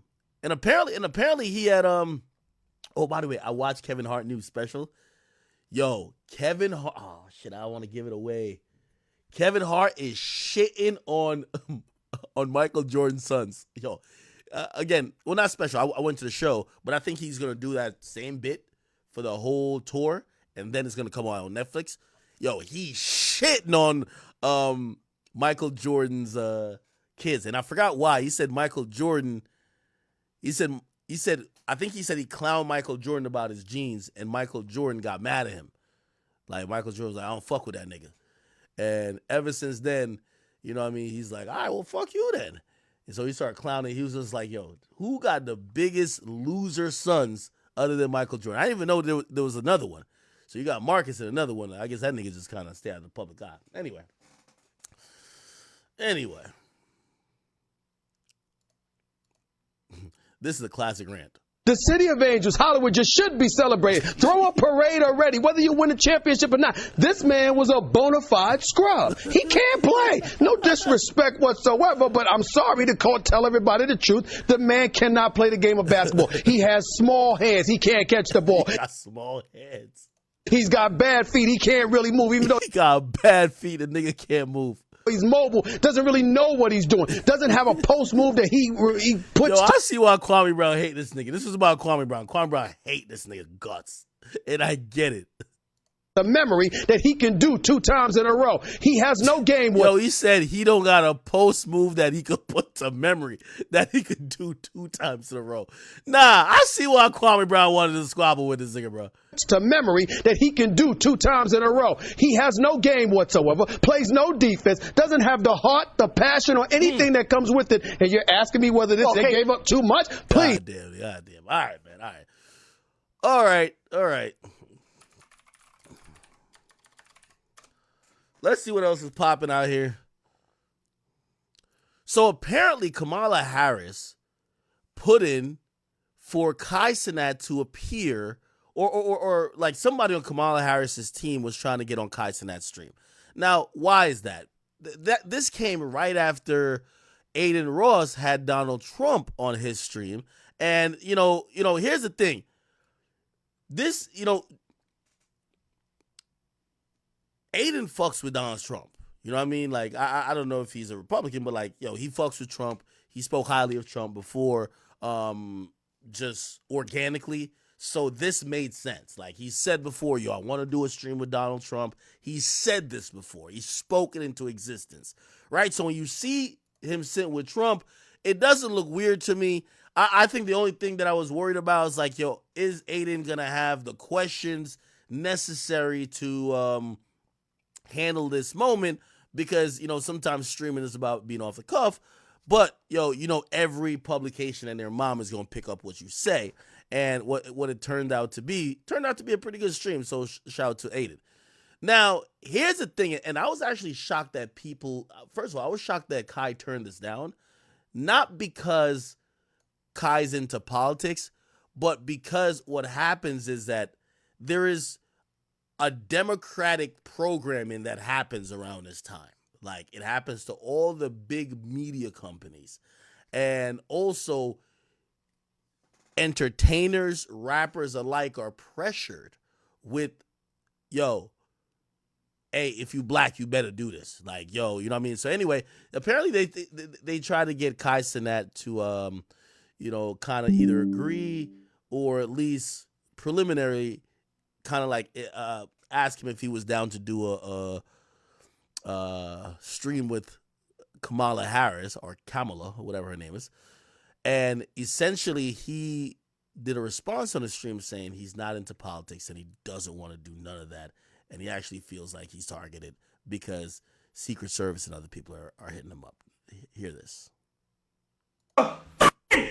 And apparently he had oh, by the way, I watched Kevin Hart's new special. Yo, Kevin Hart, oh shit, I don't want to give it away. Kevin Hart is shitting on Michael Jordan's sons. Yo, again, well, not special. I went to the show, but I think he's gonna do that same bit for the whole tour, and then it's gonna come out on Netflix. Yo, he's shitting on Michael Jordan's kids, and I forgot why. He said Michael Jordan. He said. I think he said he clowned Michael Jordan about his jeans, and Michael Jordan got mad at him. Like, Michael Jordan was like, I don't fuck with that nigga. And ever since then, you know what I mean, he's like, all right, well, fuck you then. And so he started clowning. He was just like, yo, who got the biggest loser sons other than Michael Jordan? I didn't even know there was another one. So you got Marcus and another one. I guess that nigga just kind of stay out of the public eye. Anyway. This is a classic rant. The city of Angels, Hollywood, just should be celebrated. Throw a parade already, whether you win a championship or not. This man was a bona fide scrub. He can't play. No disrespect whatsoever, but I'm sorry to tell everybody the truth. The man cannot play the game of basketball. He has small hands. He can't catch the ball. He got small hands. He's got bad feet. He can't really move, even though he got bad feet. The nigga can't move. He's mobile, doesn't really know what he's doing, doesn't have a post move that he puts. Yo, I see why Kwame Brown hate this nigga. This was about Kwame Brown. Kwame Brown hate this nigga guts, and I get it. The memory that he can do 2 times in a row. He has no game. Yo, he said he don't got a post move that he could put to memory that he could do 2 times in a row. Nah, I see why Kwame Brown wanted to squabble with this nigga, bro. To memory that he can do 2 times in a row. He has no game whatsoever, plays no defense, doesn't have the heart, the passion, or anything that comes with it. And you're asking me whether they gave up too much? Please. God damn. All right, man. All right. Let's see what else is popping out here. So apparently Kamala Harris put in for Kai Cenat to appear, or like somebody on Kamala Harris's team was trying to get on Kai Cenat's stream. Now, why is that? This came right after Aiden Ross had Donald Trump on his stream. And, you know, here's the thing. This, Aiden fucks with Donald Trump. You know what I mean? Like, I don't know if he's a Republican, but like, he fucks with Trump. He spoke highly of Trump before, just organically. So this made sense. Like he said before, I want to do a stream with Donald Trump. He said this before. He spoke it into existence, right? So when you see him sitting with Trump, it doesn't look weird to me. I think the only thing that I was worried about is like, is Aiden going to have the questions necessary to, handle this moment, because sometimes streaming is about being off the cuff, but every publication and their mom is going to pick up what you say, and what it turned out to be a pretty good stream. So shout out to Aiden. Now here's the thing, and I was actually shocked that people, first of all, I was shocked that Kai turned this down, not because Kai's into politics, but because what happens is that there is a democratic programming that happens around this time. Like it happens to all the big media companies, and also entertainers, rappers alike are pressured with, hey, if you black, you better do this. Like, you know what I mean? So anyway, apparently they try to get Kai Cenat to, kind of either agree or at least preliminary kind of like ask him if he was down to do a stream with Kamala Harris, or Kamala, or whatever her name is. And essentially he did a response on the stream saying he's not into politics and he doesn't want to do none of that. And he actually feels like he's targeted because Secret Service and other people are hitting him up. Hear this.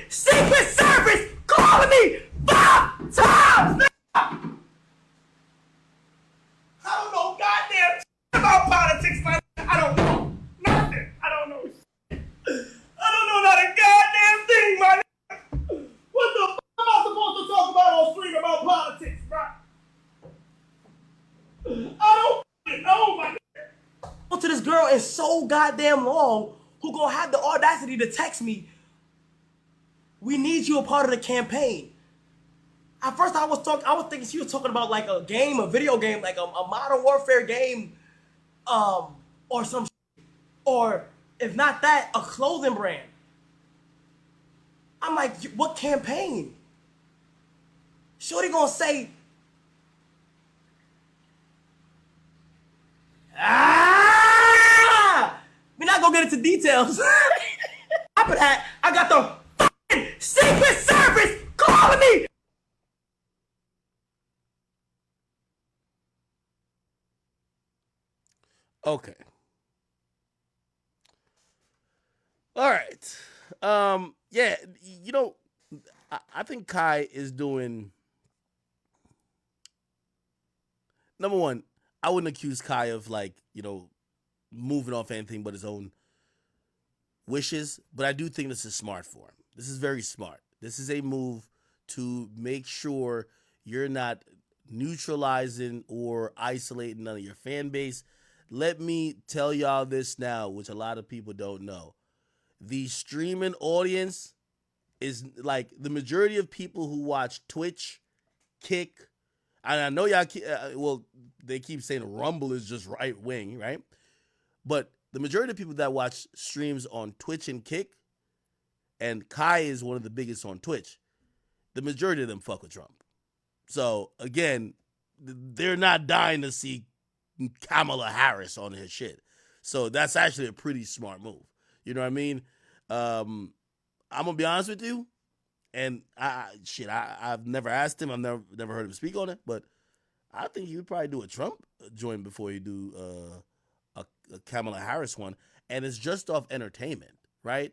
Secret Service calling me 5 times! I don't know goddamn about politics, man. I don't know nothing. I don't know shit. I don't know not a goddamn thing, man. What the f*** am I supposed to talk about on stream about politics, bro? I don't know, my nigga. To this girl is so goddamn long, who gonna have the audacity to text me, we need you a part of the campaign. At first I was thinking she was talking about like a game, a video game, like a Modern Warfare game, or some shit. Or if not that, a clothing brand. I'm like, what campaign? Shorty gonna say, we're not gonna get into details. After that, I got the f***ing Secret Service calling me. Okay. All right. Yeah, I think Kai is doing, number one, I wouldn't accuse Kai of like, moving off anything but his own wishes, but I do think this is smart for him. This is very smart. This is a move to make sure you're not neutralizing or isolating none of your fan base. Let me tell y'all this now, which a lot of people don't know. The streaming audience is like the majority of people who watch Twitch, Kick, and I know y'all, they keep saying Rumble is just right wing, right? But the majority of people that watch streams on Twitch and Kick, and Kai is one of the biggest on Twitch, the majority of them fuck with Trump. So again, they're not dying to see Kamala Harris on his shit. So that's actually a pretty smart move. You know what I mean? I'm gonna be honest with you, and I've never asked him. I've never heard him speak on it, but I think he would probably do a Trump joint before you do a Kamala Harris one, and it's just off entertainment, right?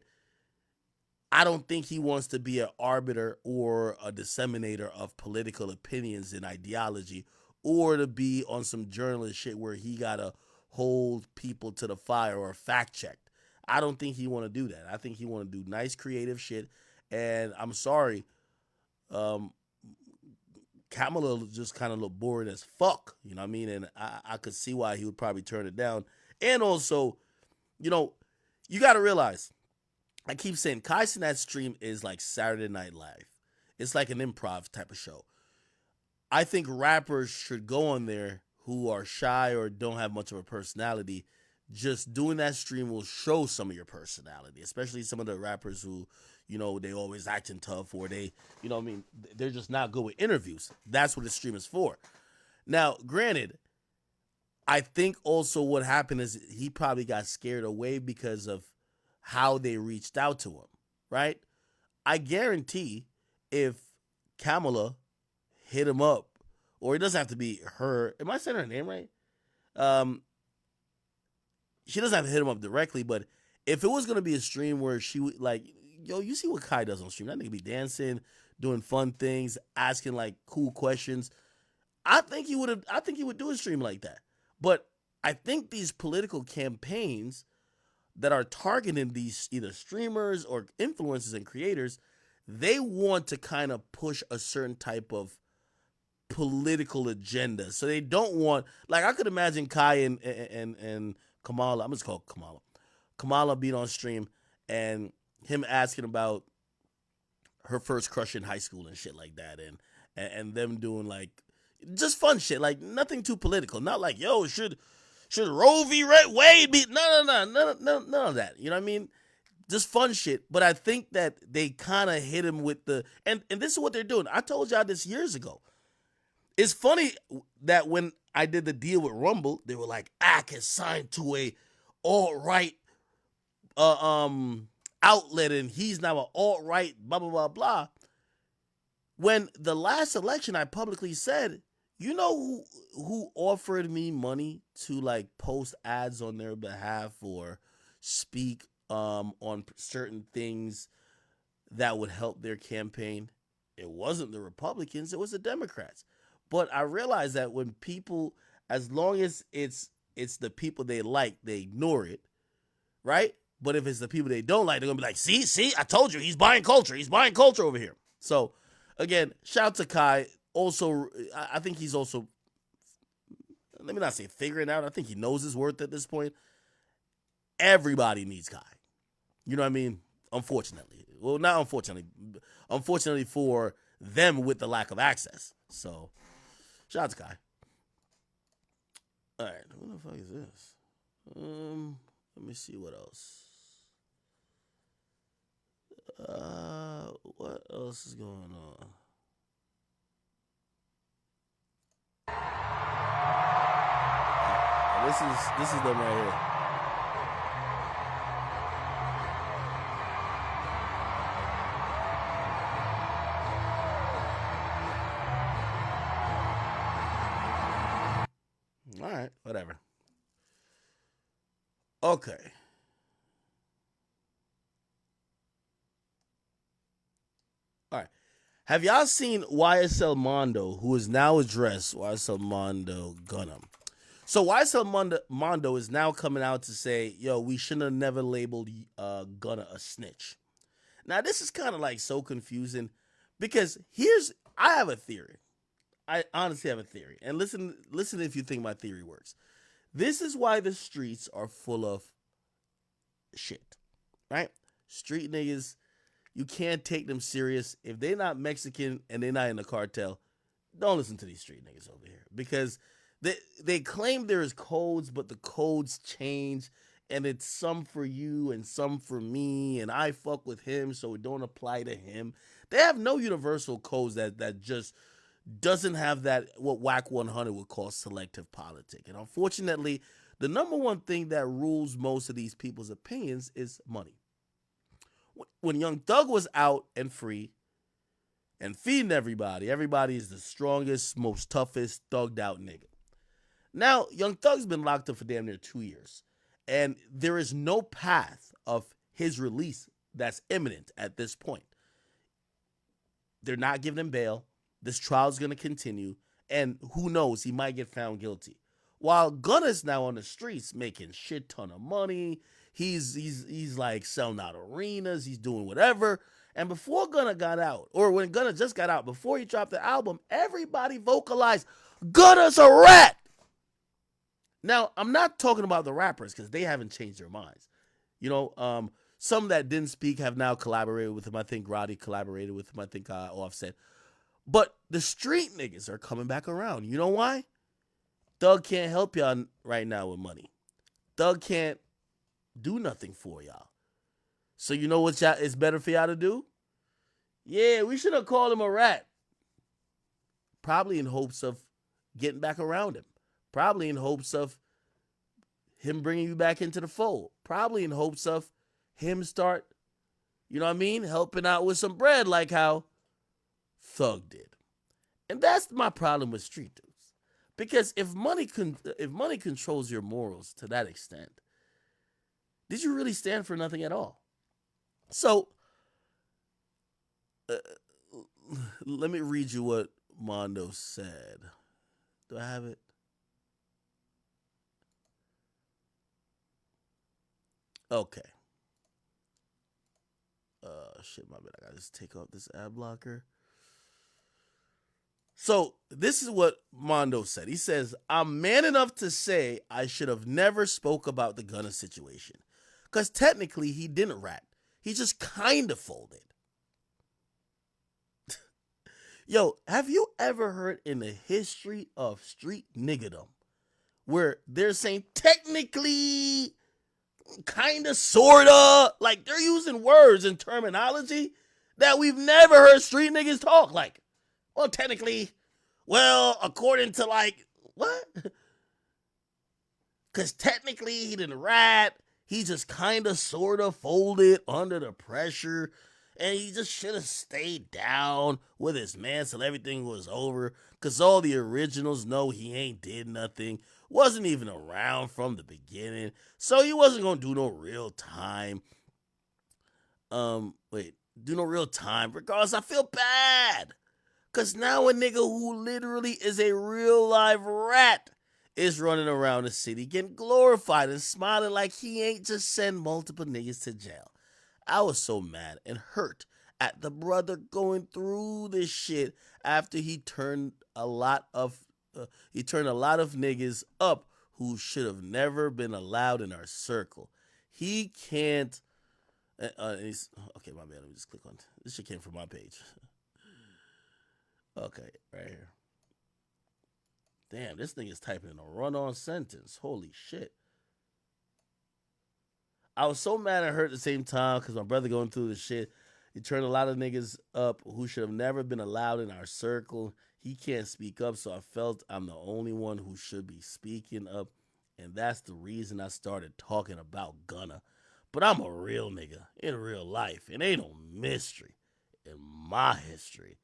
I don't think he wants to be an arbiter or a disseminator of political opinions and ideology, or to be on some journalist shit where he gotta hold people to the fire or fact check. I don't think he want to do that. I think he want to do nice creative shit. And I'm sorry, Kamala just kind of looked boring as fuck. You know what I mean? And I could see why he would probably turn it down. And also, you got to realize, I keep saying Kai Cenat's stream is like Saturday Night Live. It's like an improv type of show. I think rappers should go on there who are shy or don't have much of a personality. Just doing that stream will show some of your personality, especially some of the rappers who, they always acting tough, or they, they're just not good with interviews. That's what the stream is for. Now, granted, I think also what happened is he probably got scared away because of how they reached out to him, right? I guarantee if Kamala hit him up, or it doesn't have to be her. Am I saying her name right? She doesn't have to hit him up directly, but if it was going to be a stream where she would like, you see what Kai does on stream. That nigga be dancing, doing fun things, asking like cool questions. I think he would do a stream like that. But I think these political campaigns that are targeting these either streamers or influencers and creators, they want to kind of push a certain type of political agenda. So they don't want, like, I could imagine Kai and Kamala, I'm just called Kamala being on stream and him asking about her first crush in high school and shit like that, and them doing like just fun shit, like nothing too political, not like, yo, should Roe v. Wade be, none of that, you know what I mean? Just fun shit. But I think that they kind of hit him with the, and this is what they're doing. I told y'all this years ago. It's funny that when I did the deal with Rumble, they were like, Ak is signed to a alt-right outlet, and he's now an alt-right, blah, blah, blah, blah. When the last election, I publicly said, you know who offered me money to like post ads on their behalf or speak on certain things that would help their campaign? It wasn't the Republicans, it was the Democrats. But I realized that when people, as long as it's the people they like, they ignore it, right? But if it's the people they don't like, they're gonna be like, see, I told you, he's buying culture over here. So again, shout out to Kai. Also, I think he's also, let me not say figuring out, I think he knows his worth at this point. Everybody needs Kai. You know what I mean? Unfortunately. Well, not unfortunately. Unfortunately for them with the lack of access. So, shout out to Kai. All right, what the fuck is this? Let me see what else. What else is going on? This is them right here. All right, whatever. Okay. All right. Have y'all seen YSL Mondo, who is now addressed YSL Mondo Gunham? So YSL Mondo is now coming out to say, yo, we shouldn't have never labeled Gunna a snitch. Now, this is kind of like so confusing because I have a theory. I honestly have a theory. And listen if you think my theory works. This is why the streets are full of shit, right? Street niggas, you can't take them serious. If they're not Mexican and they're not in the cartel, don't listen to these street niggas over here because they claim there's codes, but the codes change and it's some for you and some for me, and I fuck with him, so it don't apply to him. They have no universal codes that just doesn't have that, what WAC 100 would call selective politic. And unfortunately, the number one thing that rules most of these people's opinions is money. When Young Thug was out and free and feeding everybody is the strongest, most toughest, thugged out nigga. Now, Young Thug's been locked up for damn near 2 years, and there is no path of his release that's imminent at this point. They're not giving him bail. This trial's going to continue, and who knows, he might get found guilty. While Gunna's now on the streets making shit ton of money, he's like selling out arenas, he's doing whatever. And before Gunna got out, or when Gunna just got out, before he dropped the album, everybody vocalized, Gunna's a rat. Now, I'm not talking about the rappers because they haven't changed their minds. Some that didn't speak have now collaborated with him. I think Roddy collaborated with him. I think Offset. But the street niggas are coming back around. You know why? Thug can't help y'all right now with money. Thug can't do nothing for y'all. So you know what it's better for y'all to do? Yeah, we should have called him a rat. Probably in hopes of getting back around him. Probably in hopes of him bringing you back into the fold. Probably in hopes of him start, helping out with some bread like how Thug did. And that's my problem with street dudes. Because if money controls your morals to that extent, did you really stand for nothing at all? So, let me read you what Mondo said. Do I have it? Okay. Shit, my bad. I gotta just take off this ad blocker. So, this is what Mondo said. He says, I'm man enough to say I should have never spoke about the Gunna situation. Because technically, he didn't rat. He just kind of folded. Yo, have you ever heard in the history of street niggerdom where they're saying technically, kind of, sort of, like they're using words and terminology that we've never heard street niggas talk like? Well, technically, according to like, what? Because technically he didn't rat. He just kind of, sort of folded under the pressure. And he just should have stayed down with his man till everything was over. Because all the originals know he ain't did nothing. Wasn't even around from the beginning. So he wasn't going to do no real time. Do no real time. Regardless, I feel bad. Because now a nigga who literally is a real live rat is running around the city getting glorified and smiling like he ain't just sent multiple niggas to jail. I was so mad and hurt at the brother going through this shit after he turned a lot of niggas up who should have never been allowed in our circle. He can't. Okay, my bad. Let me just click on this. Shit came from my page. Okay, right here. Damn, this nigga's typing in a run-on sentence. Holy shit. I was so mad and hurt at the same time because my brother going through this shit. He turned a lot of niggas up who should have never been allowed in our circle. He can't speak up, so I felt I'm the only one who should be speaking up. And that's the reason I started talking about Gunna. But I'm a real nigga in real life. It ain't no mystery in my history.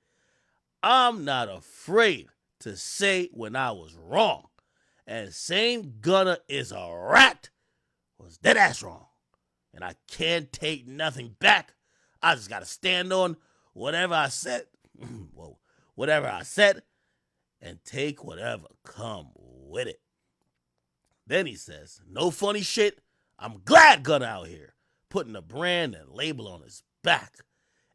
I'm not afraid to say when I was wrong. And saying Gunna is a rat was dead ass wrong. And I can't take nothing back. I just gotta stand on whatever I said. Whatever I said, and take whatever come with it. Then he says, no funny shit. I'm glad Gunna out here putting a brand and label on his back.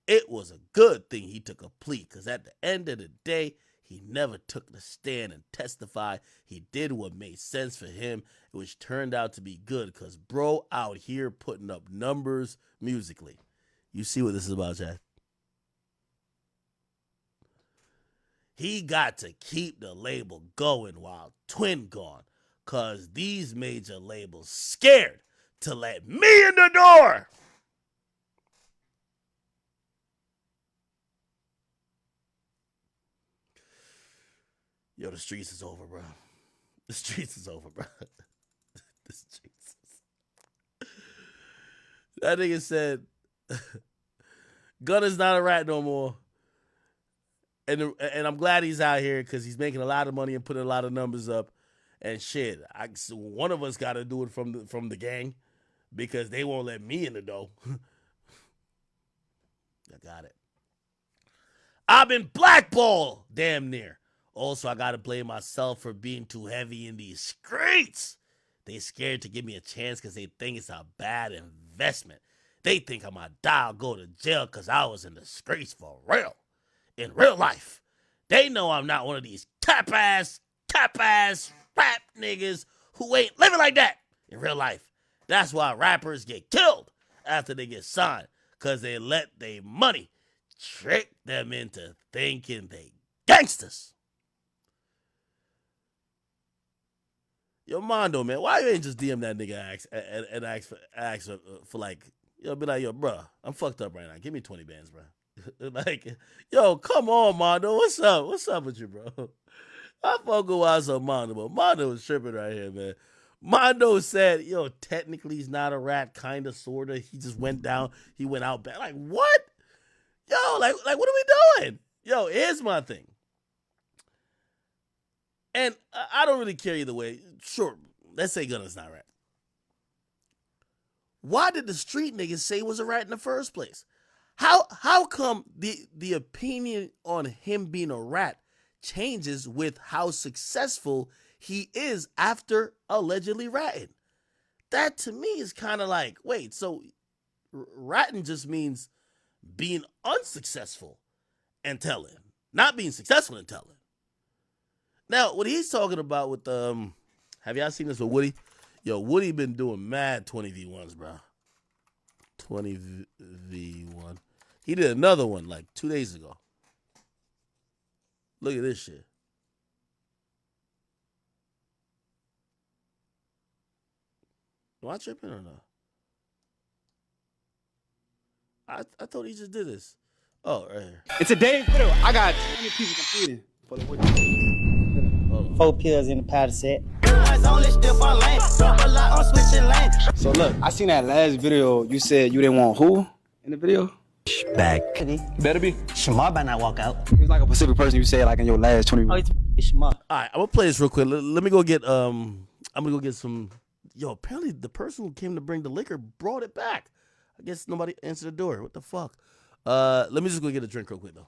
It was a good thing he took a plea, because at the end of the day, he never took the stand and testified. He did what made sense for him, which turned out to be good, because bro out here putting up numbers musically. You see what this is about, Jack? He got to keep the label going while Twin gone, because these major labels scared to let me in the door. Yo, the streets is over, bro. The streets is over, bro. The streets is... That nigga said, Gunna's not a rat no more. And I'm glad he's out here because he's making a lot of money and putting a lot of numbers up. And shit, one of us got to do it from the gang because they won't let me in the door. I got it. I've been blackballed, damn near. Also, I got to blame myself for being too heavy in these streets. They scared to give me a chance because they think it's a bad investment. They think I might die or go to jail because I was in the streets for real. In real life. They know I'm not one of these tap-ass rap niggas who ain't living like that in real life. That's why rappers get killed after they get signed because they let their money trick them into thinking they gangsters. Yo, Mondo, man, why you ain't just DM that nigga and ask for like, yo, be like, yo, bro, I'm fucked up right now. Give me 20 bands, bro. Like, yo, come on, Mondo. What's up? What's up with you, bro? I fuck with what's up, Mondo, but Mondo is tripping right here, man. Mondo said, yo, technically he's not a rat, kind of, sort of. He just went down. He went out bad. Like, what? Yo, like what are we doing? Yo, here's my thing. And I don't really care either way. Sure, let's say Gunna's not a rat. Why did the street niggas say he was a rat in the first place? How come the opinion on him being a rat changes with how successful he is after allegedly ratting? That to me is kind of like, wait, so ratting just means being unsuccessful and telling, not being successful and telling. Now, what he's talking about with have y'all seen this with Woody? Yo, Woody been doing mad 20v1s, bro. 20v1. He did another one like 2 days ago. Look at this shit. Am I tripping or not? I thought he just did this. Oh, right here. In today's video, I got 20 people competing for the win. 4 pills in the powder set. So look, I seen that last video. You said you didn't want who in the video? Back. Better be. Shamar better not walk out. It was like a specific person you said like in your last 20 Oh, minutes. it's Shamar. All right, I'm gonna play this real quick. Let me go get I'm gonna go get some. Yo, apparently the person who came to bring the liquor brought it back. I guess nobody answered the door. What the fuck? Let me just go get a drink real quick though.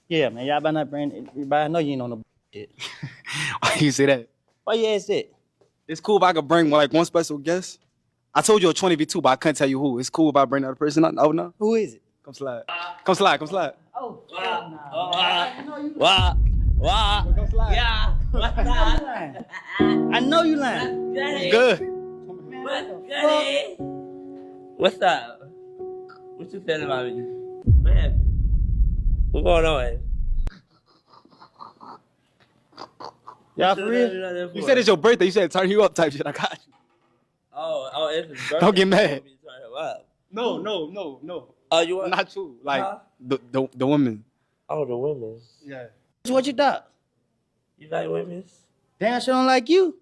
Yeah, man, y'all better not bring it. I know you ain't on no shit. Why you say that? Why you ask that? It's cool if I could bring like one special guest. I told you a 20v2, but I couldn't tell you who. It's cool if I bring another person. Oh no. Who is it? Come slide. Come slide. Come slide. Oh, Wow. Come slide. yeah. I know you lying. Good. What's up? What you feeling about me? Man, what's going on? Y'all for real? You said it's your birthday. You said turn you up type shit. I got you. Oh, it's his birthday. Don't get mad. No. No. Oh, you want? Not you. Like the women. Oh, the women's. Yeah. What you thought? You like women's? Damn, she don't like you.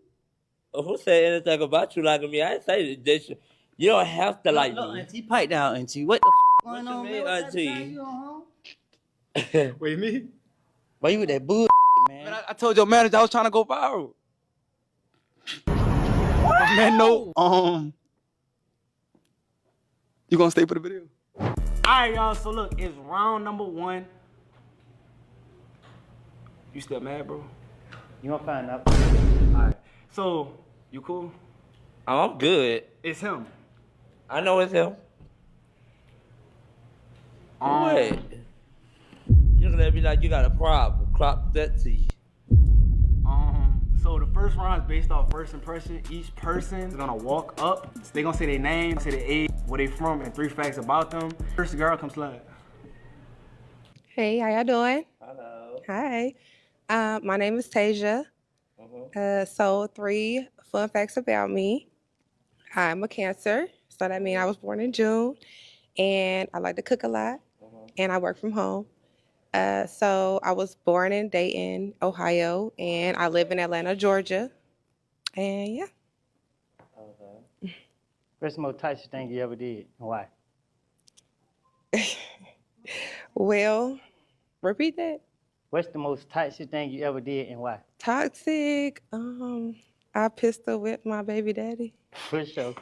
Oh, who said anything about you liking me? I didn't say that. You don't have to like Look, me. Auntie, pipe down, Auntie. What the going What you on, mean, man? Auntie? Wait, me? Why you with that bull, man? Man, I told your manager I was trying to go viral. Man, no. You gonna stay for the video? All right, y'all. So look, it's round number 1. You still mad, bro? You gonna find out. All right. So you cool? I'm good. It's him. I know it's him. Wait. You're gonna be like you got a problem. Crop that to you. So the first round is based off first impression. Each person is gonna walk up. They gonna say their name, say their age, where they from, and 3 facts about them. First girl, come slide. Hey, how y'all doing? Hello. Hi. My name is Tasia. So 3 fun facts about me. I'm a Cancer, so that means I was born in June, and I like to cook a lot, and I work from home. So I was born in Dayton, Ohio, and I live in Atlanta, Georgia, and yeah. Okay. What's the most tightest thing you ever did and why? Well, repeat that. What's the most tightest thing you ever did and why? Toxic. I pistol whipped my baby daddy. For sure.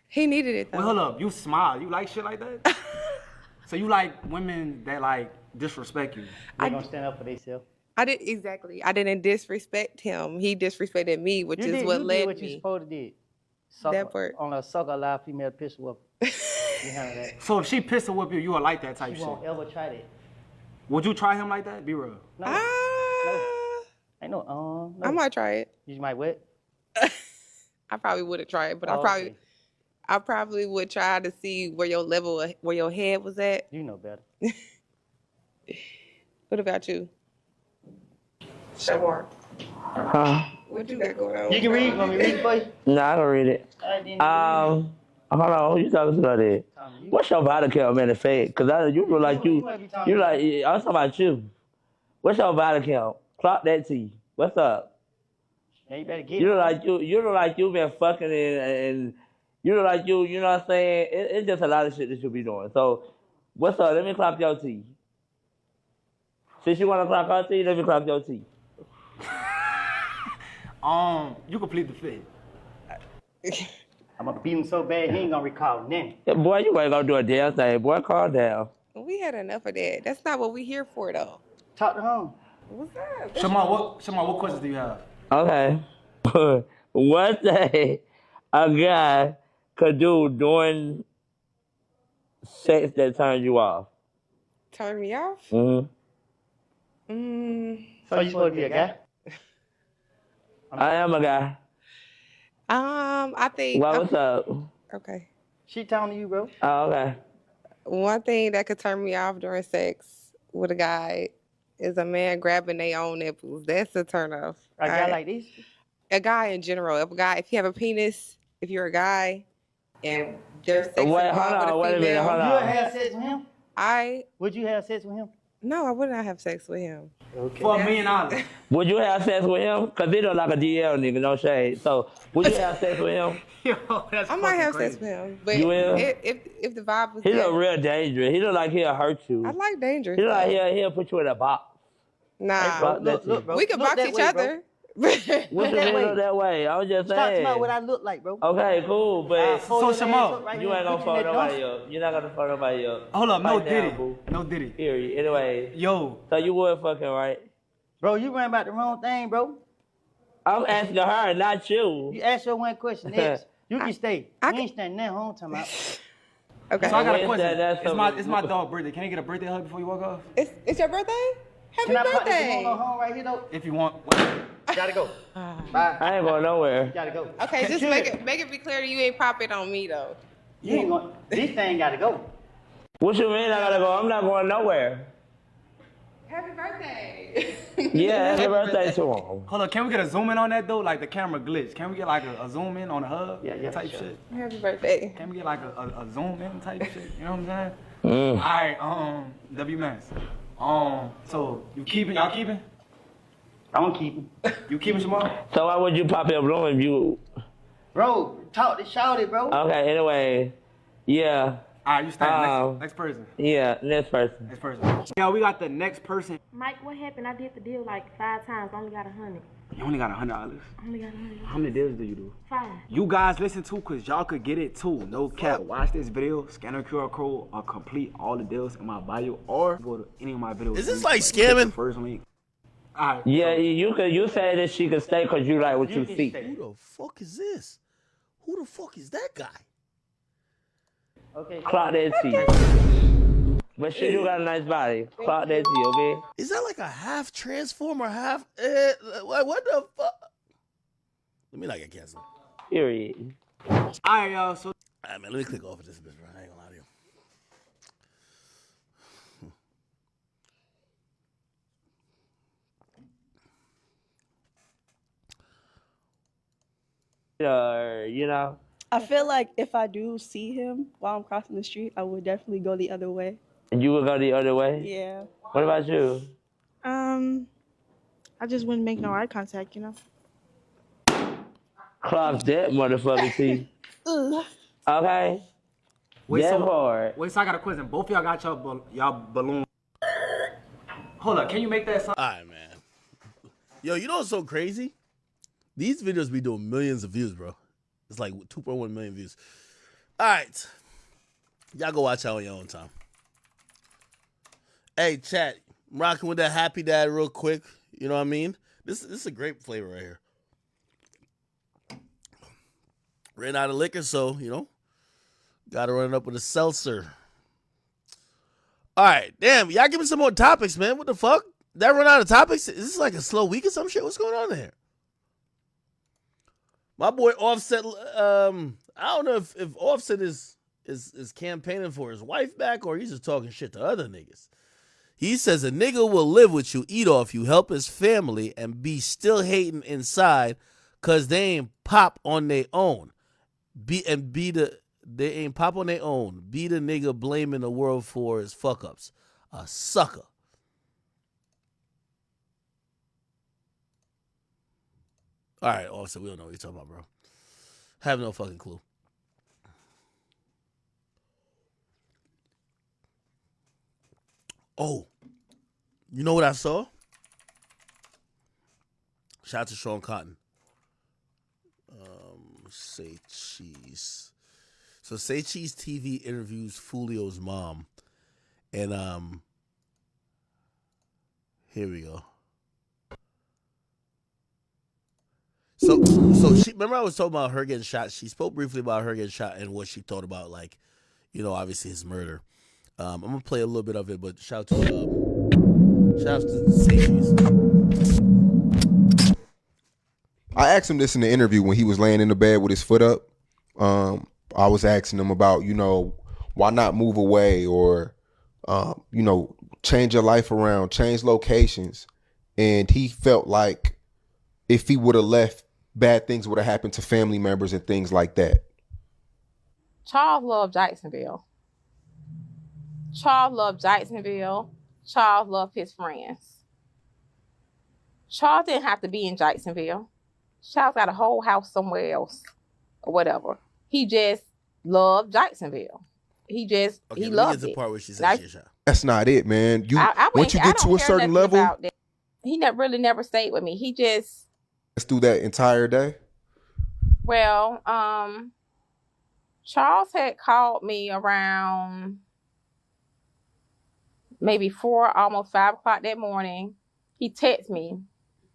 He needed it though. Well, hold up. You smile. You like shit like that? So you like women that like disrespect you? They gonna stand up for themselves. I didn't disrespect him. He disrespected me, which is what led did what you me. supposed to did. That part. On a sucker alive female pistol whip. You handle that. So if she pistol whip you, you would like that type She shit? won't ever try that. Would you try him like that? Be real. No. No. Ain't no. I might try it. You might what? I probably wouldn't try it, but Oh, I probably would try to see where your head was at. You know better. What about you? Sure. Huh? What you got going on? You can read. Want me to read it for you? No, I can read it. Hold on, who you talking to there? What's your body count, man, the fake? Cause you look like you like, I'm talking about you. What's your body count? Clock that T. What's up? Yeah, you better get You it. look like you been fucking and you look like you know what I'm saying? It's just a lot of shit that you be doing. So, what's up? Let me clock your T. Since you want to clock our T, let me clock your T. You complete the fit. I'm gonna beat him so bad he ain't gonna recall nothing. Yeah, boy, you ain't gonna do a damn thing. Boy, calm down. We had enough of that. That's not what we here for, though. Talk to home. What's up? Shema, what questions do you have? Okay. One thing a guy could do during sex that turns you off. Turn me off? Mm-hmm. So you supposed to be a guy? I am a guy. I think. Well, what's up? Okay. She talking to you, bro. Oh, okay. One thing that could turn me off during sex with a guy is a man grabbing their own nipples. That's a turn off. A guy like this? A guy in general. If you have a penis, if you're a guy, and there's sex Wait, involved hold on, with a wait a minute, female. hold You on. ever have sex with him? Would you have sex with him? No, I would not have sex with him. Okay. For $1 million. Would you have sex with him? Because he look like a DL nigga, no shade. So, would you have sex with him? Yo, that's I might have crazy. sex with him, but You will? if the vibe was He there, look real dangerous. He look like he'll hurt you. I like dangerous. He look like stuff. he'll put you in a box. Nah, Look, bro. we can Look box that each way, bro. other. What you mean look that way? I was just Stop saying. talking what I look like, bro. Okay, cool, but So, Shema, you ain't gonna fuck nobody up. You're not gonna fuck nobody up. hold up, no Fight down, Diddy. boo. No Diddy. Period. Anyway, Yo, so you would fucking right? Bro, you ran about the wrong thing, bro. I'm asking her, not you. You asked her one question. Next, you can stay. You ain't staying that home talking about. Okay. so I got a Wednesday, question. that's It's my dog birthday. Can I get a birthday hug before you walk off? It's your birthday? Happy Can I put this birthday! on home right here though? If you want. Gotta go. Bye. I ain't going nowhere. Gotta go. Okay, just make it be clear that you ain't popping on me though. You ain't going. This thing gotta go. What you mean I gotta go? I'm not going nowhere. Happy birthday! Yeah, happy birthday to him. Hold on, can we get a zoom in on that though? Like the camera glitch. Can we get like a zoom in on the hug? Yeah, type sure. shit. Happy birthday! Can we get like a zoom in type shit? You know what I'm saying? Mm. Alright, W Max. So y'all keeping? I'm keeping. You keeping Jamal? So why would you pop your balloon if you? Bro, talk to shout it, bro. Okay, anyway, yeah. Alright, you stand. Next person. Yeah, next person. Next person. Yeah, we got the next person. Mike, what happened? I did the deal like 5 times. I only got 100. You only got $100. I only got 100. How many deals do you do? 5. You guys listen to, cause y'all could get it too. No cap. Watch this video, scan the QR code, or complete all the deals in my bio, or go to any of my videos. Is this like scamming? First link. Alright. Yeah, you say that she could stay because you like what you see. Who the fuck is this? Who the fuck is that guy? Okay. Clock that T. But she do got a nice body. Clock that T, okay? Is that like a half transformer, half? What the fuck? Let me not get canceled. Period. Alright, y'all. So, alright, man. Let me click off of this bitch, bro. I ain't gonna lie to you. You know? I feel like if I do see him while I'm crossing the street, I would definitely go the other way. And you would go the other way? Yeah. What about you? I just wouldn't make no eye contact, you know? Clock that motherfucker, see. Okay? Wait, that so part. wait, so I got a question. Both of y'all got y'all balloon. Hold up, can you make that sound? All right, man. Yo, you know what's so crazy? These videos be doing millions of views, bro. It's like 2.1 million views. All right. Y'all go watch out on your own time. Hey, chat. I'm rocking with that Happy Dad real quick. You know what I mean? This is a great flavor right here. Ran out of liquor, so, you know, got to run it up with a seltzer. All right. Damn, y'all give me some more topics, man. What the fuck? Did I run out of topics? Is this like a slow week or some shit? What's going on there? My boy Offset, I don't know if Offset is campaigning for his wife back or he's just talking shit to other niggas. He says a nigga will live with you, eat off you, help his family, and be still hating inside because they ain't pop on their own. They ain't pop on their own. Be the nigga blaming the world for his fuck ups. A sucker. All right, Offset, we don't know what you're talking about, bro. Have no fucking clue. Oh, you know what I saw? Shout out to Sean Cotton. Say Cheese. So Say Cheese TV interviews Fulio's mom. And here we go. So she, remember I was talking about her getting shot. She spoke briefly about her getting shot and what she thought about, like, you know, obviously his murder. I'm gonna play a little bit of it, but shout out to Say Cheese. I asked him this in the interview when he was laying in the bed with his foot up. I was asking him about, you know, why not move away or, you know, change your life around, change locations. And he felt like if he would have left, bad things would have happened to family members and things like that. Charles loved Jacksonville. Charles loved Jacksonville. Charles loved his friends. Charles didn't have to be in Jacksonville. Charles got a whole house somewhere else or whatever. He just loved Jacksonville. He loved it. Part where she said she shot. That's not it, man. Once you get to a certain level, he never stayed with me. He just through that entire day. Well, Charles had called me around maybe 4, almost 5 o'clock that morning. He texted me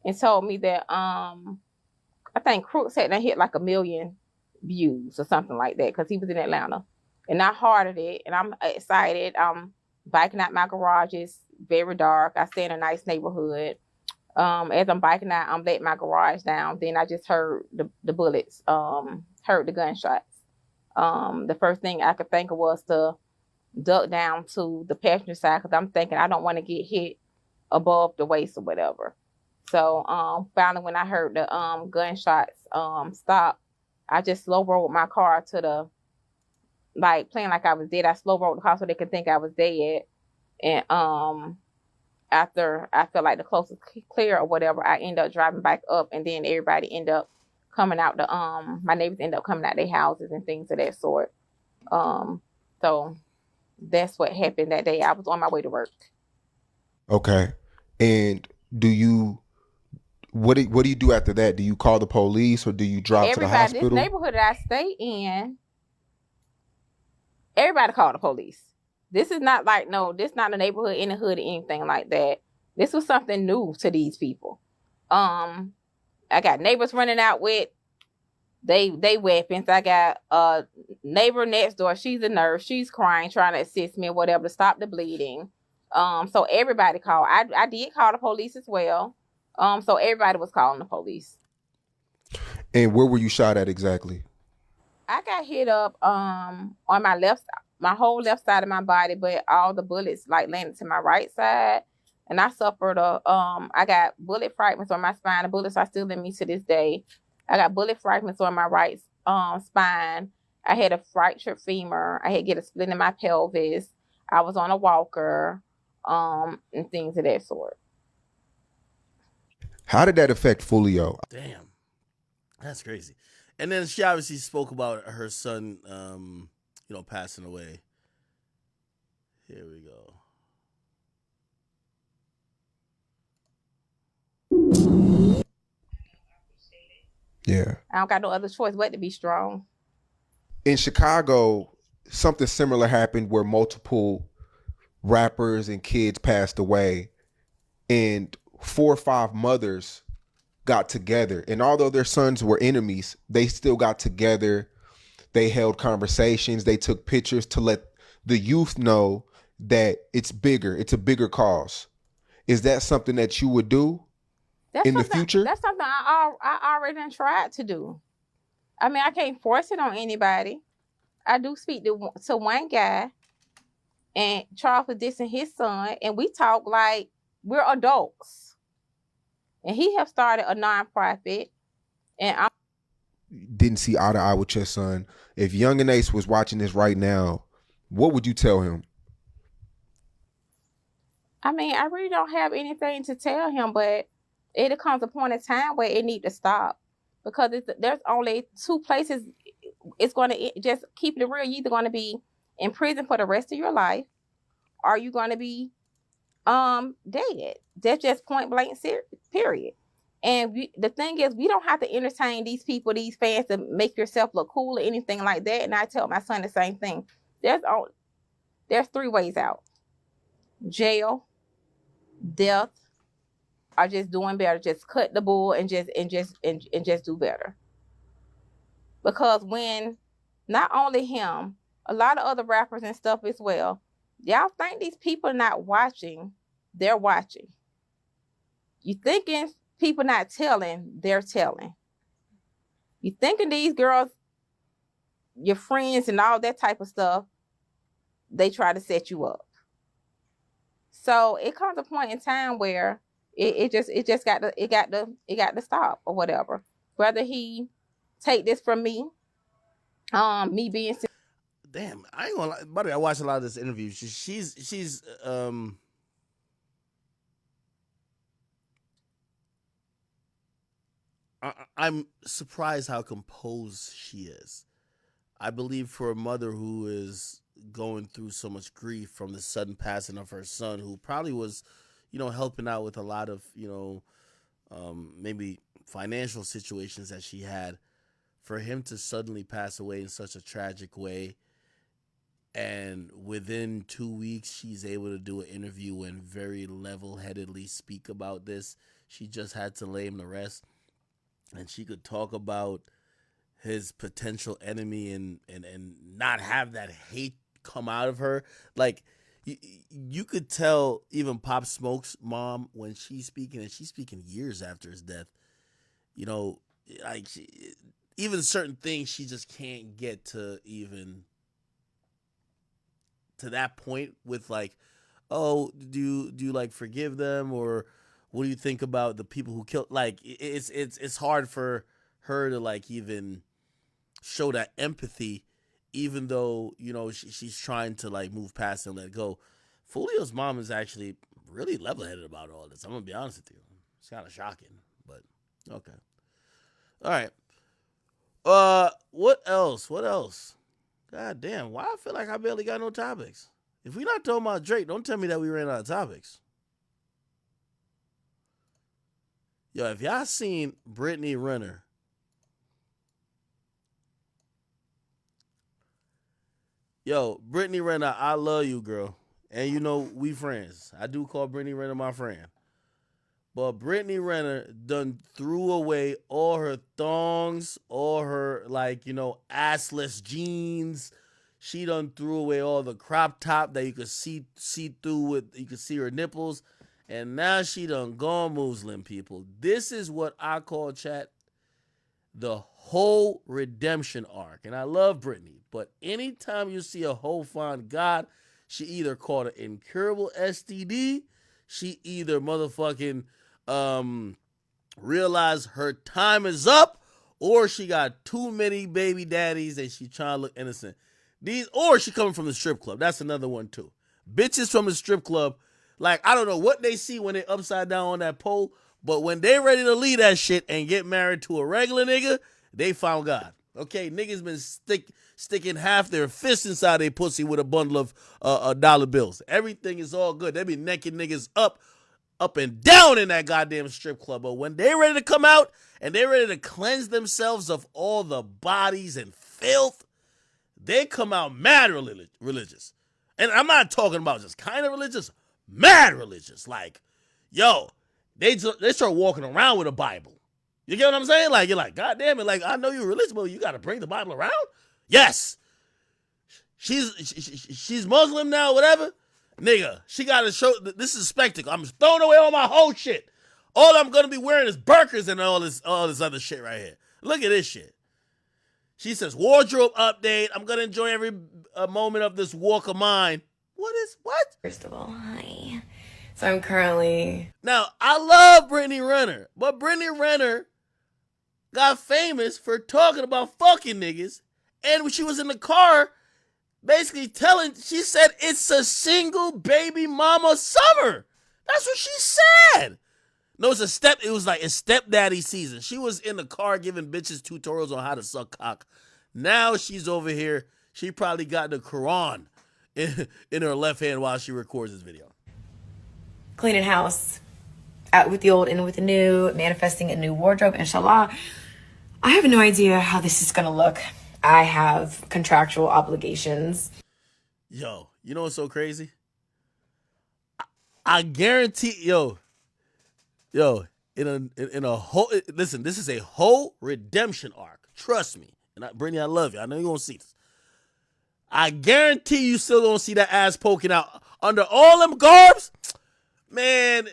and told me that I think Crooks had hit like 1 million views or something like that because he was in Atlanta. And I hearted it and I'm excited. I'm biking out my garage. It's very dark. I stay in a nice neighborhood. As I'm biking out, I'm letting my garage down. Then I just heard the bullets, heard the gunshots. The first thing I could think of was to duck down to the passenger side because I'm thinking I don't want to get hit above the waist or whatever. So finally when I heard the gunshots stop, I just slow rolled my car to the, like playing like I was dead. I slow rolled the car so they could think I was dead. And after I felt like the coast was clear or whatever, I end up driving back up and then everybody end up coming out my neighbors end up coming out their houses and things of that sort. So that's what happened that day. I was on my way to work. Okay. And what do you do after that? Do you call the police or do you drive to the hospital? This neighborhood that I stay in, everybody called the police. This is not like, this not a neighborhood in the hood or anything like that. This was something new to these people. I got neighbors running out with they weapons. I got a neighbor next door. She's a nurse. She's crying, trying to assist me or whatever to stop the bleeding. So everybody called. I did call the police as well. So everybody was calling the police. And where were you shot at exactly? I got hit up on my left side. My whole left side of my body, but all the bullets like landed to my right side. And I suffered I got bullet fragments on my spine. The bullets are still in me to this day. I got bullet fragments on my right spine. I had a fractured femur. I had get a split in my pelvis. I was on a walker, and things of that sort. How did that affect Fulio? Damn, that's crazy. And then she obviously spoke about her son, passing away. Here we go. Yeah. I don't got no other choice but to be strong. In Chicago, something similar happened where multiple rappers and kids passed away, and 4 or 5 mothers got together. And although their sons were enemies, they still got together. They held conversations. They took pictures to let the youth know that it's bigger. It's a bigger cause. Is that something that you would do in the future? That's something I already done tried to do. I mean, I can't force it on anybody. I do speak to one guy, and Charles was dissing his son, and we talk like we're adults. And he have started a nonprofit, and I'm Didn't see eye to eye with your son. If Young and Ace was watching this right now, what would you tell him? I mean, I really don't have anything to tell him, but it comes a point in time where it need to stop, because there's only 2 places. It's going to just keep it real. You're either going to be in prison for the rest of your life, or you're going to be dead. That's just point blank period. And the thing is, we don't have to entertain these people, these fans, to make yourself look cool or anything like that. And I tell my son the same thing. There's 3 ways out: jail, death, or just doing better. Just cut the bull and just do better. Because when not only him, a lot of other rappers and stuff as well, y'all think these people are not watching, they're watching. You thinking people not telling, they're telling. You thinking these girls, your friends and all that type of stuff, they try to set you up. So it comes a point in time where it just got to stop or whatever. Whether he take this from me, me being Damn, I ain't gonna lie. By the way, I watched a lot of this interview. I'm surprised how composed she is. I believe for a mother who is going through so much grief from the sudden passing of her son, who probably was, helping out with a lot of, maybe financial situations that she had, for him to suddenly pass away in such a tragic way. And within 2 weeks, she's able to do an interview and very level-headedly speak about this. She just had to lay him to rest. And she could talk about his potential enemy and not have that hate come out of her. Like, you could tell even Pop Smoke's mom when she's speaking, and she's speaking years after his death, like even certain things she just can't get to even to that point with, like, oh, do you like forgive them, or what do you think about the people who killed? Like, it's hard for her to, like, even show that empathy, even though she's trying to, like, move past and let go. Fulio's mom is actually really level-headed about all this. I'm gonna be honest with you. It's kind of shocking, but okay. All right. What else? God damn, why I feel like I barely got no topics? If we not talking about Drake, don't tell me that we ran out of topics. Yo, if y'all seen Brittany Renner, Brittany Renner, I love you, girl. And we friends. I do call Brittany Renner my friend. But Brittany Renner done threw away all her thongs, all her, like, assless jeans. She done threw away all the crop top that you could see through with, you could see her nipples. And now she done gone Muslim, people. This is what I call, chat, the whole redemption arc. And I love Brittany, but anytime you see a hoe find God, she either caught an incurable STD, she either motherfucking realize her time is up, or she got too many baby daddies and she trying to look innocent. Or she coming from the strip club. That's another one too. Bitches from the strip club, like I don't know what they see when they upside down on that pole, but when they ready to leave that shit and get married to a regular nigga, they found God. Okay, niggas been sticking half their fist inside their pussy with a bundle of dollar bills. Everything is all good. They be necking niggas up and down in that goddamn strip club. But when they ready to come out and they ready to cleanse themselves of all the bodies and filth, they come out mad religious. And I'm not talking about just kind of religious, mad religious. Like, yo, they start walking around with a Bible. You get what I'm saying? Like, you're like, God damn it, like, I know you're religious, but you got to bring the Bible around? Yes. She's Muslim now, whatever. Nigga, she got to show, this is a spectacle. I'm throwing away all my whole shit. All I'm going to be wearing is burkas and all this other shit right here. Look at this shit. She says, wardrobe update. I'm going to enjoy every moment of this walk of mine. What? First of all, hi. So I'm currently... Now, I love Brittany Renner, but Brittany Renner got famous for talking about fucking niggas, and when she was in the car, basically she said it's a single baby mama summer. That's what she said. No, it was like a stepdaddy season. She was in the car giving bitches tutorials on how to suck cock. Now she's over here. She probably got the Quran in her left hand while she records this video. Cleaning house, out with the old, in with the new, manifesting a new wardrobe, inshallah. I have no idea how this is gonna look. I have contractual obligations. Yo, you know what's so crazy? I guarantee, yo, in a whole, listen, this is a whole redemption arc. Trust me. And Brittany, I love you. I know you're gonna see this. I guarantee you still gonna see that ass poking out under all them garbs. Man,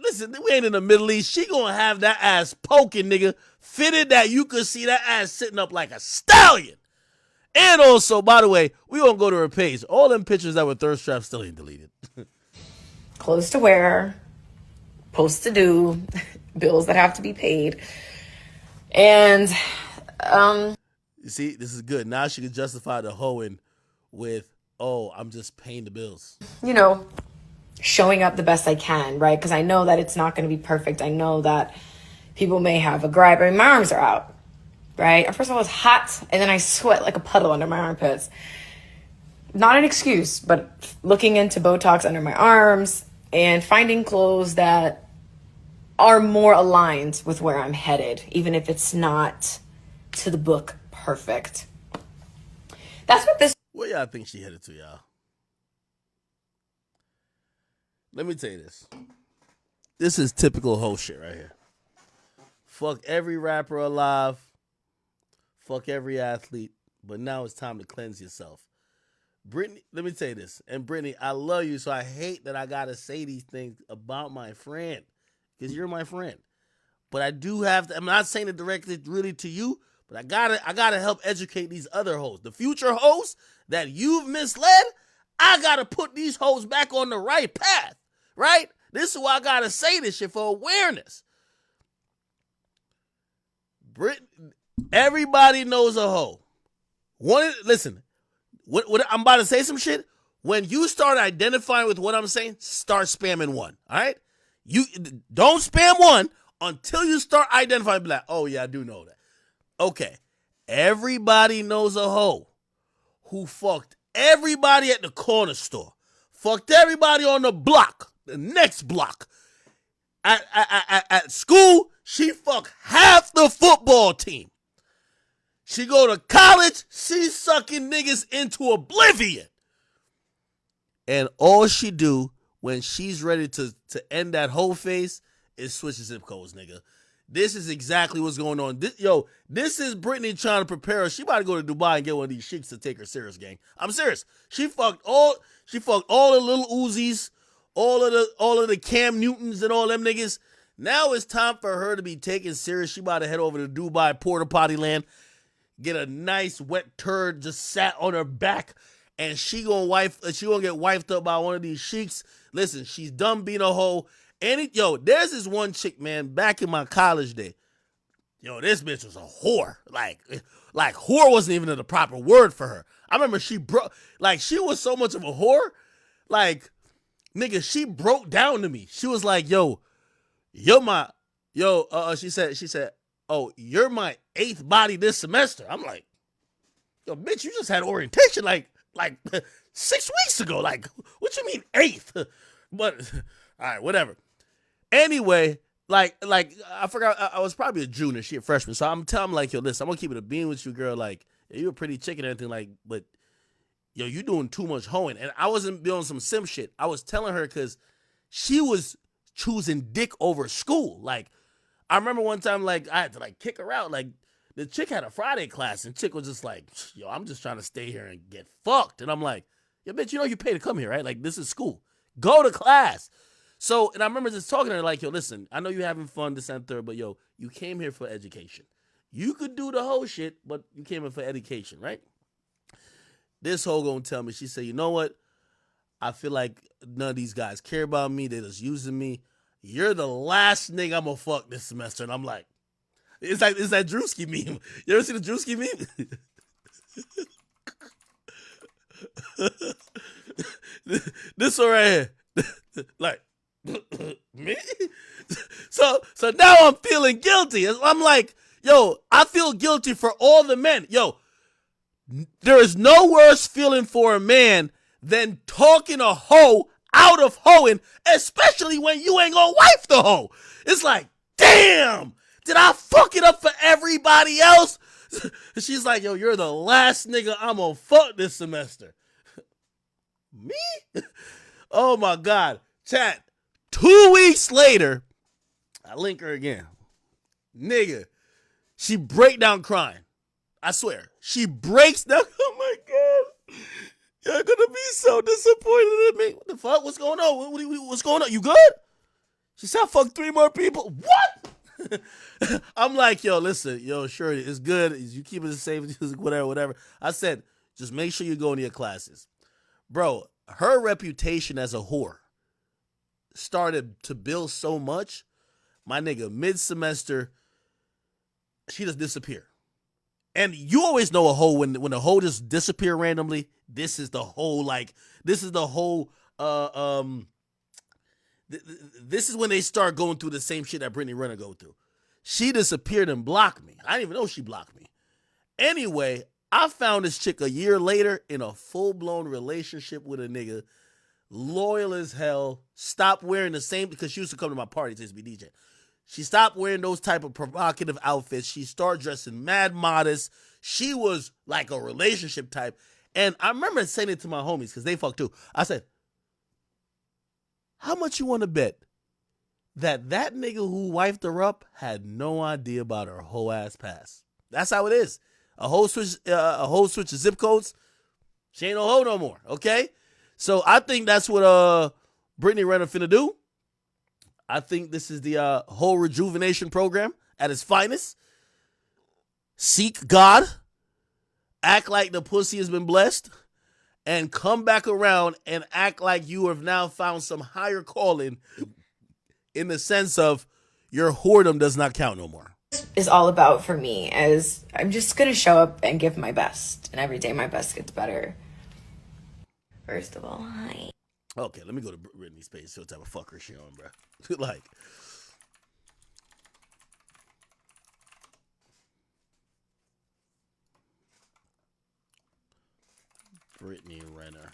listen, we ain't in the Middle East. She gonna have that ass poking, nigga, fitted that you could see that ass sitting up like a stallion. And also, by the way, we gonna go to her page. All them pictures that were thirst traps still ain't deleted. Clothes to wear, posts to do, bills that have to be paid. And, You see, this is good. Now she can justify the hoeing with, oh, I'm just paying the bills. you know, showing up the best I can, right? Because I know that it's not going to be perfect. I know that people may have a gripe. I mean, my arms are out, right? At first all, it's hot, and then I sweat like a puddle under my armpits. Not an excuse, but looking into Botox under my arms and finding clothes that are more aligned with where I'm headed, even if it's not to the book perfect. That's what this... Where y'all think she headed to, y'all? Let me tell you this. This is typical hoe shit right here. Fuck every rapper alive. Fuck every athlete. But now it's time to cleanse yourself. Brittany, let me tell you this. And Brittany, I love you, so I hate that I gotta say these things about my friend. Because you're my friend. But I do have to, I'm not saying it directly really to you, but I gotta help educate these other hoes. The future hoes that you've misled, I gotta put these hoes back on the right path. Right? This is why I gotta say this shit for awareness. Everybody knows a hoe. Listen, what I'm about to say some shit. When you start identifying with what I'm saying, start spamming one. All right? You don't spam one until you start identifying. Be like, oh yeah, I do know that. Okay. Everybody knows a hoe who fucked everybody at the corner store, fucked everybody on the block, the next block. At school, she fucked half the football team. She go to college, she's sucking niggas into oblivion. And all she do when she's ready to end that whole phase is switch the zip codes, nigga. This is exactly what's going on. This is Brittany trying to prepare her. She about to go to Dubai and get one of these chicks to take her serious, gang. I'm serious. She fucked all the little Uzis, all of the Cam Newtons and all them niggas. Now it's time for her to be taken serious. She about to head over to Dubai, porta potty land, get a nice wet turd just sat on her back, and she gonna get wifed up by one of these sheiks. Listen, she's done being a hoe. There's this one chick, man, back in my college day. yo, this bitch was a whore. Like whore wasn't even the proper word for her. I remember she was so much of a whore. Like, nigga, she broke down to me. She was like, yo, she said, oh, you're my 8th body this semester. I'm like, yo, bitch, you just had orientation like 6 weeks ago. Like, what you mean 8th? But, all right, whatever. Anyway, like I forgot, I was probably a junior, she a freshman. So I'm telling like, yo, listen, I'm gonna keep it a bean with you, girl. Like, yeah, you a pretty chick and everything, like, but yo, you doing too much hoeing. And I wasn't doing some sim shit. I was telling her because she was choosing dick over school. Like, I remember one time, like, I had to like kick her out. Like, the chick had a Friday class, and chick was just like, yo, I'm just trying to stay here and get fucked. And I'm like, yo, bitch, you know you pay to come here, right? Like, this is school. Go to class. So, and I remember just talking to her like, yo, listen, I know you're having fun this and third, but yo, you came here for education. You could do the whole shit, but you came here for education, right? This hoe gonna tell me, she said, you know what? I feel like none of these guys care about me. They're just using me. You're the last nigga I'm gonna fuck this semester. And I'm like, it's that Drewski meme. You ever see the Drewski meme? This one right here. Like, me? So now I'm feeling guilty. I'm like, yo, I feel guilty for all the men. Yo, there is no worse feeling for a man than talking a hoe out of hoeing, especially when you ain't gonna wife the hoe. It's like, damn, did I fuck it up for everybody else? She's like, yo, you're the last nigga I'm gonna fuck this semester. Me? Oh my God. Chat, 2 weeks later, I link her again. Nigga, she break down crying. I swear. She breaks down. Oh my God. You're gonna be so disappointed in me. What the fuck? What's going on? What's going on? You good? She said I fucked 3 more people. What? I'm like, yo, listen, yo, sure, it's good. You keep it safe, whatever. I said, just make sure you go into your classes. Bro, her reputation as a whore started to build so much. My nigga, mid-semester, she just disappear. And you always know a hoe when a hoe just disappear randomly. This is the whole this is when they start going through the same shit that Brittany Renner go through. She disappeared and blocked me. I didn't even know she blocked me. Anyway, I found this chick a year later in a full-blown relationship with a nigga, loyal as hell, stopped wearing the same, because she used to come to my parties, used to be DJ. She stopped wearing those type of provocative outfits. She started dressing mad modest. She was like a relationship type. And I remember saying it to my homies, because they fuck too. I said, how much you want to bet that nigga who wifed her up had no idea about her whole ass past? That's how it is. A whole switch of zip codes. She ain't no hoe no more. Okay? So I think that's what Brittany Renner finna do. I think this is the whole rejuvenation program at its finest. Seek God, act like the pussy has been blessed, and come back around and act like you have now found some higher calling, in the sense of your whoredom does not count no more. Is all about for me is I'm just gonna show up and give my best, and every day my best gets better. First of all, hi. Okay, let me go to Brittany's page, see what type of fucker she on, bro. Like, Brittany Renner.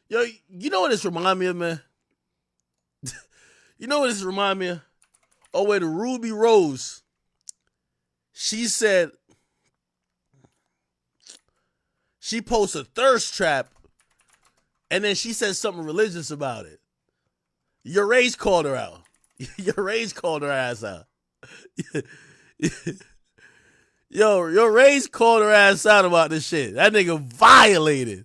Yo, you know what this remind me of, man? You know what this remind me of? Oh, wait, Ruby Rose. She said, she posts a thirst trap, and then she said something religious about it. Your Rage called her out. Your Rage called her ass out. Yo, your Rage called her ass out about this shit. That nigga violated.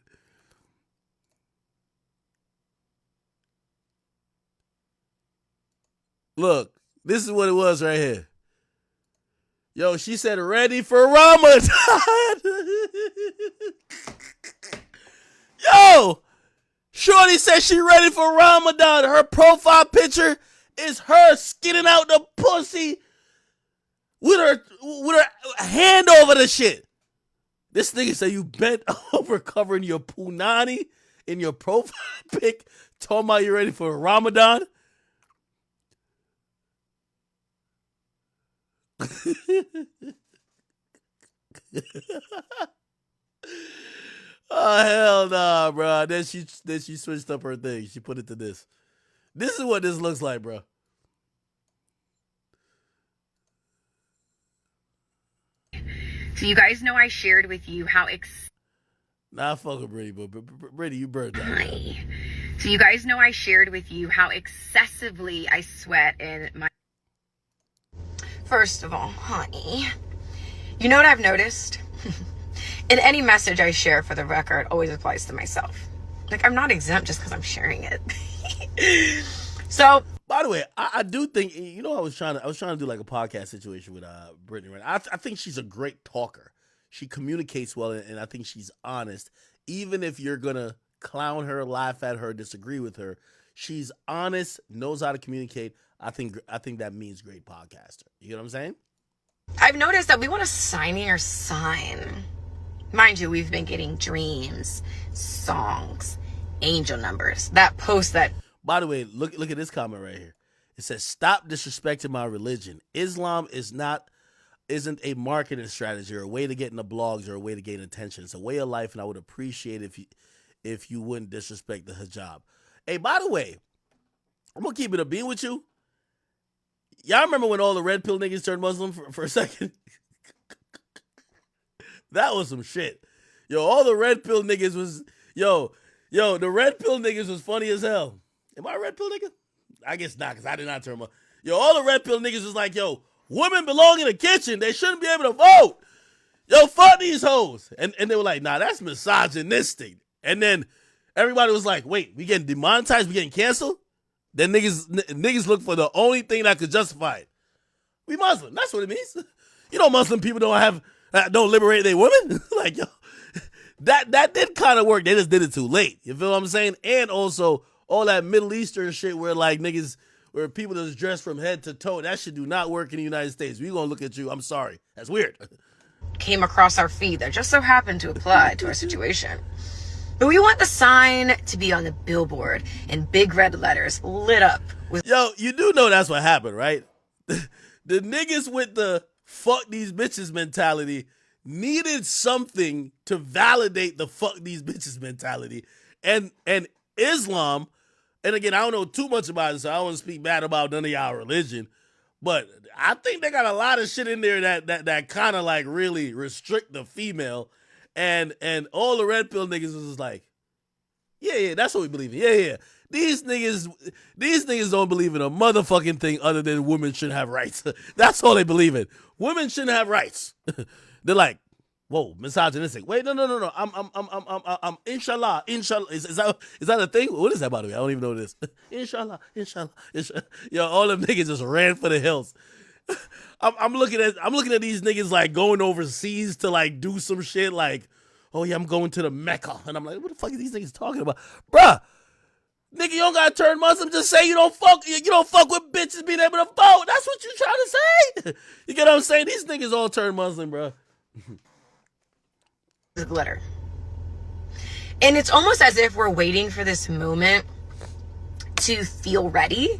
Look, this is what it was right here. Yo, she said, ready for Ramadan. Yo, Shorty said she ready for Ramadan. Her profile picture is her skinning out the pussy with her hand over the shit. This nigga said you bent over covering your punani in your profile pic, talking about you ready for Ramadan. Oh hell nah, bro. Then she switched up her thing. She put it to this. This is what this looks like, bro. So you guys know I shared with you how Nah, fuck with Brady, but Brady, you burned out. So you guys know I shared with you how excessively I sweat in my. First of all, honey, you know what I've noticed? In any message I share, for the record, always applies to myself. Like, I'm not exempt just because I'm sharing it. So, by the way, I do think, you know, I was trying to do like a podcast situation with Brittany. Right? I think she's a great talker. She communicates well, and I think she's honest. Even if you're gonna clown her, laugh at her, disagree with her, she's honest, knows how to communicate. I think that means great podcaster. You know what I'm saying? I've noticed that we want to sign your sign. Mind you, we've been getting dreams, songs, angel numbers. That post that. By the way, look at this comment right here. It says, "Stop disrespecting my religion. Islam isn't a marketing strategy or a way to get in the blogs or a way to gain attention. It's a way of life, and I would appreciate if you wouldn't disrespect the hijab." Hey, by the way, I'm gonna keep it a bean with you. Y'all remember when all the red pill niggas turned Muslim for a second? That was some shit. Yo, all the red pill niggas was the red pill niggas was funny as hell. Am I a red pill nigga? I guess not, because I did not turn my. Yo, all the red pill niggas was like, yo, women belong in the kitchen. They shouldn't be able to vote. Yo, fuck these hoes. And they were like, nah, that's misogynistic. And then everybody was like, wait, we getting demonetized? We getting canceled? Then niggas look for the only thing that could justify it. We Muslim. That's what it means. You know, Muslim people don't liberate their women. Like, yo, that did kind of work. They just did it too late. You feel what I'm saying? And also all that Middle Eastern shit where like niggas, where people just dress from head to toe. That shit do not work in the United States. We gonna look at you. I'm sorry. That's weird. Came across our feed that just so happened to apply to our situation. But we want the sign to be on the billboard in big red letters, lit up with. Yo, you do know that's what happened, right? The niggas with the fuck these bitches mentality needed something to validate the fuck these bitches mentality. And Islam, and again, I don't know too much about it, so I don't want to speak bad about none of y'all religion, but I think they got a lot of shit in there that kind of like really restrict the female. And all the red pill niggas was like, yeah, that's what we believe in. Yeah. These niggas don't believe in a motherfucking thing other than women shouldn't have rights. That's all they believe in. Women shouldn't have rights. They're like, whoa, misogynistic. Wait, no. I'm inshallah. Is that a thing? What is that, by the way? I don't even know what it is. Inshallah. Yo, all them niggas just ran for the hills. I'm looking at these niggas like going overseas to like do some shit like, oh yeah, I'm going to the Mecca, and I'm like, what the fuck are these niggas talking about, bruh? Nigga, you don't gotta turn Muslim. Just say you don't fuck with bitches being able to vote. That's what you trying to say. You get what I'm saying? These niggas all turn Muslim, bruh. The glitter. And it's almost as if we're waiting for this moment to feel ready.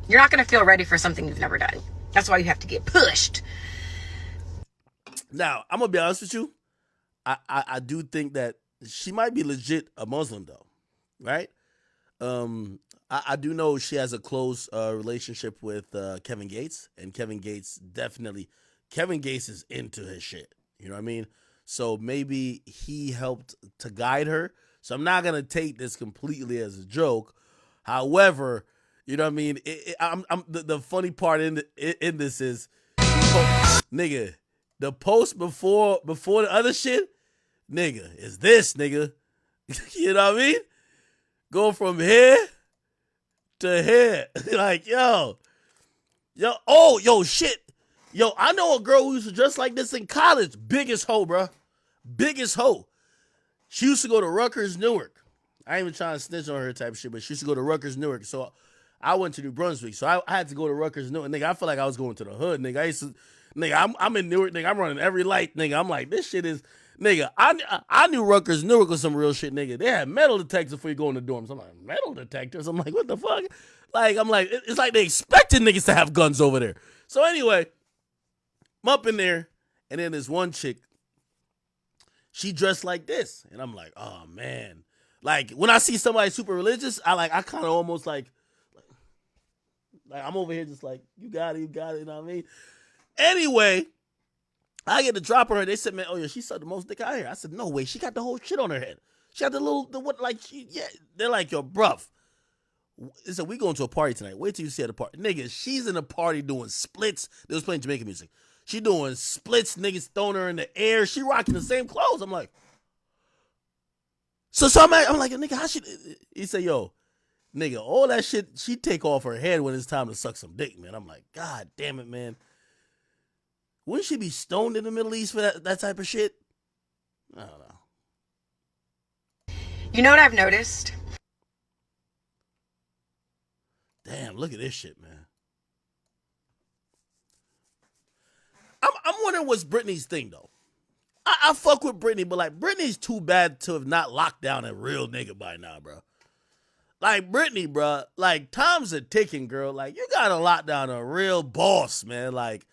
You're not gonna feel ready for something you've never done. That's why you have to get pushed. Now, I'm gonna be honest with you. I do think that she might be legit a Muslim though, right? I do know she has a close relationship with Kevin Gates, and Kevin Gates is into his shit. You know what I mean? So maybe he helped to guide her. So I'm not gonna take this completely as a joke. However, you know what I mean? The funny part in this is, nigga, the post before the other shit, nigga, is this, nigga. You know what I mean? Go from here to here. Like, yo, shit. Yo, I know a girl who used to dress like this in college. Biggest hoe, bro. Biggest hoe. She used to go to Rutgers, Newark. I ain't even trying to snitch on her type of shit, but she used to go to Rutgers, Newark. So I went to New Brunswick. So I had to go to Rutgers, Newark. Nigga, I feel like I was going to the hood, nigga. I used to, nigga, I'm in Newark, nigga. I'm running every light, nigga. I'm like, this shit is, nigga, I knew Rutgers, Newark was some real shit, nigga. They had metal detectors before you go in the dorms. I'm like, metal detectors? I'm like, what the fuck? Like, I'm like, it's like they expected niggas to have guns over there. So anyway, I'm up in there, and then there's one chick, she dressed like this. And I'm like, oh man. Like when I see somebody super religious, I kind of almost like I'm over here just like, you got it, you know what I mean? Anyway, I get to drop her. They said, man, oh yeah, she sucked the most dick out here. I said, no way, she got the whole shit on her head. She got yeah. They're like, yo, bruv. They said, we going to a party tonight. Wait till you see at the party. Nigga, she's in a party doing splits. They was playing Jamaican music. She doing splits, niggas throwing her in the air. She rocking the same clothes. I'm like, so I'm like, nigga, how she? He said, yo, nigga, all that shit she take off her head when it's time to suck some dick, man. I'm like, God damn it, man. Wouldn't she be stoned in the Middle East for that type of shit? I don't know. You know what I've noticed? Damn, look at this shit, man. I'm wondering what's Britney's thing, though. I fuck with Britney, but like, Britney's too bad to have not locked down a real nigga by now, bro. Like, Britney, bro, like, time's a ticking, girl. Like, you gotta lock down a real boss, man. Like,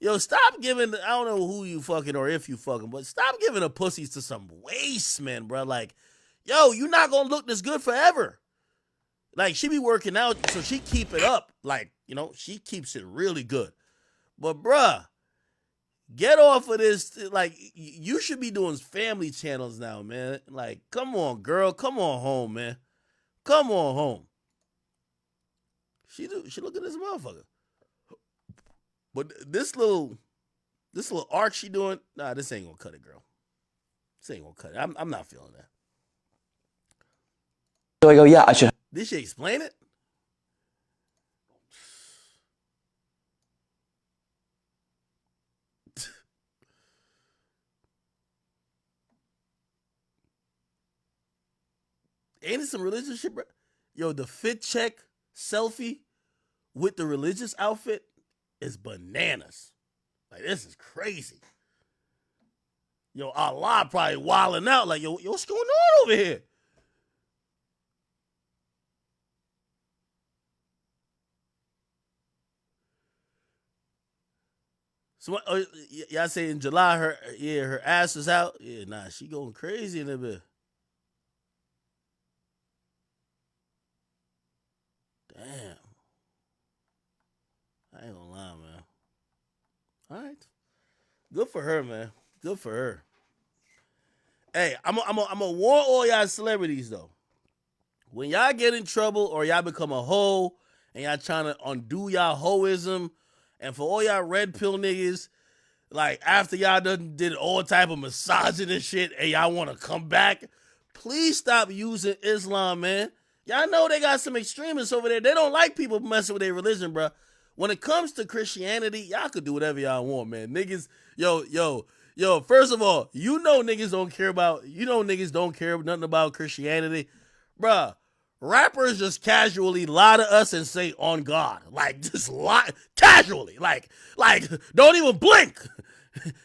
yo, stop giving, I don't know who you fucking or if you fucking, but stop giving the pussies to some waste, man, bro. Like, yo, you not gonna look this good forever. Like, she be working out, so she keep it up. Like, you know, she keeps it really good. But, bruh, get off of this. Like, you should be doing family channels now, man. Like, come on, girl. Come on home, man. Come on home. She look at this motherfucker. But this little arc she doing, nah, this ain't gonna cut it, girl. This ain't gonna cut it. I'm not feeling that. So I go, yeah, I should. Did she explain it? Ain't it some religious shit, bro? Yo, the fit check selfie with the religious outfit is bananas. Like, this is crazy. Yo, Allah probably wilding out. Like, yo, what's going on over here? So, y'all say in July, her ass is out? Yeah, nah, she going crazy in a bit. Damn. I ain't gonna lie, man. All right. Good for her, man. Good for her. Hey, I'm a warn all y'all celebrities, though. When y'all get in trouble or y'all become a hoe and y'all trying to undo y'all hoism, and for all y'all red pill niggas, like after y'all did all type of massaging and shit and y'all want to come back, please stop using Islam, man. Y'all know they got some extremists over there. They don't like people messing with their religion, bro. When it comes to Christianity, y'all could do whatever y'all want, man. Niggas, yo, first of all, niggas don't care nothing about Christianity. Bruh, rappers just casually lie to us and say on God. Like, just lie casually. Like, don't even blink.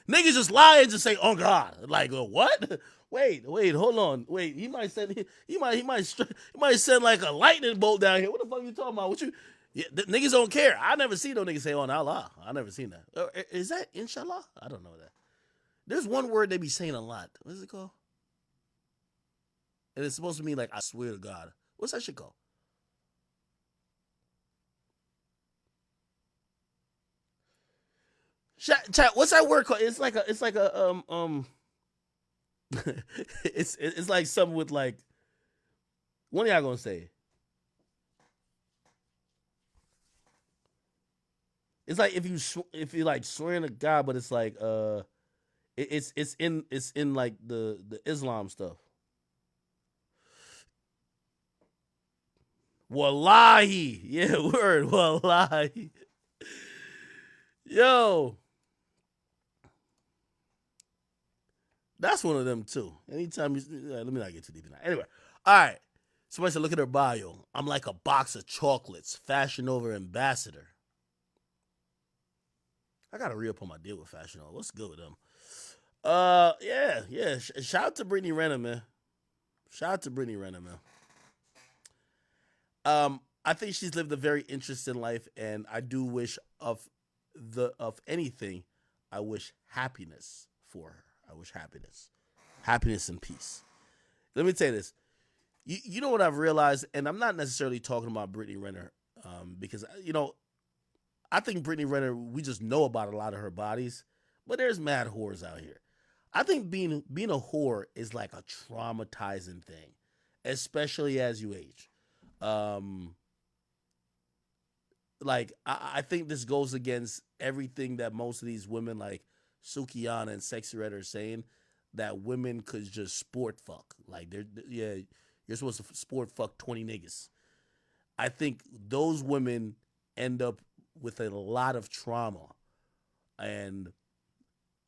Niggas just lie and just say on God. Like, what? Wait, hold on. Wait, he might send like a lightning bolt down here. What the fuck you talking about? What you? Yeah, niggas don't care. I never seen no niggas say on Allah. I never seen that. Is that inshallah? I don't know that. There's one word they be saying a lot. What is it called? And it's supposed to mean like I swear to God. What's that shit called? Chat, what's that word called? It's like a it's like something with like, when are y'all gonna say? It's like if you like swearing to God, but it's like it's in like the Islam stuff. Wallahi, yeah, word, wallahi. Yo, that's one of them too. Anytime let me not get too deep in that. Anyway, all right. Somebody said, look at her bio. I'm like a box of chocolates. Fashion Nova ambassador. I got to re-up on my deal with Fashion Nova. What's good with them? Yeah. Shout out to Brittany Renner, man. I think she's lived a very interesting life, and I do wish of anything, I wish happiness for her. I wish happiness and peace. Let me tell you this. You know what I've realized, and I'm not necessarily talking about Brittany Renner, because I think Brittany Renner, we just know about a lot of her bodies, but there's mad whores out here. I think being a whore is like a traumatizing thing, especially as you age. Like I think this goes against everything that most of these women like Sukiyana and Sexy Red are saying, that women could just sport fuck. Like you're supposed to sport fuck 20 niggas. I think those women end up with a lot of trauma, and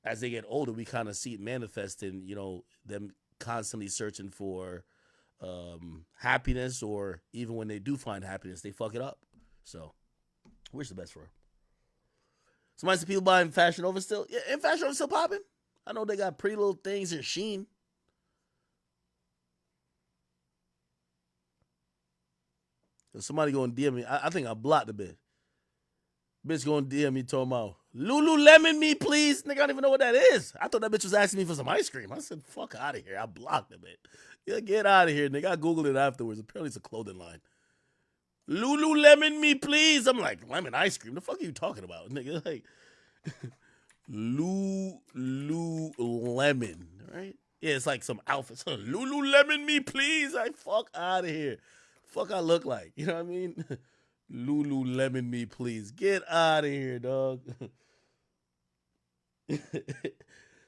as they get older, we kind of see it manifest in them constantly searching for happiness, or even when they do find happiness, they fuck it up. So, wish the best for her. Somebody said people buying Fashion Nova still. Yeah, and Fashion Nova still popping. I know they got pretty little things in Shein. If somebody going to DM me, I think I blocked the bitch. Bitch going to DM me talking about, Lululemon me, please. Nigga, I don't even know what that is. I thought that bitch was asking me for some ice cream. I said, fuck out of here. I blocked the bitch. Yeah, get out of here, nigga. I Googled it afterwards. Apparently it's a clothing line. Lululemon me, please. I'm like, lemon ice cream? The fuck are you talking about, nigga? Like, Lululemon, right? Yeah, it's like some outfits. Lululemon me, please. Like, fuck out of here. Fuck I look like. You know what I mean? Lululemon me, please. Get out of here, dog.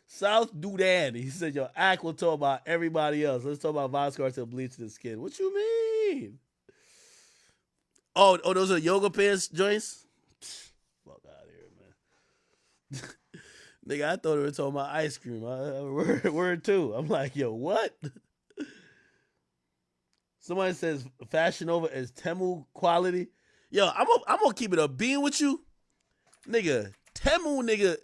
South Dudan. He said, yo, Ack will talk about everybody else. Let's talk about Voscar till bleaching his skin. What you mean? Oh, those are yoga pants joints? Fuck out of here, man. Nigga, I thought they were talking about ice cream. Word too. I'm like, yo, what? Somebody says Fashion Nova is Temu quality. Yo, I'm gonna keep it a bean with you. Nigga, Temu, nigga,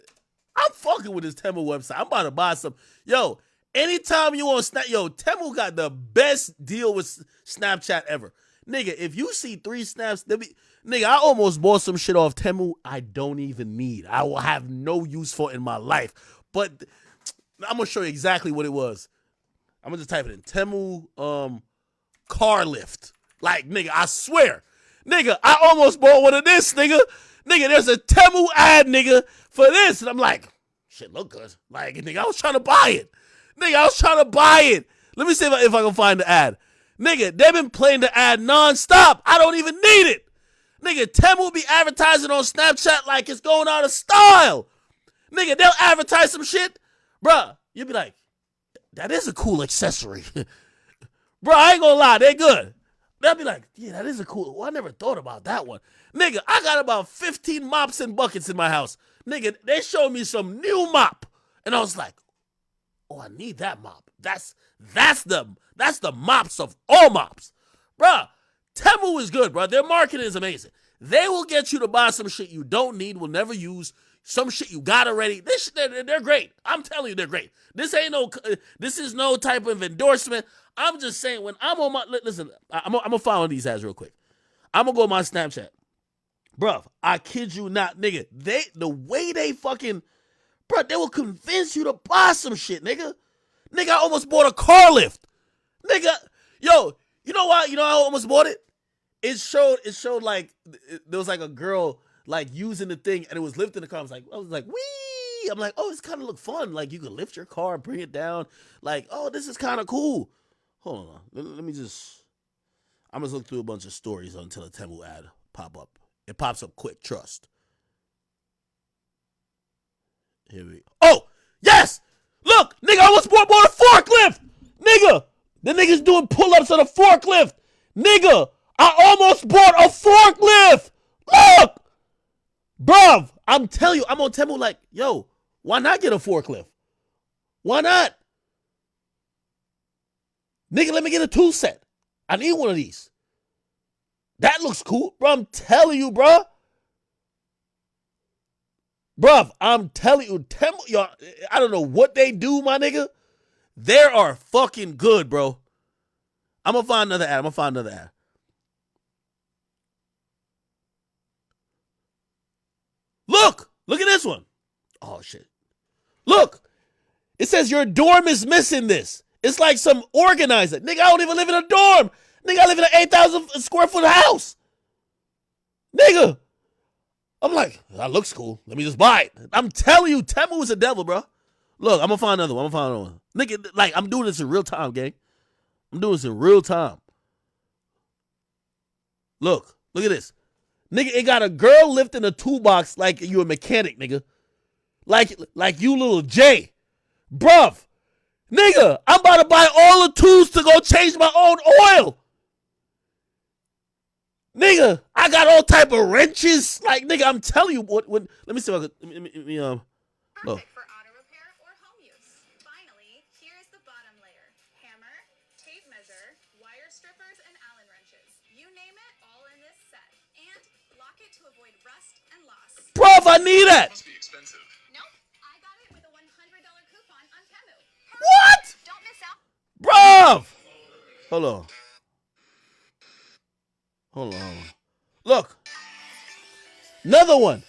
I'm fucking with this Temu website. I'm about to buy some. Yo, anytime you want Snap, yo, Temu got the best deal with Snapchat ever. Nigga, if you see 3 snaps, nigga, I almost bought some shit off Temu I don't even need. I will have no use for in my life. But I'm gonna show you exactly what it was. I'm gonna just type it in. Temu car lift. Like, nigga, I swear. Nigga, I almost bought one of this, nigga. Nigga, there's a Temu ad, nigga, for this. And I'm like, shit look good. Like, nigga, I was trying to buy it. Nigga, I was trying to buy it. Let me see if I can find the ad. Nigga, they've been playing the ad nonstop. I don't even need it. Nigga, Temu be advertising on Snapchat like it's going out of style. Nigga, they'll advertise some shit. Bruh, you'll be like, that is a cool accessory. Bro, I ain't gonna lie, they good. They'll be like, yeah, that is a cool one. I never thought about that one. Nigga, I got about 15 mops and buckets in my house. Nigga, they showed me some new mop. And I was like, oh, I need that mop. That's the mops of all mops. Bruh, Temu is good, bro. Their marketing is amazing. They will get you to buy some shit you don't need, will never use, some shit you got already. They're great. I'm telling you, they're great. This is no type of endorsement. I'm just saying, when I'm on my, listen, I'm gonna follow these ads real quick. I'm gonna go on my Snapchat. Bruh, I kid you not, nigga. The way they fucking, bruh, they will convince you to buy some shit, nigga. Nigga, I almost bought a car lift. Nigga, yo, you know why? You know how I almost bought it? It showed like, there was like a girl like using the thing, and it was lifting the car. I was like, wee! I'm like, oh, this kind of look fun. Like, you can lift your car and bring it down. Like, oh, this is kind of cool. Hold on. Let me just, I'm just look through a bunch of stories until a Temu ad pop up. It pops up quick, trust. Here we go. Oh, yes! Look, nigga, I almost bought a forklift! Nigga, the nigga's doing pull-ups on a forklift! Nigga, I almost bought a forklift! Look! Bruv, I'm telling you, I'm on Temu like, yo, why not get a forklift? Why not? Nigga, let me get a tool set. I need one of these. That looks cool. Bro, I'm telling you, bro. Bruv, I'm telling you, y'all, I don't know what they do, my nigga. They are fucking good, bro. I'm gonna find another ad. Look at this one. Oh shit. Look, it says your dorm is missing this. It's like some organizer. Nigga, I don't even live in a dorm. Nigga, I live in an 8,000 square foot house. Nigga. I'm like, that looks cool. Let me just buy it. I'm telling you, Temu is a devil, bro. Look, I'm gonna find another one. Nigga, like, I'm doing this in real time, gang. I'm doing this in real time. Look at this. Nigga, it got a girl lifting a toolbox like you a mechanic, nigga. Like you little J. Bruv. Nigga, I'm about to buy all the tools to go change my own oil. Nigga, I got all type of wrenches. Like, nigga, I'm telling you what let me see if I could look. For auto repair or home use. Finally, here is the bottom layer. Hammer, tape measure, wire strippers, and Allen wrenches. You name it, all in this set. And lock it to avoid rust and loss. Bruv, I need that. Must be expensive. Nope, I got it with a $100 coupon on Temu. What? Don't miss out. Bruv. Hold on. Look. Another one.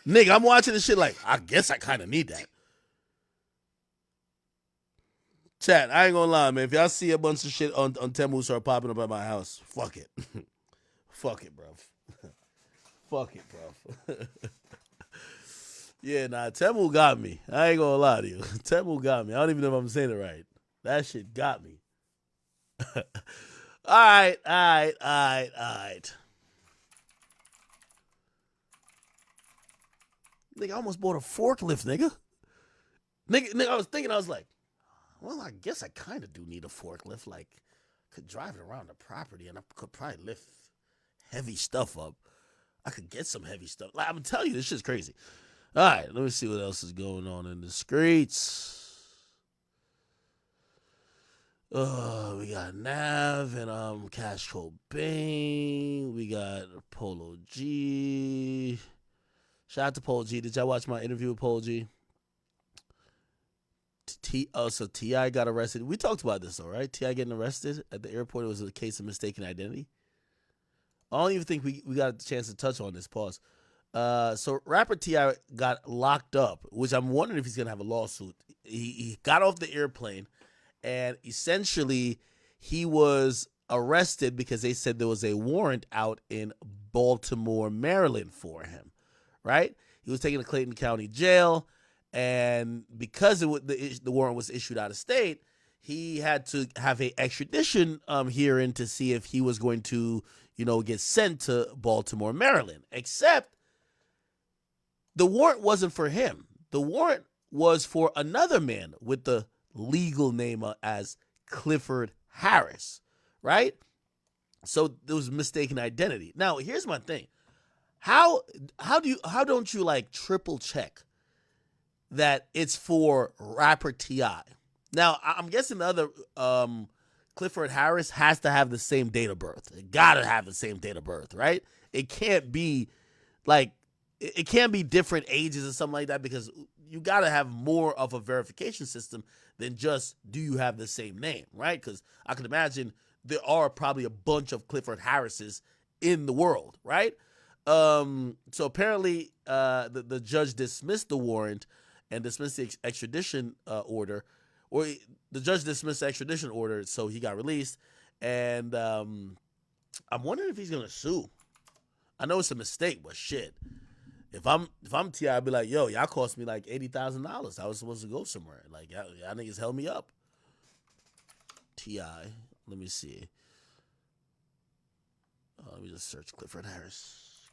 Nigga, I'm watching this shit like, I guess I kind of need that. Chat, I ain't gonna lie, man. If y'all see a bunch of shit on Temu start popping up at my house, fuck it. Fuck it, bro. Fuck it, bro. Yeah, nah, Temu got me. I ain't gonna lie to you. Temu got me. I don't even know if I'm saying it right. That shit got me. All right. Nigga, I almost bought a forklift, nigga. Nigga, I was like, well, I guess I kind of do need a forklift. Like, could drive it around the property and I could probably lift heavy stuff up. I could get some heavy stuff. Like, I'm telling you, this shit's crazy. All right, let me see what else is going on in the streets. We got Nav and Cash Cobain. We got Polo G. Shout out to Polo G. Did y'all watch my interview with Polo G? So T.I. got arrested. We talked about this, though, right? T.I. getting arrested at the airport. It was a case of mistaken identity. I don't even think we got a chance to touch on this. Pause. So rapper T.I. got locked up, which I'm wondering if he's going to have a lawsuit. He got off the airplane, and essentially he was arrested because they said there was a warrant out in Baltimore, Maryland for him, right? He was taken to Clayton County Jail, and because the warrant was issued out of state, he had to have a extradition hearing to see if he was going to, get sent to Baltimore, Maryland. Except the warrant wasn't for him. The warrant was for another man with the legal name as Clifford Harris, right? So there was mistaken identity. Now, here's my thing. How don't you like triple check that it's for rapper T.I.? Now, I'm guessing the other Clifford Harris has to have the same date of birth. It gotta have the same date of birth, right? It can't be like it can't be different ages or something like that, because you gotta have more of a verification system than just do you have the same name, right? Because I can imagine there are probably a bunch of Clifford Harrises in the world, right? So apparently the judge dismissed the warrant and dismissed the extradition order, or the judge dismissed the extradition order, so he got released. And I'm wondering if he's gonna sue. I know it's a mistake, but shit. If I'm T.I., I'd be like, yo, y'all cost me like $80,000. I was supposed to go somewhere. Like, y'all niggas held me up. T.I., let me see. Let me just search Clifford Harris.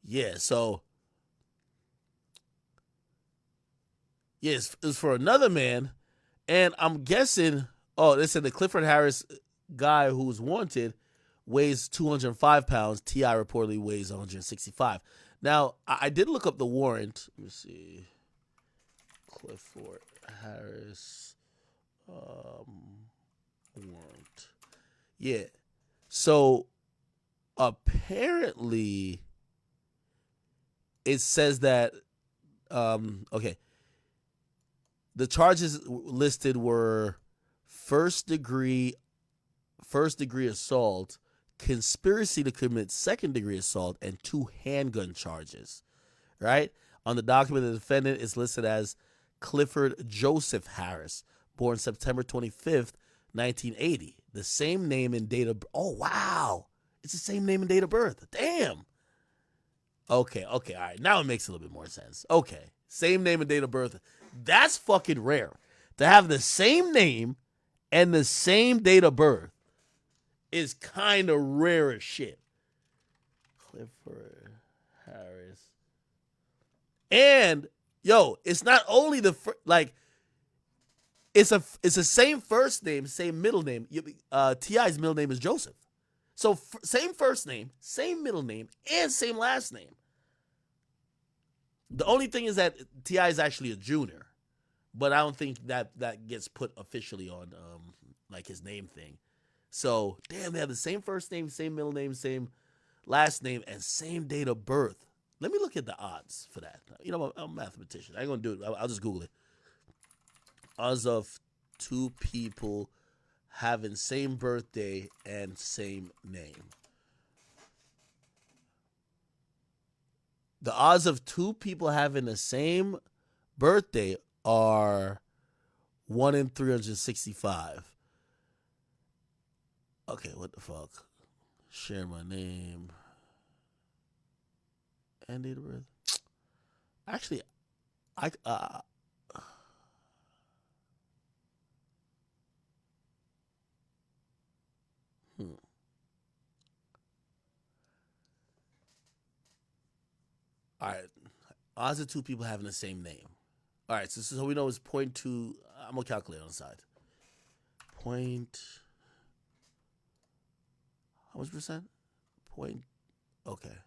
Yeah, so yes, it was for another man, and I'm guessing. Oh, they said the Clifford Harris guy who's wanted weighs 205 pounds. T.I. reportedly weighs 165. Now, I did look up the warrant. Let me see. Clifford Harris warrant. Yeah. So apparently it says that okay. The charges listed were first degree assault, conspiracy to commit second-degree assault, and 2 handgun charges, right? On the document, the defendant is listed as Clifford Joseph Harris, born September 25th, 1980. The same name and date of birth. Oh, wow. It's the same name and date of birth. Damn. Okay, all right. Now it makes a little bit more sense. Okay, same name and date of birth. That's fucking rare. To have the same name and the same date of birth is kind of rare as shit. Clifford Harris. And, yo, it's not only it's the same first name, same middle name. T.I.'s middle name is Joseph. So same first name, same middle name, and same last name. The only thing is that T.I. is actually a junior, but I don't think that gets put officially on like his name thing. So damn, they have the same first name, same middle name, same last name, and same date of birth. Let me look at the odds for that. You know, I'm a mathematician. I ain't gonna do it. I'll just Google it. Odds of 2 people having same birthday and same name. The odds of 2 people having the same birthday are 1 in 365. Okay, what the fuck? Share my name and date of birth. Actually, All right. Odds of 2 people having the same name. All right, so we know it's 0.2. I'm gonna calculate on the side. How much percent? Okay.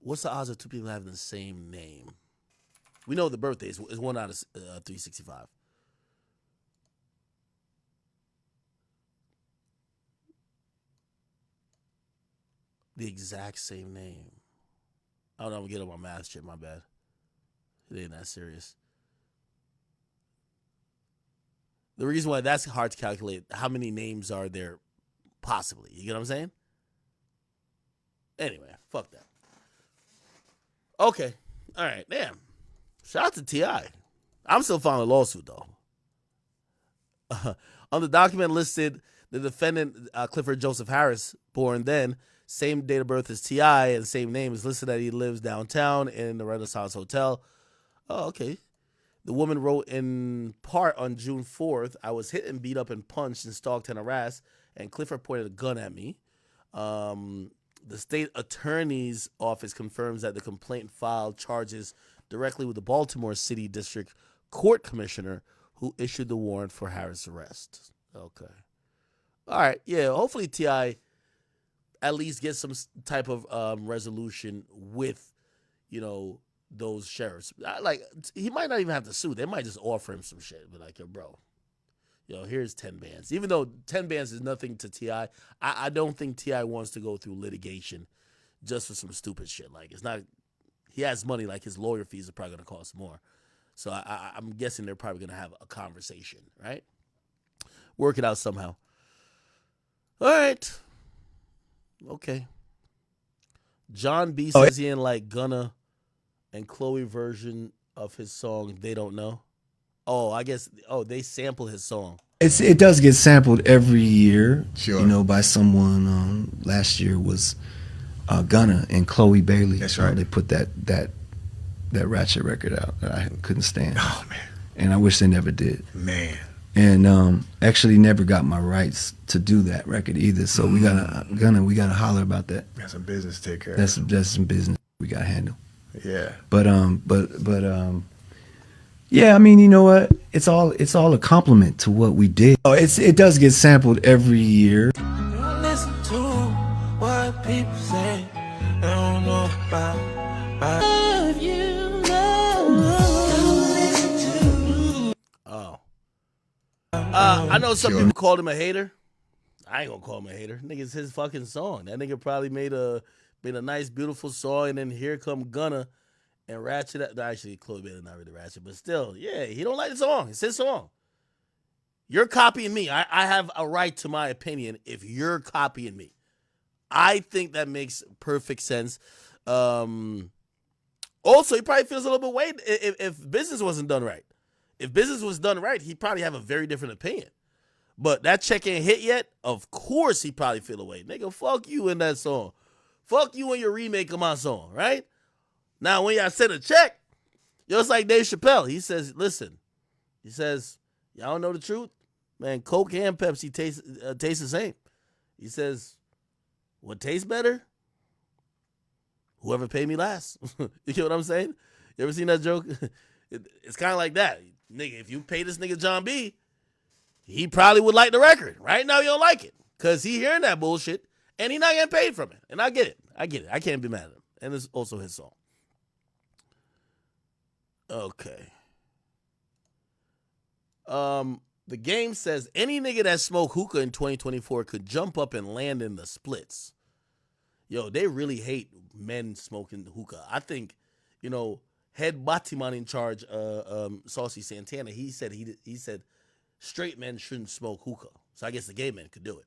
What's the odds of 2 people having the same name? We know the birthday is 1 out of 365. The exact same name. I don't know, I'm getting on my math shit, my bad. It ain't that serious. The reason why that's hard to calculate, how many names are there possibly? You get what I'm saying? Anyway, fuck that. Okay. All right, damn. Shout out to T.I. I'm still filing a lawsuit, though. On the document listed, the defendant, Clifford Joseph Harris, born then, same date of birth as T.I. and same name, is listed that he lives downtown in the Renaissance Hotel. Oh, okay. The woman wrote in part on June 4th, I was hit and beat up and punched and stalked and harassed, and Clifford pointed a gun at me. The state attorney's office confirms that the complaint filed charges directly with the Baltimore City District Court Commissioner who issued the warrant for Harris' arrest. Okay. All right. Yeah, hopefully T.I. at least gets some type of resolution with, those sheriffs. He might not even have to sue. They might just offer him some shit. Be like, yo, bro, here's 10 bands. Even though 10 bands is nothing to T.I., I don't think T.I. wants to go through litigation just for some stupid shit. Like, it's not, he has money, like his lawyer fees are probably going to cost more. So I'm guessing they're probably going to have a conversation, right? Work it out somehow. All right. Okay. John B says he didn't like Gunna and Chloe version of his song, They Don't Know. Oh, I guess, they sample his song. It does get sampled every year, by someone. Last year was Gunna and Chloe Bailey. That's right. They put that Ratchet record out that I couldn't stand. Oh, man. And I wish they never did. Man. And actually never got my rights to do that record either. So we gotta holler about that. That's some business to take care of. That's some business we gotta handle. Yeah. But yeah, I mean, you know what? It's all a compliment to what we did. It does get sampled every year. Listen to what people say. I know some people called him a hater. I ain't gonna call him a hater. Nigga, it's his fucking song. That nigga probably made a nice, beautiful song, and then here come Gunna and Ratchet. Actually, Chloe Bailey not really Ratchet, but still, yeah, he don't like the song. It's his song. You're copying me. I have a right to my opinion if you're copying me. I think that makes perfect sense. Also, he probably feels a little bit weight if business wasn't done right. If business was done right, he'd probably have a very different opinion. But that check ain't hit yet. Of course, he probably feel away. Nigga, fuck you in that song. Fuck you in your remake of my song, right? Now, when y'all send a check, it's like Dave Chappelle. He says, listen, he says, y'all don't know the truth? Man, Coke and Pepsi taste the same. He says, what tastes better? Whoever paid me last. You get what I'm saying? You ever seen that joke? It's kind of like that. Nigga, if you pay this nigga John B., he probably would like the record. Right now, you don't like it because he hearing that bullshit and he not getting paid from it. And I get it. I can't be mad at him. And it's also his song. Okay. The game says any nigga that smoke hookah in 2024 could jump up and land in the splits. Yo, they really hate men smoking hookah. I think, head Batiman in charge, Saucy Santana, he said straight men shouldn't smoke hookah. So I guess the gay men could do it.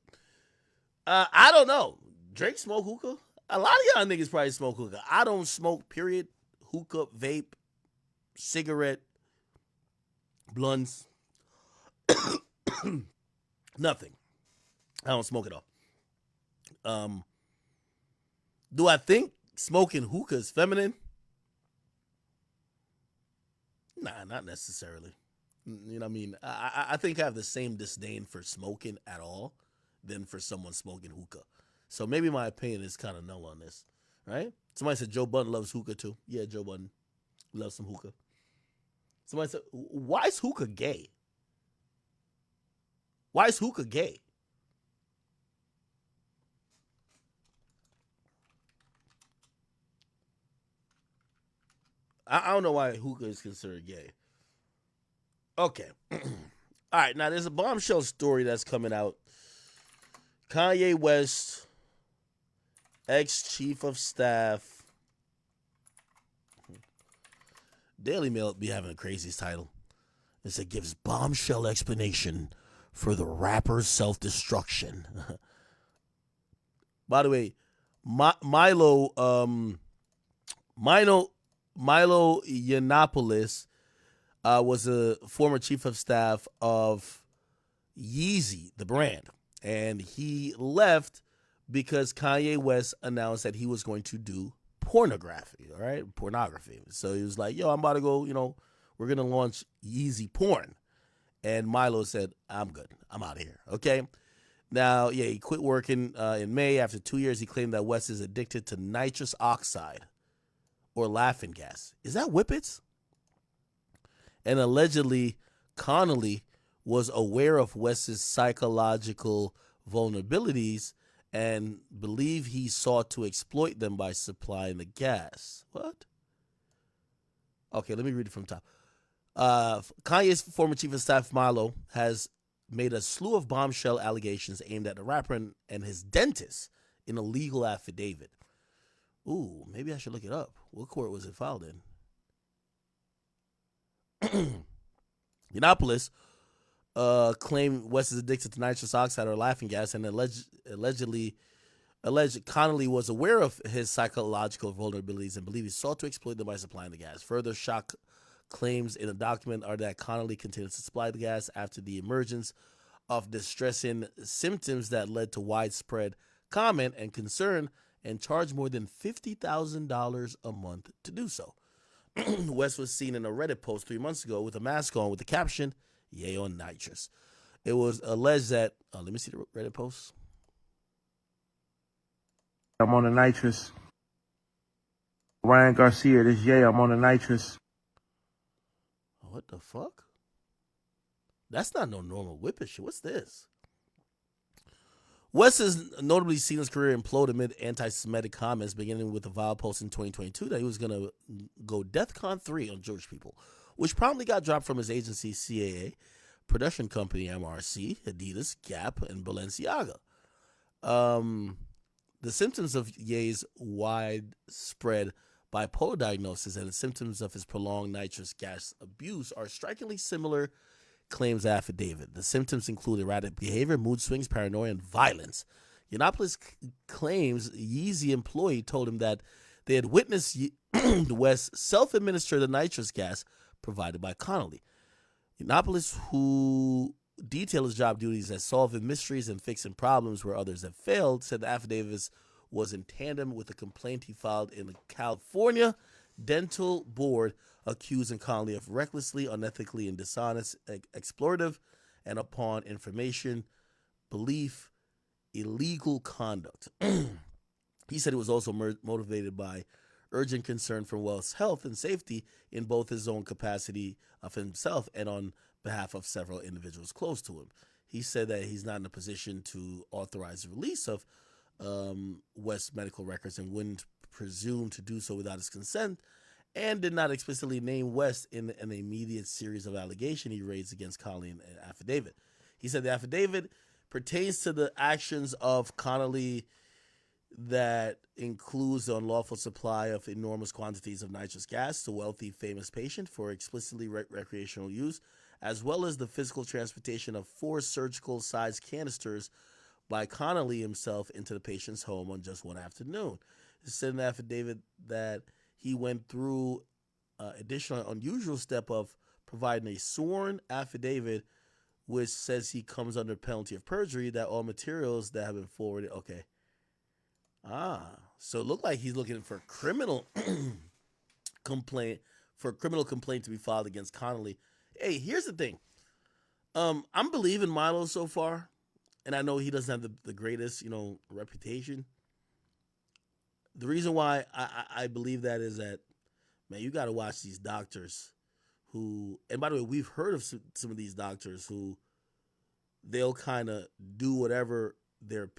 I don't know. Drake smoke hookah? A lot of y'all niggas probably smoke hookah. I don't smoke, period. Hookah, vape, cigarette, blunts. Nothing. I don't smoke at all. Do I think smoking hookah is feminine? Nah, not necessarily. You know what I mean? I think I have the same disdain for smoking at all than for someone smoking hookah. So maybe my opinion is kind of null on this, right? Somebody said Joe Budden loves hookah too. Yeah, Joe Budden loves some hookah. Somebody said, why is hookah gay? Why is hookah gay? I don't know why hookah is considered gay. Okay. All right, now there's a bombshell story that's coming out. Kanye West, ex-chief of staff. Daily Mail be having a craziest title. It said gives bombshell explanation for the rapper's self-destruction. By the way, Milo Yiannopoulos was a former chief of staff of Yeezy, the brand. And he left because Kanye West announced that he was going to do pornography, all right? Pornography. So he was like, yo, I'm about to go, we're going to launch Yeezy porn. And Milo said, I'm good. I'm out of here, okay? Now, yeah, he quit working in May. After 2 years, he claimed that West is addicted to nitrous oxide or laughing gas. Is that Whippets? And allegedly, Connolly was aware of West's psychological vulnerabilities and believed he sought to exploit them by supplying the gas. What? Okay, let me read it from top. Kanye's former chief of staff, Milo, has made a slew of bombshell allegations aimed at the rapper and his dentist in a legal affidavit. Ooh, maybe I should look it up. What court was it filed in? Yiannopoulos claimed West is addicted to nitrous oxide or laughing gas and alleged Connolly was aware of his psychological vulnerabilities and believed he sought to exploit them by supplying the gas. Further shock claims in a document are that Connolly continued to supply the gas after the emergence of distressing symptoms that led to widespread comment and concern and charged more than $50,000 a month to do so. West was seen in a Reddit post 3 months ago with a mask on with the caption, "Yay on nitrous." It was alleged that, let me see the Reddit post. I'm on the nitrous. Ryan Garcia, this Yay, I'm on the nitrous. What the fuck? That's not no normal Whippet shit. What's this? West is notably seen his career implode amid anti-Semitic comments, beginning with a vile post in 2022 that he was going to go DEFCON 3 on Jewish people, which promptly got dropped from his agency, CAA. production company MRC, Adidas, Gap, and Balenciaga. The symptoms of Ye's widespread bipolar diagnosis and the symptoms of his prolonged nitrous gas abuse are strikingly similar, claims affidavit. The symptoms include erratic behavior, mood swings, paranoia, and violence. Yiannopoulos claims Yeezy employee told him that they had witnessed West self-administer the nitrous gas provided by Connolly. Yiannopoulos, who detailed his job duties as solving mysteries and fixing problems where others have failed, said the affidavit was in tandem with a complaint he filed in the California Dental Board accusing Connolly of recklessly, unethically, and dishonest, exploitative, and upon information, belief, illegal conduct. He said it was also motivated by urgent concern for West's health and safety in both his own capacity of himself and on behalf of several individuals close to him. He said that he's not in a position to authorize the release of West's medical records and wouldn't presume to do so without his consent, and did not explicitly name West in an immediate series of allegations he raised against Connolly in an affidavit. He said the affidavit pertains to the actions of Connolly that includes the unlawful supply of enormous quantities of nitrous gas to wealthy, famous patient for explicitly recreational use, as well as the physical transportation of 4 surgical-sized canisters by Connolly himself into the patient's home on just one afternoon. It said in the affidavit that he went through additional unusual step of providing a sworn affidavit which says he comes under penalty of perjury, that all materials that have been forwarded. Okay. So it looked like he's looking for criminal complaint to be filed against Connolly. Hey, here's the thing. I'm believing Milo so far, and I know he doesn't have the greatest, reputation. The reason why I believe that is that, man, you got to watch these doctors who, and by the way, we've heard of some of these doctors who they'll kind of do whatever their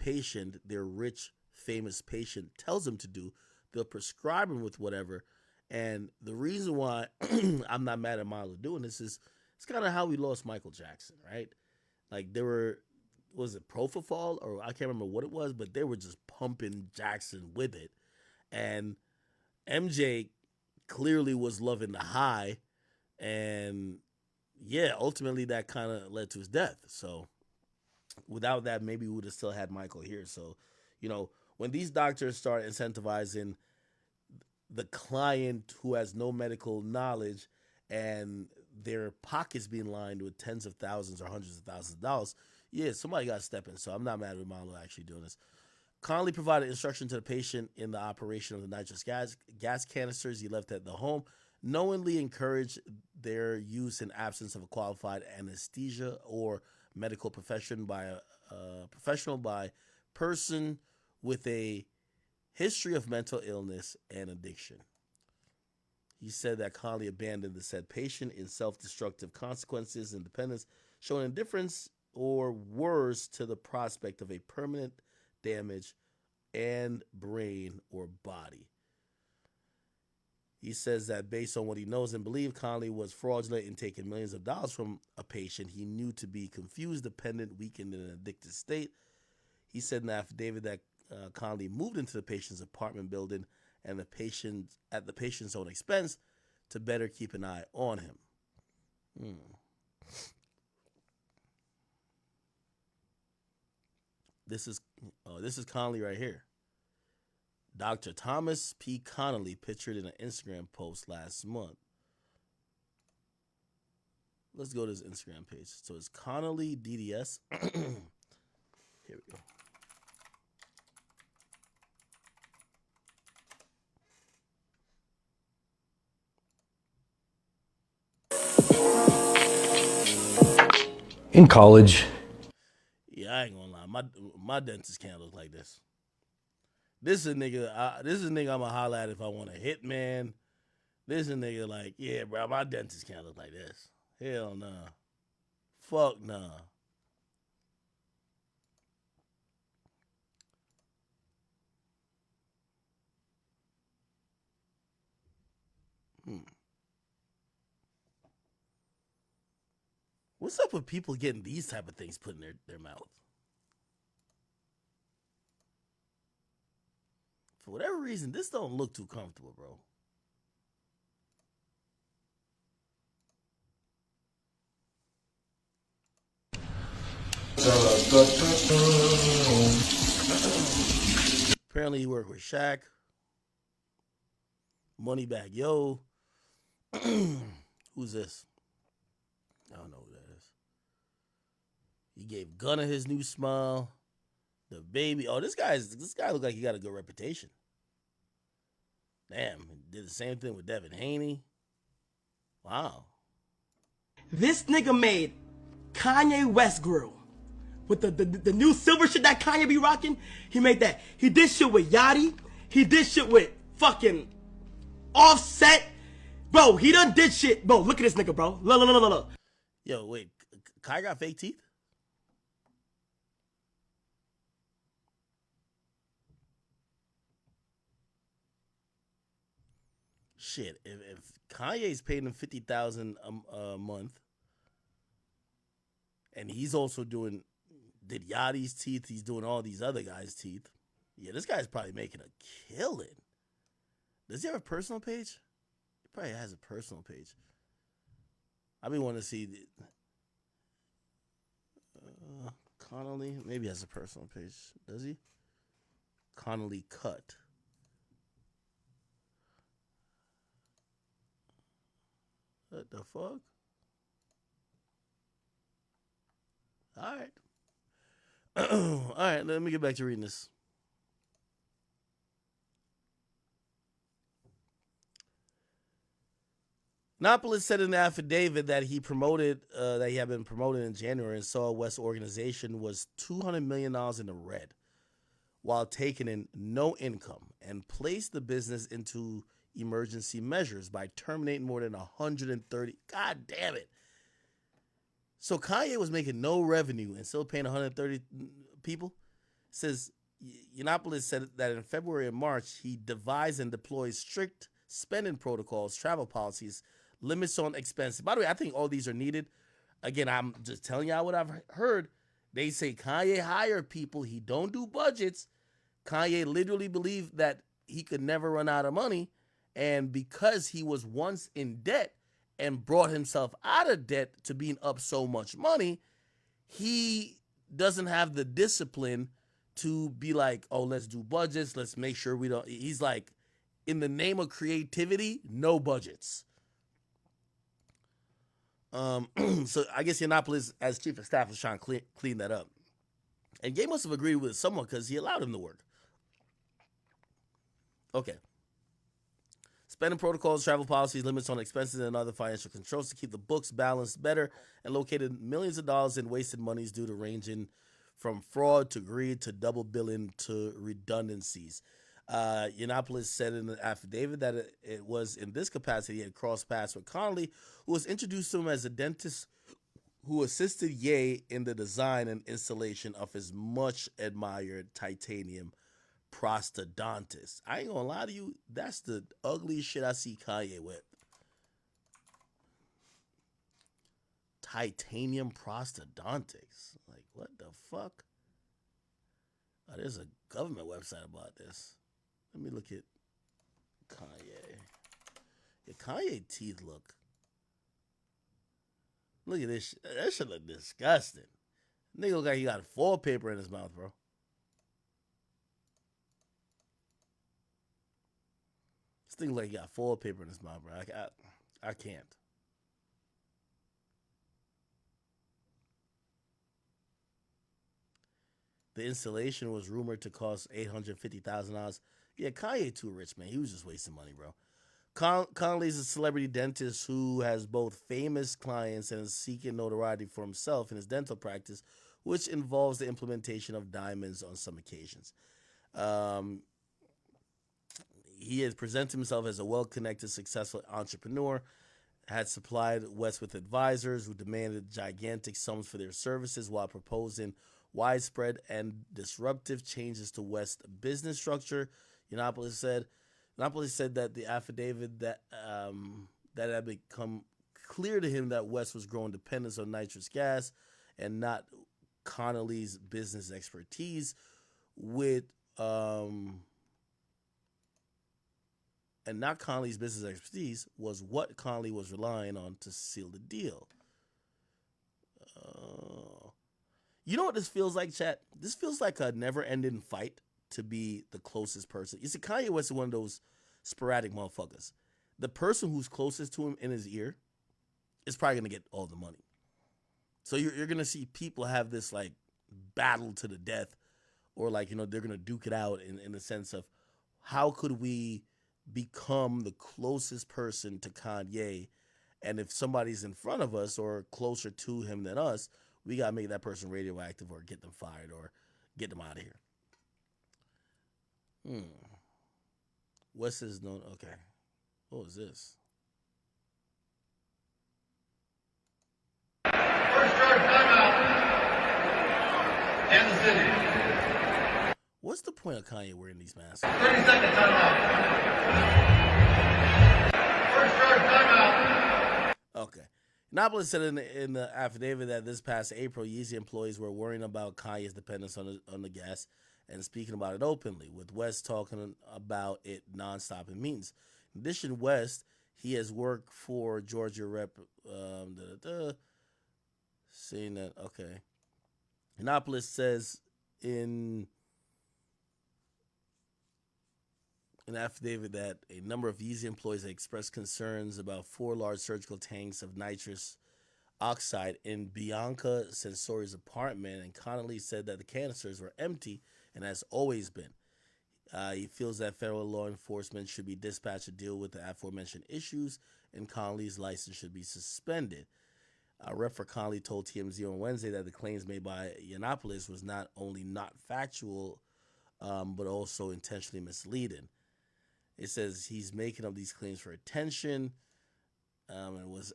rich, famous patient tells them to do. They'll prescribe them with whatever. And the reason why I'm not mad at Milo doing this is it's kind of how we lost Michael Jackson, right? Like was it Propofol, or I can't remember what it was, but they were just pumping Jackson with it. And MJ clearly was loving the high, and yeah, ultimately that kind of led to his death. So without that, maybe we would have still had Michael here. So, when these doctors start incentivizing the client who has no medical knowledge and their pockets being lined with tens of thousands or hundreds of thousands of dollars, yeah, somebody got to step in. So I'm not mad with Milo actually doing this. Connolly provided instruction to the patient in the operation of the nitrous gas canisters he left at the home, knowingly encouraged their use in absence of a qualified anesthesia or medical professional by person with a history of mental illness and addiction. He said that Connolly abandoned the said patient in self-destructive consequences and dependence, showing indifference or worse to the prospect of a permanent damage and brain or body. He says that based on what he knows and believes, Connolly was fraudulent in taking millions of dollars from a patient he knew to be confused, dependent, weakened, in an addicted state. He said in the affidavit that Connolly moved into the patient's apartment building and at the patient's own expense to better keep an eye on him. This is Connolly right here. Dr. Thomas P. Connolly, pictured in an Instagram post last month. Let's go to his Instagram page. So it's Connolly DDS. Here we go. In college. Yeah, I ain't gonna lie. My dentist can't look like this. This is a nigga. This is a nigga I'ma holler at if I want a hitman. This is a nigga like, yeah, bro, my dentist can't look like this. Hell nah. Fuck nah. What's up with people getting these type of things put in their mouth? For whatever reason, this don't look too comfortable, bro. Apparently, he worked with Shaq. Moneybag Yo. Who's this? I don't know who that is. He gave Gunna his new smile. The baby. Oh, this guy look like he got a good reputation. Damn, did the same thing with Devin Haney. Wow. This nigga made Kanye West grill. With the new silver shit that Kanye be rocking, he made that. He did shit with Yachty. He did shit with fucking Offset. Bro, he done did shit. Bro, look at this nigga, bro. Look. Yo, wait. Kai got fake teeth? Shit, if Kanye's paying him $50,000 a month, and he's also did Yachty's teeth, he's doing all these other guys' teeth. Yeah, this guy's probably making a killing. Does he have a personal page? He probably has a personal page. I've been wanting to see Connolly. Maybe he has a personal page. Does he? Connolly Cut. What the fuck? All right. All right, let me get back to reading this. Nopolis said in the affidavit that he had been promoted in January and saw West's organization was $200 million in the red while taking in no income and placed the business into emergency measures by terminating more than 130. God damn it. So Kanye was making no revenue and still paying 130 people. Says Yiannopoulos said that in February and March, he devised and deployed strict spending protocols, travel policies, limits on expenses. By the way, I think all these are needed. Again, I'm just telling y'all what I've heard. They say Kanye hired people. He don't do budgets. Kanye literally believed that he could never run out of money. And because he was once in debt and brought himself out of debt to being up so much money, he doesn't have the discipline to be like, oh, let's do budgets. Let's make sure we don't. He's like, in the name of creativity, no budgets. So I guess Yiannopoulos, as chief of staff, was trying to clean that up. And Gay must have agreed with someone because he allowed him to work. Okay. Spending protocols, travel policies, limits on expenses, and other financial controls to keep the books balanced better, and located millions of dollars in wasted monies due to ranging from fraud to greed to double billing to redundancies. Yiannopoulos said in the affidavit that it was in this capacity he had crossed paths with Connolly, who was introduced to him as a dentist who assisted Ye in the design and installation of his much admired titanium prosthodontist. I ain't gonna lie to you, that's the ugliest shit I see Kanye with. Titanium prosthodontics. Like, what the fuck? Oh, there's a government website about this. Let me look at Kanye. Yeah, Kanye teeth look. Look at this. That shit look disgusting. Nigga look like he got foil paper in his mouth, bro. This thing like he got foil paper in his mouth, bro. I can't. The installation was rumored to cost $850,000. Yeah, Kanye too rich, man. He was just wasting money, bro. Connolly's a celebrity dentist who has both famous clients and is seeking notoriety for himself in his dental practice, which involves the implementation of diamonds on some occasions. He has presented himself as a well-connected, successful entrepreneur, had supplied West with advisors who demanded gigantic sums for their services while proposing widespread and disruptive changes to West's business structure. Yiannopoulos said that the affidavit that had become clear to him that West was growing dependence on nitrous gas and not Connolly's business expertise with and not Connolly's business expertise was what Connolly was relying on to seal the deal. You know what this feels like, chat? This feels like a never-ending fight to be the closest person. You see, Kanye West is one of those sporadic motherfuckers. The person who's closest to him in his ear is probably going to get all the money. So you're going to see people have this like battle to the death, or like, you know, they're going to duke it out in the sense of how could we become the closest person to Kanye, and if somebody's in front of us or closer to him than us, we got to make that person radioactive or get them fired or get them out of here. West is known. Okay. What was this? First charge timeout in the city. What's the point of Kanye wearing these masks? 30-second timeout. First charge timeout. Okay. Yiannopoulos said in the affidavit that this past April, Yeezy employees were worrying about Kanye's dependence on the gas and speaking about it openly, with West talking about it nonstop in meetings. In addition, West, he has worked for Georgia Rep. Seeing that, okay. Yiannopoulos says in an affidavit that a number of Yeezy employees expressed concerns about 4 large surgical tanks of nitrous oxide in Bianca Sensori's apartment, and Connolly said that the canisters were empty and has always been. He feels that federal law enforcement should be dispatched to deal with the aforementioned issues, and Connolly's license should be suspended. A rep for Connolly told TMZ on Wednesday that the claims made by Yiannopoulos was not only not factual, but also intentionally misleading. It says he's making up these claims for attention, and was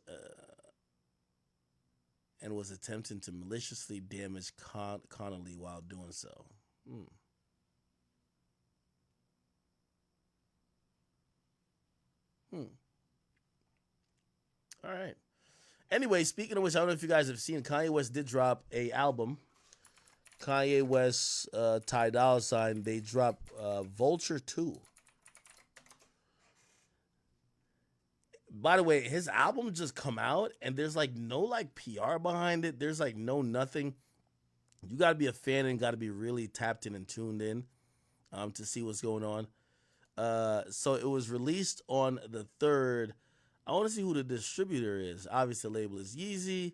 attempting to maliciously damage Connolly while doing so. All right. Anyway, speaking of which, I don't know if you guys have seen, Kanye West did drop a album. Kanye West, Ty Dolla $ign, they dropped Vulture 2. By the way, his album just come out and there's like no like PR behind it. There's like no nothing. You got to be a fan and got to be really tapped in and tuned in to see what's going on. So it was released on the 3rd. I want to see who the distributor is. Obviously, the label is Yeezy.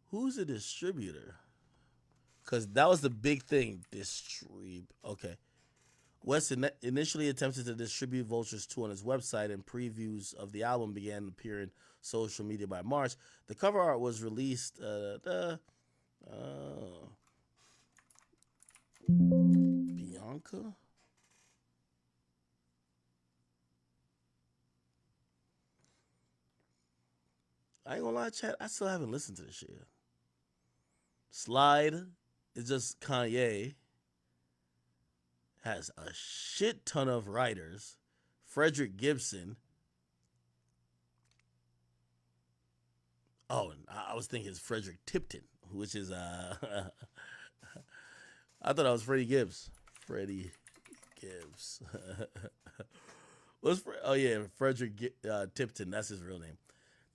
Who's the distributor? Because that was the big thing. Okay. West initially attempted to distribute Vultures 2 on his website, and previews of the album began appearing social media by March. The cover art was released. Bianca? I ain't gonna lie, chat. I still haven't listened to this shit yet. Slide is just Kanye. Has a shit ton of writers. Frederick Gibson. Oh, and I was thinking it's Frederick Tipton, which is I thought that was Freddie Gibbs. Freddie Gibbs. Frederick Tipton. That's his real name.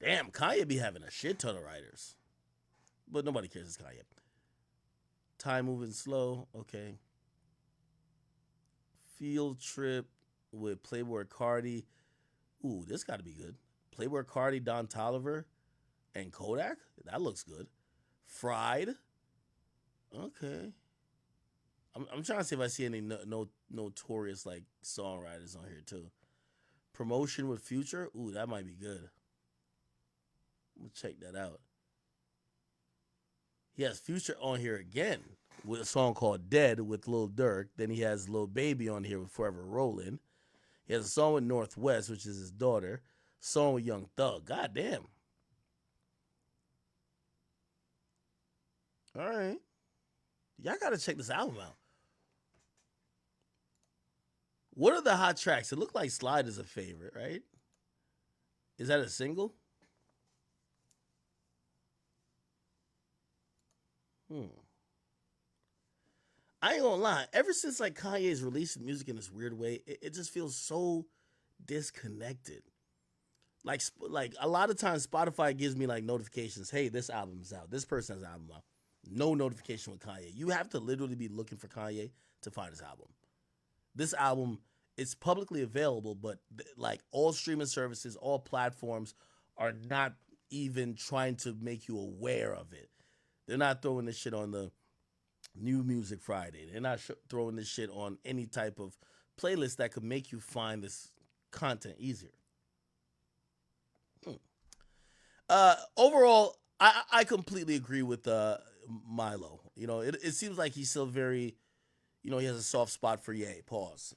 Damn, Kanye be having a shit ton of writers. But nobody cares, it's Kanye. Time moving slow. Okay. Field Trip with Playboy Cardi. Ooh, this got to be good. Playboy Cardi, Don Toliver, and Kodak. That looks good. Fried. Okay. I'm trying to see if I see any notorious like songwriters on here too. Promotion with Future. Ooh, that might be good. We'll check that out. He has Future on here again with a song called Dead with Lil Durk. Then he has Lil Baby on here with Forever Rollin'. He has a song with Northwest, which is his daughter. Song with Young Thug. God damn. All right. Y'all got to check this album out. What are the hot tracks? It looked like Slide is a favorite, right? Is that a single? I ain't gonna lie. Ever since like Kanye's releasing music in this weird way, it just feels so disconnected. Like a lot of times Spotify gives me like notifications. Hey, this album's out. This person has an album out. No notification with Kanye. You have to literally be looking for Kanye to find his album. This album is publicly available, but like all streaming services, all platforms are not even trying to make you aware of it. They're not throwing this shit on the New Music Friday. They're not throwing this shit on any type of playlist that could make you find this content easier. Overall, I completely agree with Milo. You know, it seems like he's still very, you know, he has a soft spot for Ye. Pause.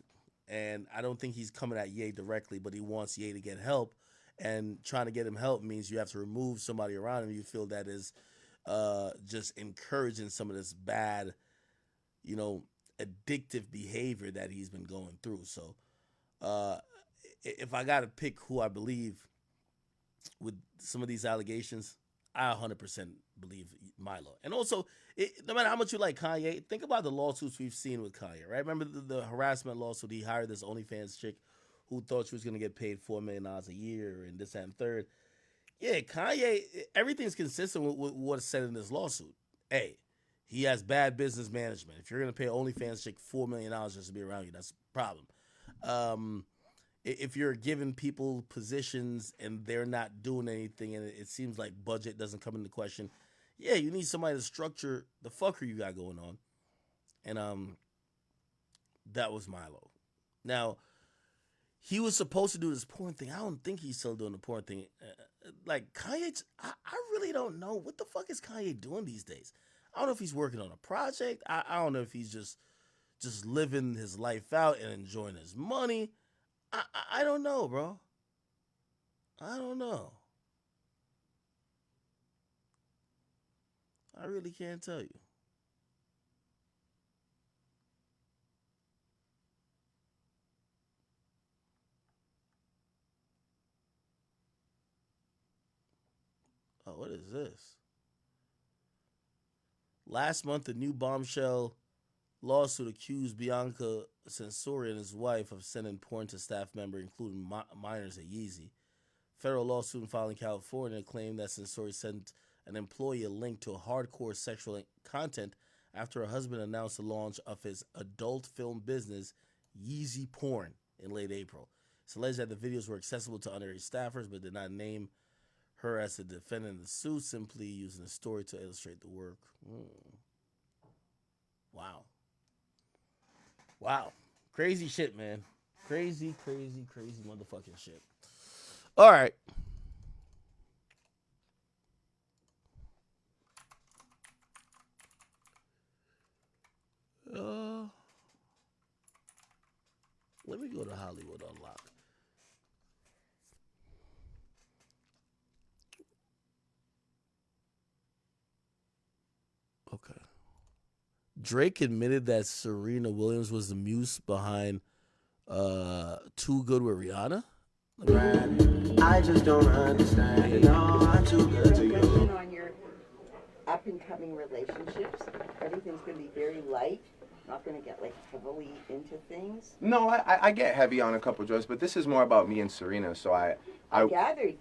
And I don't think he's coming at Ye directly, but he wants Ye to get help. And trying to get him help means you have to remove somebody around him you feel that is just encouraging some of this bad, you know, addictive behavior that he's been going through. So if I got to pick who I believe with some of these allegations, I 100% believe Milo. And also, no matter how much you like Kanye, think about the lawsuits we've seen with Kanye, right? Remember the harassment lawsuit? He hired this OnlyFans chick who thought she was going to get paid $4 million a year and this, that, and third. Yeah, Kanye, everything's consistent with what's said in this lawsuit. Hey, he has bad business management. If you're going to pay OnlyFans chick $4 million just to be around you, that's a problem. If you're giving people positions and they're not doing anything and it seems like budget doesn't come into question, yeah, you need somebody to structure the fucker you got going on. And that was Milo. Now, he was supposed to do this porn thing. I don't think he's still doing the porn thing. Like, Kanye, I really don't know. What the fuck is Kanye doing these days? I don't know if he's working on a project. I don't know if he's just living his life out and enjoying his money. I don't know, bro. I don't know. I really can't tell you. Oh, what is this? Last month, a new bombshell lawsuit accused Bianca Censori and his wife of sending porn to staff member, including minors at Yeezy. Federal lawsuit filed in California claimed that Censori sent an employee a link to a hardcore sexual content after her husband announced the launch of his adult film business, Yeezy Porn, in late April. It's alleged that the videos were accessible to underage staffers, but did not name her as the defendant in the suit, simply using the story to illustrate the work. Wow. Wow. Crazy shit, man. Crazy, crazy, crazy motherfucking shit. All right. Let me go to Hollywood Unlocked. Okay. Drake admitted that Serena Williams was the muse behind Too Good with Rihanna. I just don't understand. No, I'm too good to you. On your up and coming relationships, everything's going to be very light. Not going to get like heavily into things. No, I get heavy on a couple drugs, but this is more about me and Serena. So I gathered.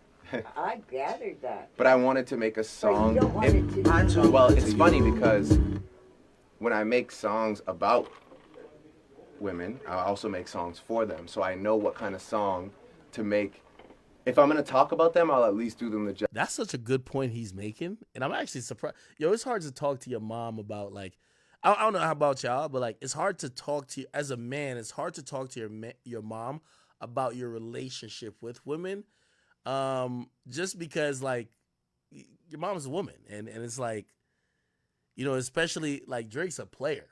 I gathered that. But I wanted to make a song. But you don't want it to be well, it's funny because when I make songs about women, I also make songs for them. So I know what kind of song to make. If I'm going to talk about them, I'll at least do them the job. That's such a good point he's making. And I'm actually surprised. Yo, it's hard to talk to your mom about, like, I don't know how about y'all, but, like, it's hard to talk to you, as a man, it's hard to talk to your mom about your relationship with women. Just because, like, your mom's a woman. And it's like, you know, especially, like, Drake's a player.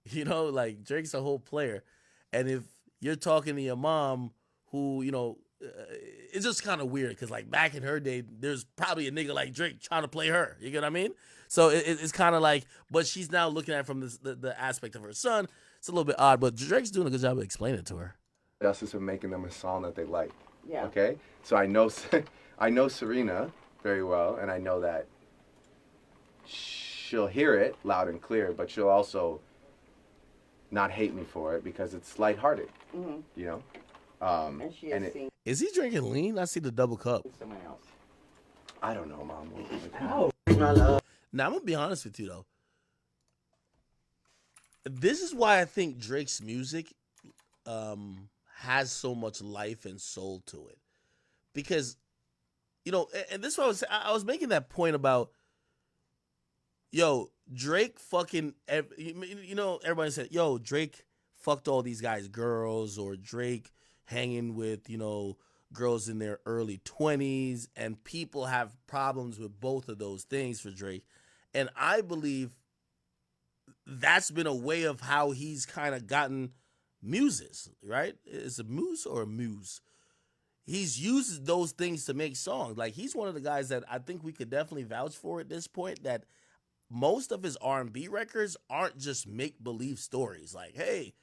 You know, like, Drake's a whole player. And if you're talking to your mom who, you know, it's just kind of weird because, like, back in her day, there's probably a nigga like Drake trying to play her. You get what I mean? So it's kind of like, but she's now looking at it from the aspect of her son. It's a little bit odd, but Drake's doing a good job of explaining it to her. That's just making them a song that they like. Yeah. Okay? So I know Serena very well, and I know that she'll hear it loud and clear, but she'll also not hate me for it because it's lighthearted, you know. And she has seen Is he drinking lean? I see the double cup. someone else. I don't know, Mom. Now I'm gonna be honest with you though. This is why I think Drake's music has so much life and soul to it, because you know, and this is what I was making that point about. Yo, Drake fucking, you know, everybody said, yo, Drake fucked all these guys' girls, or Drake hanging with, you know, girls in their early 20s, and people have problems with both of those things for Drake. And I believe that's been a way of how he's kind of gotten muses, right? Is a muse or a muse? He's used those things to make songs. Like, he's one of the guys that I think we could definitely vouch for at this point, that most of his R&B records aren't just make-believe stories. Like, hey,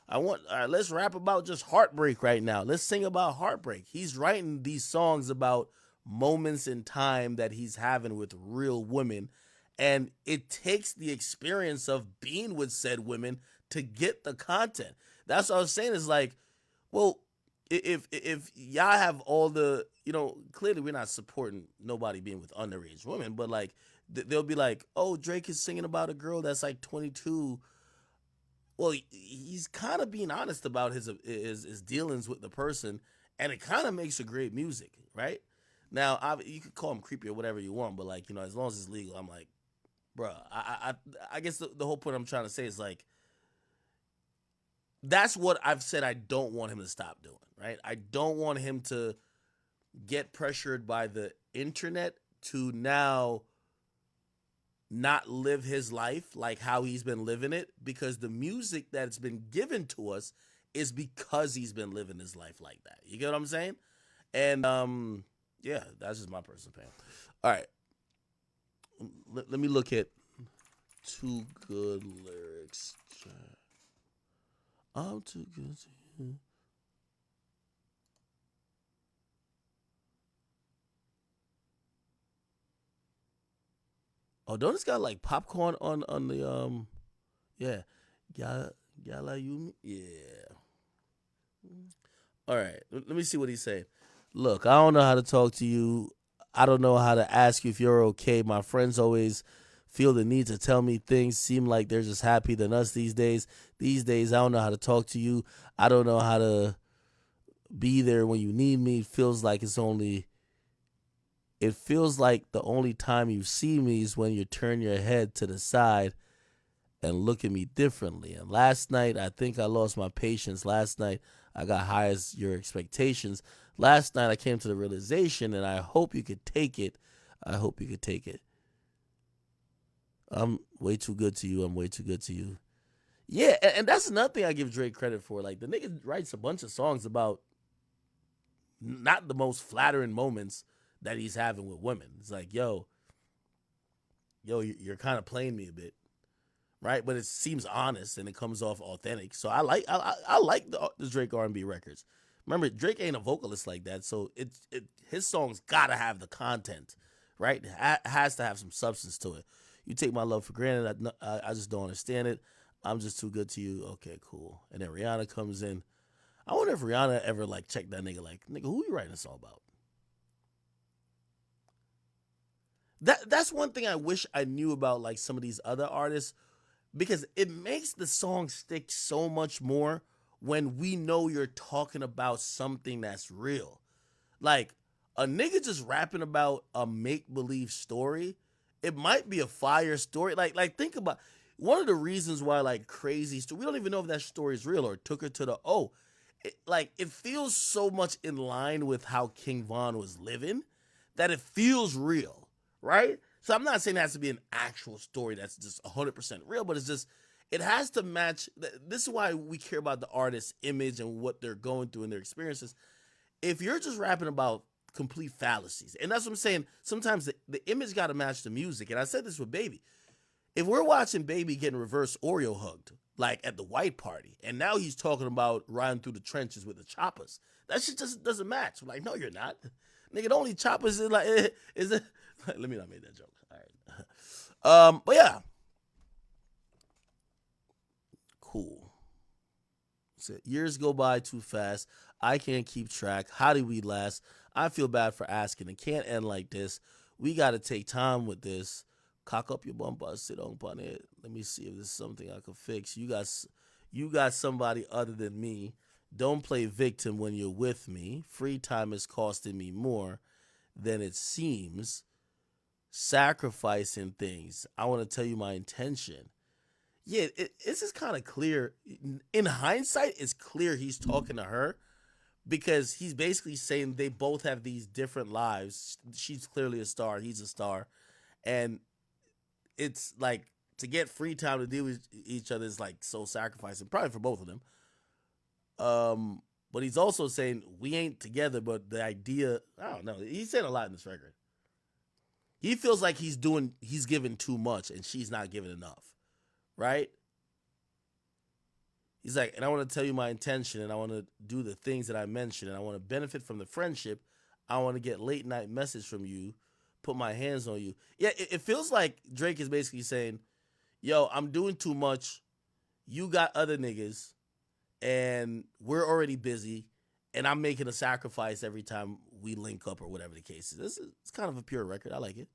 let's rap about just heartbreak right now. Let's sing about heartbreak. He's writing these songs about moments in time that he's having with real women. And it takes the experience of being with said women to get the content. That's what I was saying, is like, well, if y'all have all the, you know, clearly we're not supporting nobody being with underage women, but like, they'll be like, oh, Drake is singing about a girl that's like 22. Well, he's kind of being honest about his dealings with the person, and it kind of makes a great music, right? Now, you could call him creepy or whatever you want, but like, you know, as long as it's legal, I'm like, bruh, I guess the whole point I'm trying to say is like, that's what I've said I don't want him to stop doing, right? I don't want him to get pressured by the internet to now not live his life like how he's been living it, because the music that's been given to us is because he's been living his life like that. You get what I'm saying? And yeah, that's just my personal opinion. All right, let me look at two good lyrics. I'm too good to you. Oh, don't it's got like popcorn on the yeah. Yala Yumi? Yeah. All right. Let me see what he's saying. Look, I don't know how to talk to you. I don't know how to ask you if you're okay. My friends always feel the need to tell me things. Seem like they're just happy than us these days. These days, I don't know how to talk to you. I don't know how to be there when you need me. It feels like the only time you see me is when you turn your head to the side and look at me differently. And last night, I think I lost my patience. Last night, I got high as your expectations. Last night, I came to the realization, and I hope you could take it. I hope you could take it. I'm way too good to you. I'm way too good to you. Yeah, and that's another thing I give Drake credit for. Like, the nigga writes a bunch of songs about not the most flattering moments that he's having with women. It's like, yo, you're kind of playing me a bit, right? But it seems honest and it comes off authentic. So I like the Drake R&B records. Remember, Drake ain't a vocalist like that, so his songs gotta have the content, right? It has to have some substance to it. You take my love for granted. I just don't understand it. I'm just too good to you. Okay, cool. And then Rihanna comes in. I wonder if Rihanna ever like checked that nigga, like, nigga, who you writing this song about? That's one thing I wish I knew about like some of these other artists, because it makes the song stick so much more when we know you're talking about something that's real. Like, a nigga just rapping about a make-believe story, it might be a fire story. Like think about one of the reasons why like Crazy Story, we don't even know if that story is real or took her to the it feels so much in line with how King Von was living that it feels real, right? So I'm not saying it has to be an actual story that's just 100% real, but it's just, it has to match. This is why we care about the artist's image and what they're going through and their experiences. If you're just rapping about complete fallacies, and that's what I'm saying, sometimes the image got to match the music. And I said this with Baby. If we're watching Baby getting reverse Oreo hugged, like at the white party, and now he's talking about riding through the trenches with the choppers, that shit just doesn't match. I'm like, no, you're not. Nigga, the only choppers is like, is it? Let me not make that joke. But yeah, cool. So years go by too fast. I can't keep track. How did we last? I feel bad for asking. It can't end like this. We got to take time with this. Cock up your bumper, sit on it. Let me see if this is something I can fix. You got somebody other than me. Don't play victim when you're with me. Free time is costing me more than it seems. Sacrificing things. I want to tell you my intention. Yeah, this is kind of clear. In hindsight, it's clear he's talking to her because he's basically saying they both have these different lives. She's clearly a star. He's a star. And it's like to get free time to deal with each other is like so sacrificing, probably for both of them. But he's also saying we ain't together, but the idea, I don't know. He's saying a lot in this record. He feels like he's giving too much and she's not giving enough. Right? He's like, and I want to tell you my intention, and I want to do the things that I mentioned, and I want to benefit from the friendship. I want to get late night message from you, put my hands on you. Yeah, it feels like Drake is basically saying, yo, I'm doing too much. You got other niggas, and we're already busy, and I'm making a sacrifice every time we link up or whatever the case is. It's kind of a pure record. I like it.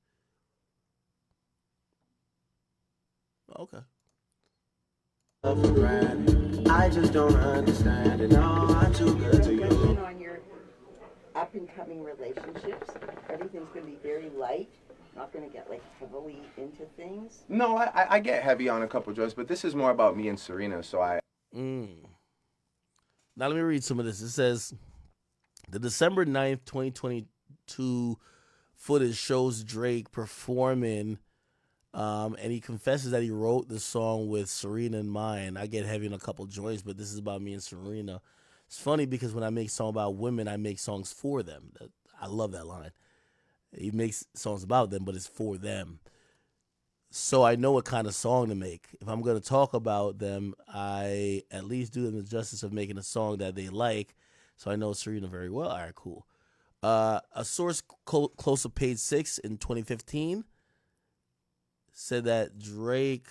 Okay. I just don't understand it. No, I'm too good to you. On your up and coming relationships, everything's going to be very light. Not going to get like heavily into things. No, I get heavy on a couple drugs, but this is more about me and Serena. So I. Now let me read some of this. It says the December 9th, 2022 footage shows Drake performing. And he confesses that he wrote the song with Serena in mind. I get heavy in a couple joints, but this is about me and Serena. It's funny because when I make songs about women, I make songs for them. I love that line. He makes songs about them, but it's for them. So I know what kind of song to make. If I'm going to talk about them, I at least do them the justice of making a song that they like. So I know Serena very well. All right, cool. A source close to page 6 in 2015 said that Drake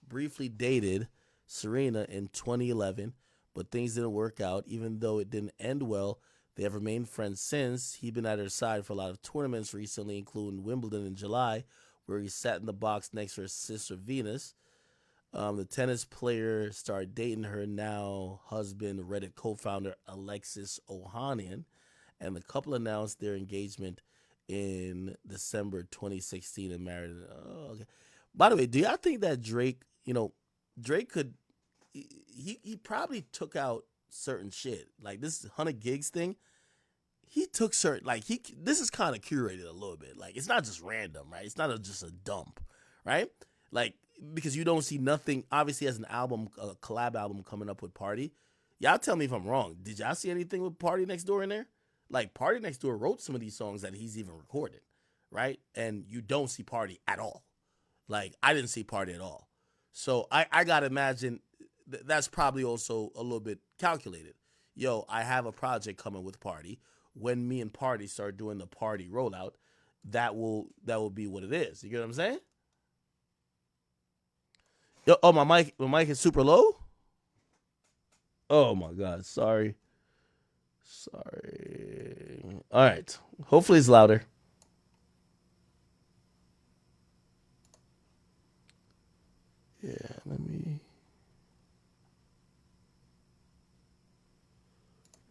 briefly dated Serena in 2011, but things didn't work out. Even though it didn't end well, they have remained friends since. He's been at her side for a lot of tournaments recently, including Wimbledon in July, where he sat in the box next to her sister Venus. The tennis player started dating her now husband, Reddit co-founder Alexis Ohanian, and the couple announced their engagement in December 2016 and married. Oh, okay. By the way, do y'all think that Drake could, he probably took out certain shit. Like this 100 gigs thing, he took certain, this is kind of curated a little bit. Like it's not just random, right? It's not just a dump, right? Like, because you don't see nothing, obviously as an album, a collab album coming up with Party. Y'all tell me if I'm wrong. Did y'all see anything with Party Next Door in there? Like, Party Next Door wrote some of these songs that he's even recorded, right? And you don't see Party at all. Like, I didn't see Party at all. So I got to imagine that's probably also a little bit calculated. Yo, I have a project coming with Party. When me and Party start doing the Party rollout, that will be what it is. You get what I'm saying? Yo, oh, my mic is super low? Oh, my God. Sorry. All right. Hopefully it's louder. Yeah, let me.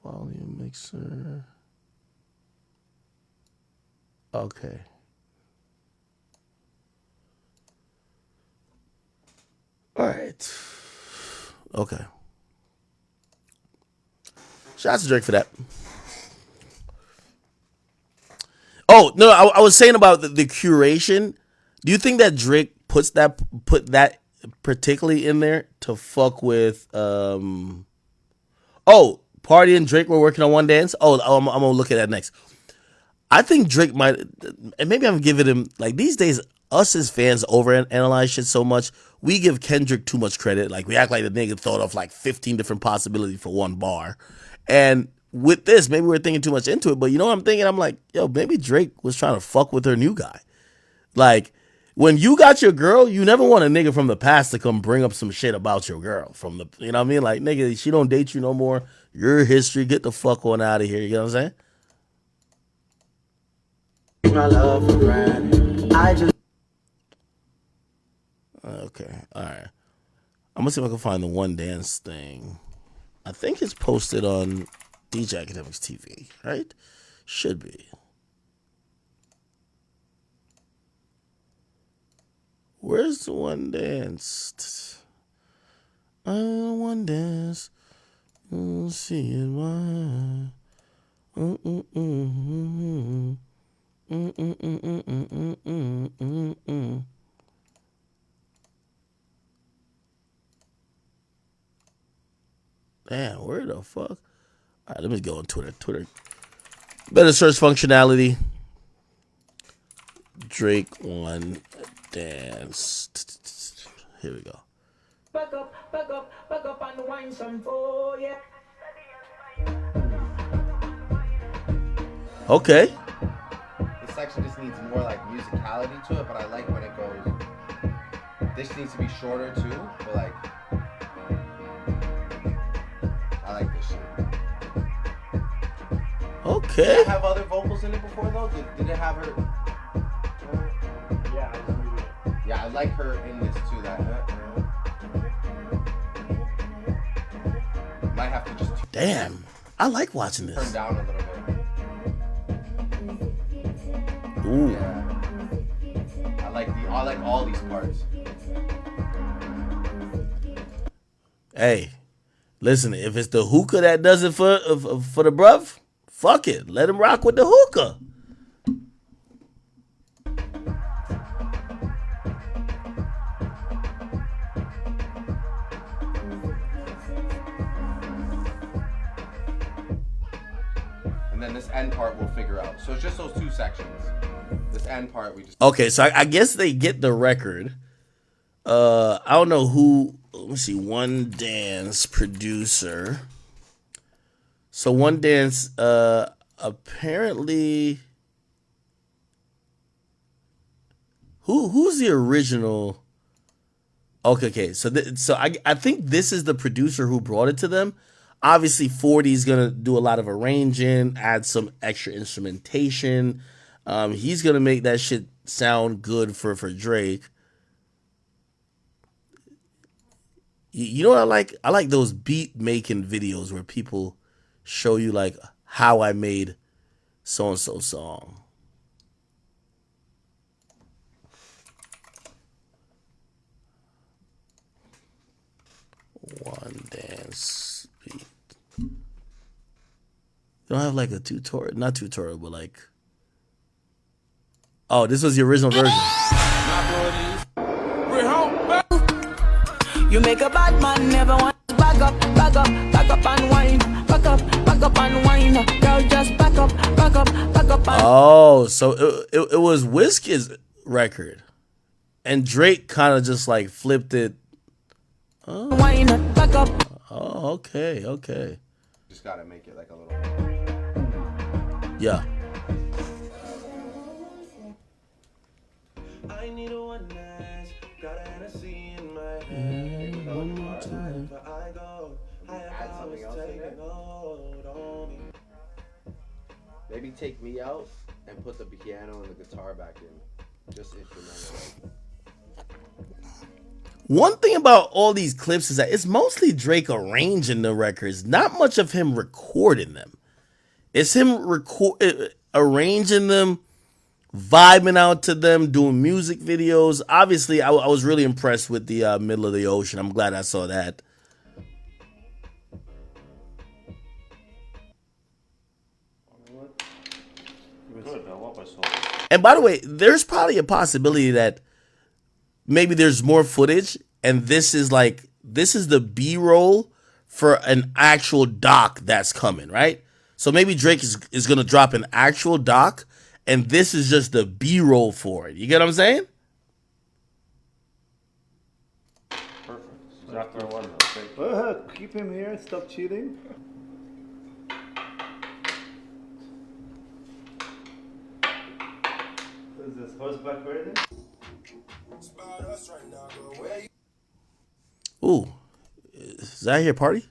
Volume mixer. Okay. All right. Okay. Shout out to Drake for that. Oh, no, I was saying about the curation. Do you think that Drake put that particularly in there to fuck with Party and Drake were working on One Dance? Oh, I'm gonna look at that next. I think Drake might, and maybe I'm giving him, like, these days, us as fans overanalyze shit so much. We give Kendrick too much credit. Like, we act like the nigga thought of like 15 different possibilities for one bar. And with this, maybe we're thinking too much into it. But you know what I'm thinking? I'm like, yo, maybe Drake was trying to fuck with her new guy. Like, when you got your girl, you never want a nigga from the past to come bring up some shit about your girl from the, you know what I mean? Like, nigga, she don't date you no more. Your history, get the fuck on out of here. You know what I'm saying? My love for granted. I just. Okay, all right. I'm gonna see if I can find the one dance thing. I think it's posted on DJ Akademiks TV, right? Should be. Where's the one dance? One dance. See it, why? Damn, where the fuck? All right, let me go on Twitter. Better search functionality. Drake one dance. Here we go. Back up and wine some for yeah. Okay. This section just needs more like musicality to it, but I like when it goes. This needs to be shorter too, but like I like this shit. Okay. Did it have other vocals in it before though? Did it have her? Yeah, I like her in this too. That might have to just. Damn, I like watching this. Turn down a little bit. Ooh. Yeah. I like all these parts. Hey, listen, if it's the hookah that does it for the bruv, fuck it. Let him rock with the hookah. And then this end part we'll figure out. So it's just those two sections. This end part we just. Okay, so I guess they get the record. I don't know who. Let me see. One Dance producer. So One Dance apparently. Who's the original? Okay. So I think this is the producer who brought it to them. Obviously, 40's gonna do a lot of arranging, add some extra instrumentation. He's gonna make that shit sound good for Drake. You know what I like? I like those beat making videos where people show you like how I made so and so song. One Dance beat. You don't have like a tutorial, not tutorial, but like. Oh, this was the original version. You make a bad man never want to back up and wine. Back up and wine. Girl, just back up and Oh, so it was Wizkid's record. And Drake kind of just like flipped it. Oh, wine. Back up. Oh, okay. Just gotta make it like a little. Yeah. I need a one night. Got a Hennessy in my hand. One more time. I go. I Add something else in there. Maybe take me out and put the piano and the guitar back in. Just instrumental. One thing about all these clips is that it's mostly Drake arranging the records, not much of him recording them. It's him arranging them, vibing out to them, doing music videos. Obviously, I was really impressed with the Middle of the Ocean. I'm glad I saw that. And by the way, there's probably a possibility that maybe there's more footage and this is the B-roll for an actual doc that's coming, right? So maybe Drake is going to drop an actual doc and this is just the B-roll for it. You get what I'm saying? Perfect. Exactly what I wanted. Go ahead, keep him here, stop cheating. Is this horseback ready? Ooh, is that here party?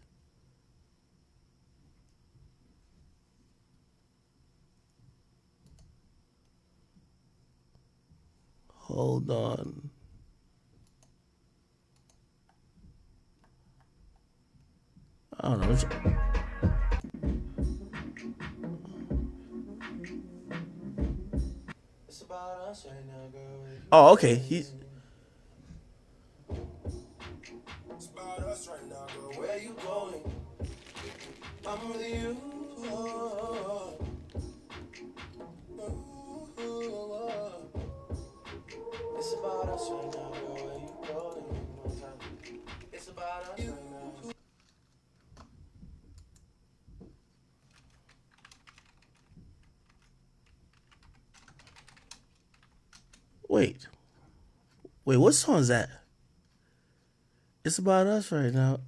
Hold on. I don't know. Oh, okay. He's. It's about us right now, girl. Where you going? I'm with you. It's about us right now, girl. Where you going? It's about us right now. Wait, what song is that? It's about us right now.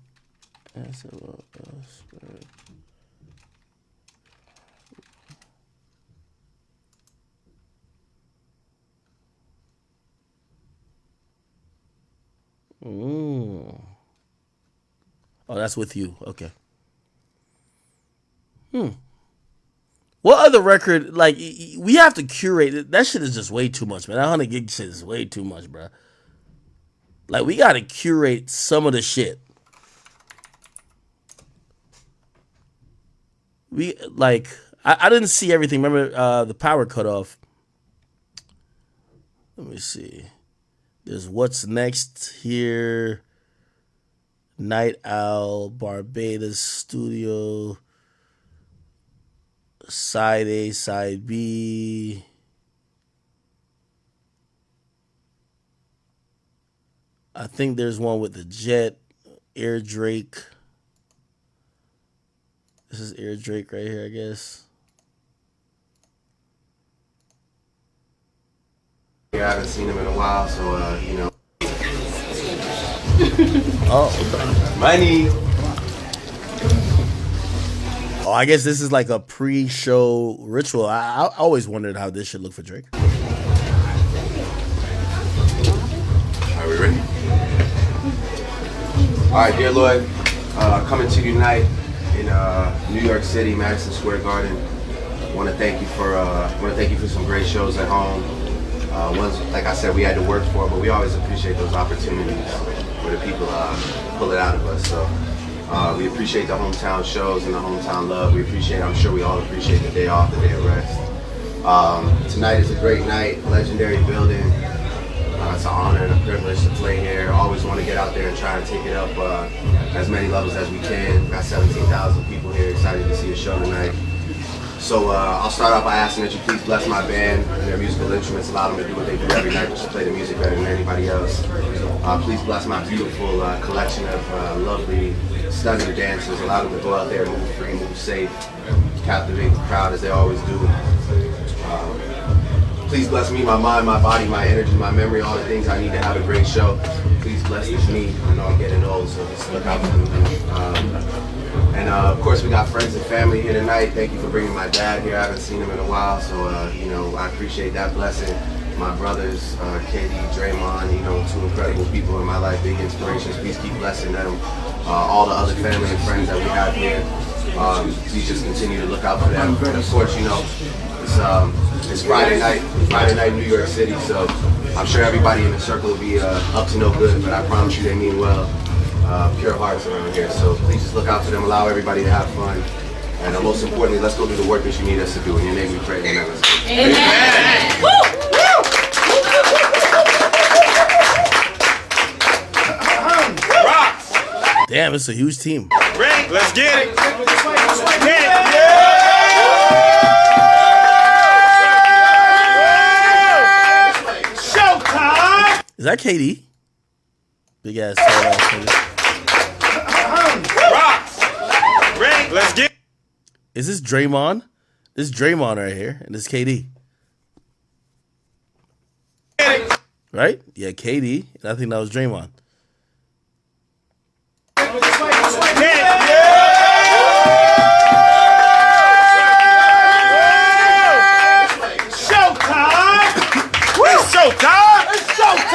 It's about us. Right. Oh, that's with you. Okay. What other record? Like, we have to curate it. That shit is just way too much, man. That 100 gig shit is way too much, bro. Like, we gotta curate some of the shit. I didn't see everything. Remember, the power cut off. Let me see. There's What's Next here. Night Owl, Barbados Studio, Side A, Side B. I think there's one with the Jet, Air Drake. This is Air Drake right here, I guess. Yeah, I haven't seen him in a while, so, you know. Oh, money. Oh, I guess this is like a pre-show ritual. I always wondered how this should look for Drake. Are we ready? All right, dear Lord, coming to you tonight in New York City, Madison Square Garden. I want to thank you for some great shows at home. Ones, like I said, we had to work for, but we always appreciate those opportunities where the people pull it out of us. So we appreciate the hometown shows and the hometown love. I'm sure we all appreciate the day off, the day of rest. Tonight is a great night, legendary building. It's an honor and a privilege to play here. Always want to get out there and try to take it up as many levels as we can. We've got 17,000 people here excited to see a show tonight. So I'll start off by asking that you please bless my band and their musical instruments. Allow them to do what they do every night, which is play the music better than anybody else. Please bless my beautiful collection of lovely, stunning dancers. Allow them to go out there, move free, move safe, captivate the crowd as they always do. Please bless me, my mind, my body, my energy, my memory, all the things I need to have a great show. Please bless this me. I know I'm getting old, so just look out for me. And of course, we got friends and family here tonight. Thank you for bringing my dad here. I haven't seen him in a while, so I appreciate that blessing. My brothers, KD, Draymond, two incredible people in my life, big inspirations. Please keep blessing them. All the other family and friends that we have here. Please just continue to look out for them. And of course, it's Friday night, New York City. So I'm sure everybody in the circle will be up to no good, but I promise you they mean well. Pure hearts around here, so please just look out for them, allow everybody to have fun, and most importantly, let's go do the work that you need us to do. In your name we pray, amen. Amen. Damn, it's a huge team. Let's get it. Showtime! Is that KD? Big ass tall ass KD. Let's get. Is this Draymond? This is Draymond right here, and this KD. Right? Yeah, KD. I think that was Draymond. Showtime! It's showtime! It's showtime!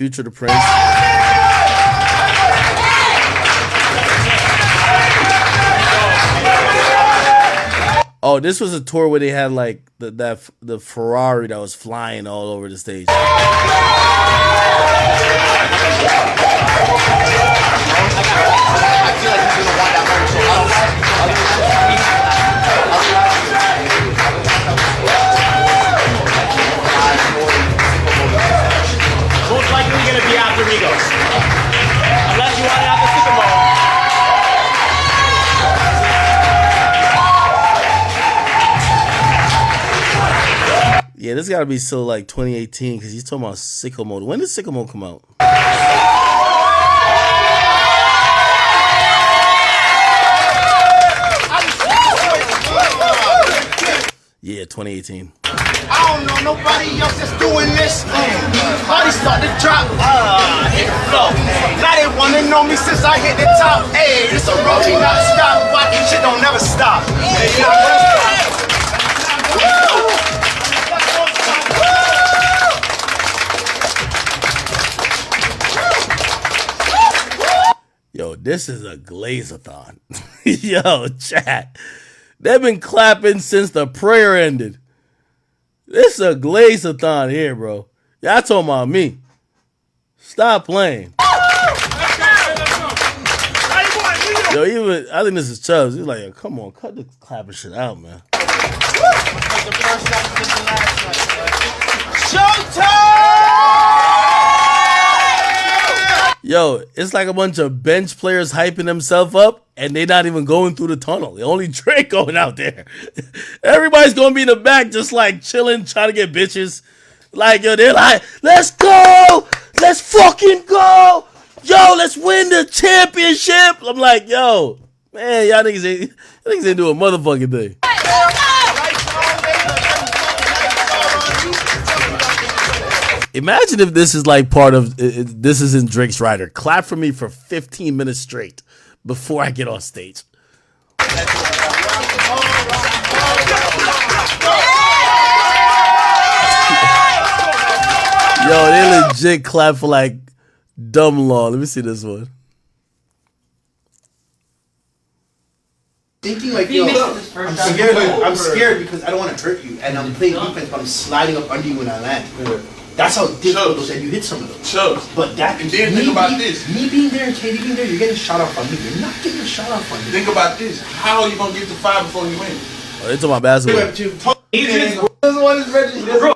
Future the Prince. Oh, this was a tour where they had like the Ferrari that was flying all over the stage. Most likely going to be after Migos. Unless you want it after Sycamore. Yeah, this got to be still like 2018 because he's talking about Sicko Mode. When did Sicko Mode come out? Yeah, 2018. I don't know nobody else that's doing this. Body start to drop. Hit the flow. Now they wanna know me since I hit the top. Hey, it's a road, we not stop. Watching shit don't never stop. Hey, not gonna stop. Yo, this is a Glaze-a-thon. Yo, chat. They've been clapping since the prayer ended. This is a Glaze-a-thon here, bro. Y'all talking about me. Stop playing. Yo, even I think this is Chubbs. He's like, yo, come on, cut the clapping shit out, man. Yo, it's like a bunch of bench players hyping themselves up, and they not even going through the tunnel. Only Drake going out there. Everybody's gonna be in the back, just like chilling, trying to get bitches. Like, yo, they're like, let's go, let's fucking go, yo, let's win the championship. I'm like, yo, man, y'all niggas ain't doing a motherfucking thing. Imagine if this is like part of this is in Drake's rider. Clap for me for 15 minutes straight before I get on stage. Yo, they legit clap for like dumb law. Let me see this one. Thinking like, yo, I'm scared because I don't want to hurt you, and I'm playing defense, but I'm sliding up under you when I land. That's how difficult those, and you hit some of those. But that, and then think about this. Me being there and KD being there, you're getting a shot off on me. You're not getting a shot off on me. Think about this. How are you going to get to 5 before you win? Oh, they talking about basketball. This one is Reggie. Bro.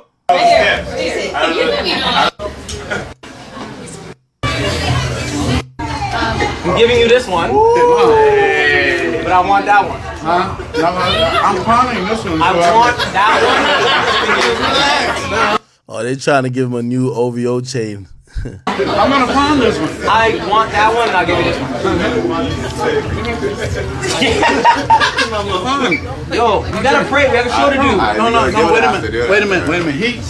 I'm giving you this one. But I want that one. Huh? I'm calling this one. I want that one. Oh, they trying to give him a new OVO chain. I'm gonna pawn this one. I want that one, and I'll give you this one. Yo, you gotta pray. We have a show to do. No, wait a minute.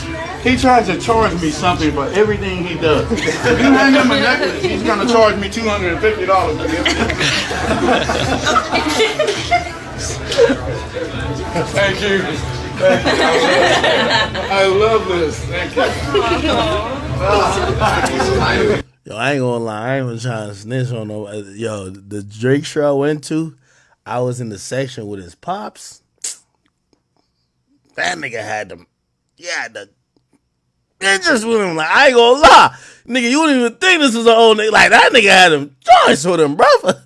He tries to charge me something for everything he does. If you hang him a necklace, he's gonna charge me $250 to get Thank you. I love this. Thank you. Yo, I ain't gonna lie. I ain't even trying to snitch on no. Yo, the Drake show I went to, I was in the section with his pops. That nigga had them. Yeah, the bitches with him. Like, I ain't gonna lie. Nigga, you wouldn't even think this was an old nigga. Like, that nigga had them joints with him, brother.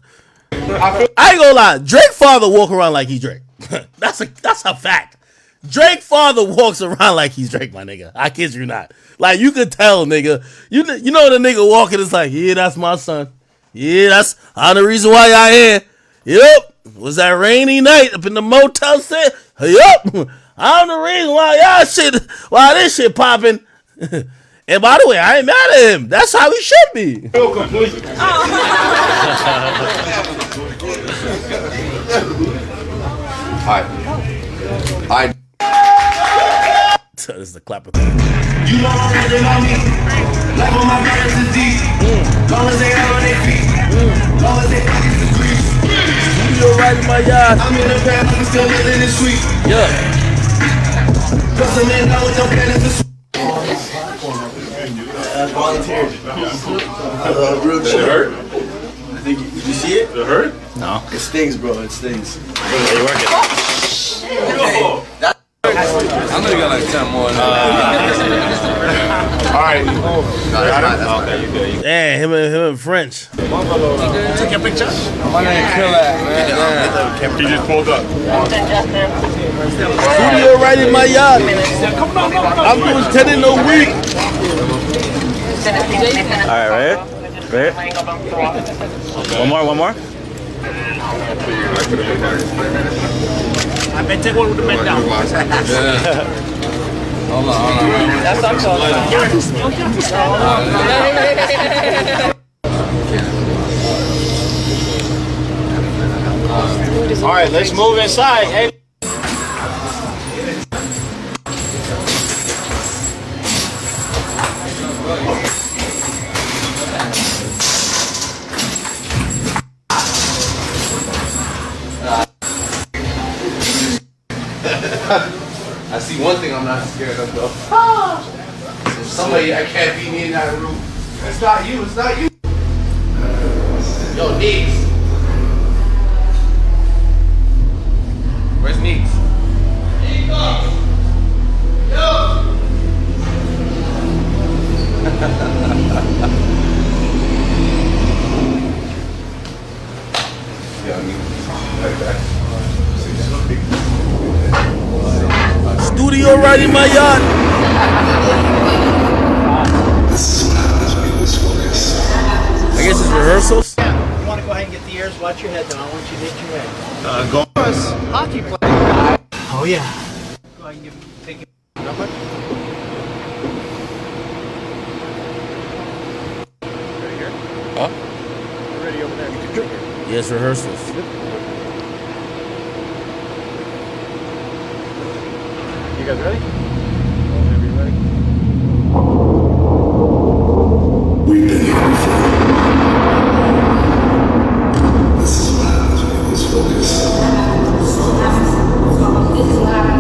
I ain't gonna lie. Drake father walk around like he Drake. That's a fact. Drake father walks around like he's Drake, my nigga. I kid you not. Like, you could tell, nigga. You know the nigga walking is like, yeah, that's my son. Yeah, I'm the reason why y'all here. Yup. Was that rainy night up in the motel set? Yup. I'm the reason why this shit popping. And by the way, I ain't mad at him. That's how he should be. Feel complete. I This is the clapper. You know I'm running on me. Like when my brothers is deep. Long as they out on their feet. Long as they pockets is grease. Studio right in my yard. I'm in the bed, I'm still living this sweet. Yeah. Cause I'm in down with no pennies to sweet. I volunteered. Real Did it hurt? I think did you see it? Did it hurt? No. It stings, bro. It stings. Hey, work it. I'm gonna go like 10 more. Alright. Okay, you good. Yeah, him and French. Take your picture? My name Kill that, man. He just pulled up. Studio right in my yard. I'm doing 10 in a week. Alright, ready? One more. I bet take one with the bend down. Hold on. That's what I'm talking about. All right, let's move inside. Hey. I see one thing I'm not scared of though. So somebody I can't be near that room. It's not you. It's not you. Yo, Neeks. Where's Neeks? Yo. Studio right in my yard. I guess it's rehearsals. You want to go ahead and get the ears? Watch your head, though. I want you to hit your head. Go. Hockey player. Oh yeah. Go ahead and take it. Huh? Ready over there. Yes, rehearsals. You guys ready? Whenever you're ready. We've been here before. This is what happens when you lose focus.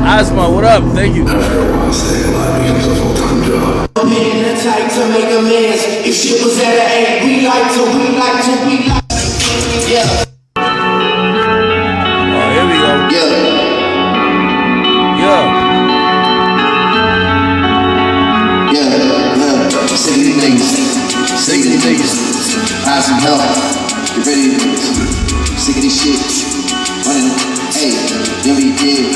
Asma, what up? Thank you. Everyone staying alive becomes a full-time job. Being the type to make amends. If shit was at an 8, we like to. Yeah. Oh, here we go. Sick of these niggas. Sick of these niggas. I have some help. Get ready. Sick of this shit. Running. Hey, then we did.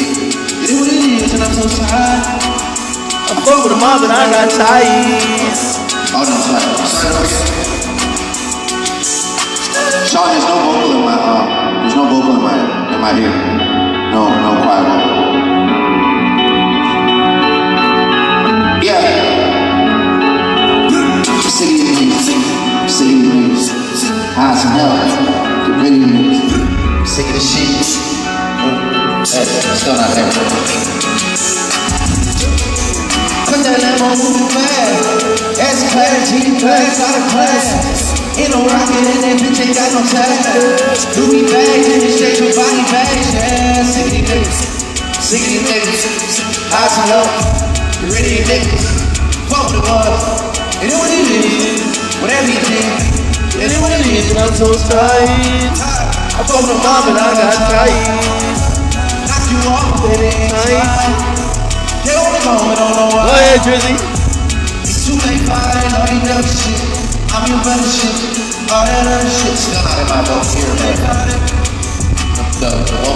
It is what it is, and I'm so tired. I fuck with a mom and I got ties. Oh no, sorry. Sean, there's no vocal in my ear. No quiet vocal. Yeah. Sick of these niggas. I have some help. Get ready, niggas. Sick of this shit. Hey, still not there. Put that Lambo moving fast. S-Class, G-Class, out of class. Ain't no rocket in that bitch, ain't got no tag. Louis bags in the straight your body bags. Yeah, sick of these niggas. Sick of these niggas. Hide some help. Get rid of these niggas. Fuck the buzz. It is what it is. Whatever you think. It is what it is, and I'm so tired. I fuck with a mom and I got tired. Knock you off with it tight. They only moment, don't know why. Go ahead, Drizzy. It's too late for all these other shit. I'm your better shit. All that other shit still not in my book here, man.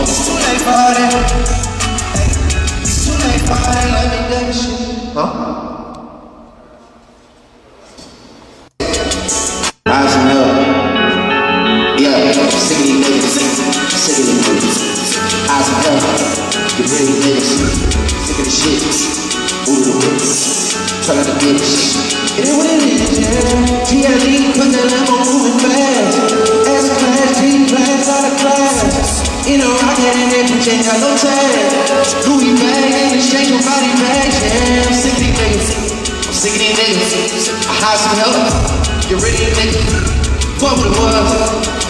It's too late for all that. It's too late for all that other shit. Huh? I have some help. Yeah, sick of these niggas. Sick of these niggas. I have some help. Get rid of these niggas. Sick of the shit. Try not to get it. It is what it is, yeah. G.I.D. put that Lambo moving fast. S-Class, G-Class, out of class. In a rocket and that bitch ain't got no tag. Louis bag and the shake your body bags, yeah. I'm sick of these niggas. I'm sick of these niggas. I hide some help. Get rid of these niggas. Fuck with the world.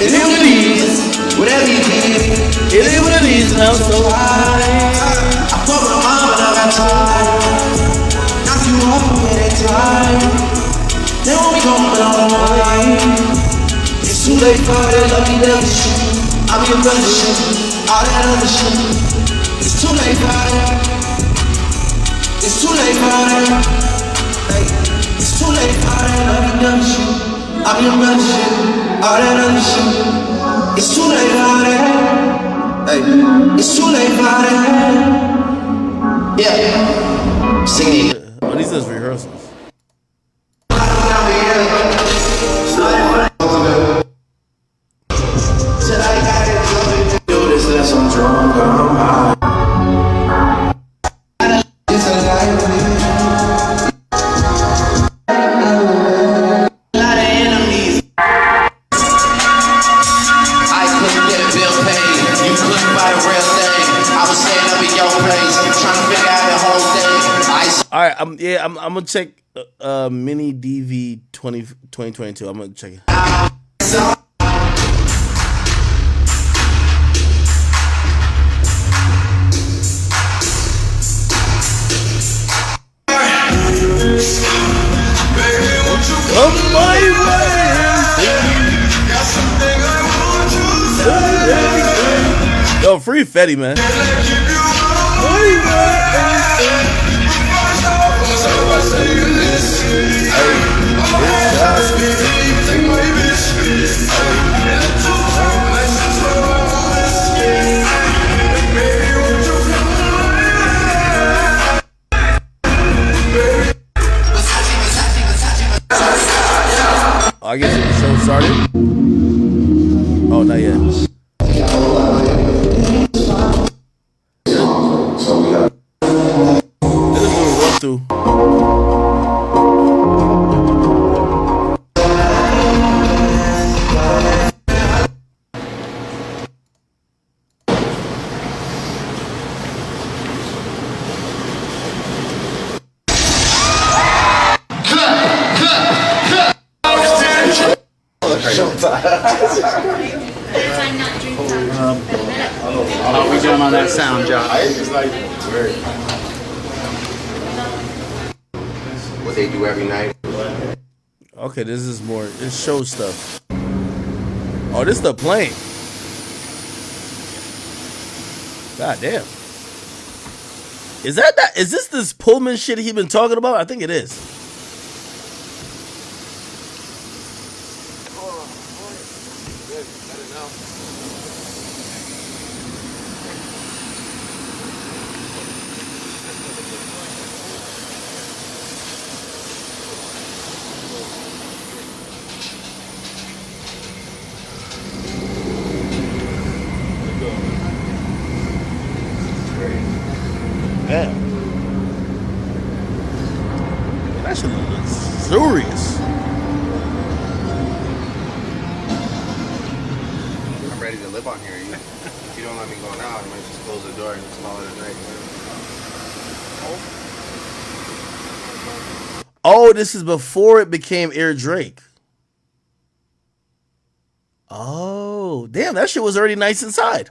It is what it is. Whatever you did. It is what it is, and I'm so high. I fuck with my mom and I got time. Knock you off with that time. It's too late for all that lovey dovey shit. I'm your brother shit, all that other shit. It's too late for all that. It's too late for all that. Hey, it's too late for all that lovey dovey shit. I'm your brother shit, all that other shit. It's too late for all that. Hey, it's too late for all that. Yeah, sing it. Oh, these is rehearsals. All right, I'm gonna check mini DV 2022. I'm gonna check it. Come my way. Yo, free Fetty, man. I guess the show started. Oh, not yet. Let's do a run through. How we doing on that sound, John? What they do every night. Okay, this is more. It's show stuff. Oh, this is the plane. God damn. Is that? Is this Pullman shit he been talking about? I think it is. Damn. That shit looks luxurious. I'm ready to live on here. If you don't let me go now, I might just close the door and just call it a night. Oh, this is before it became Air Drake. Oh, damn, that shit was already nice inside.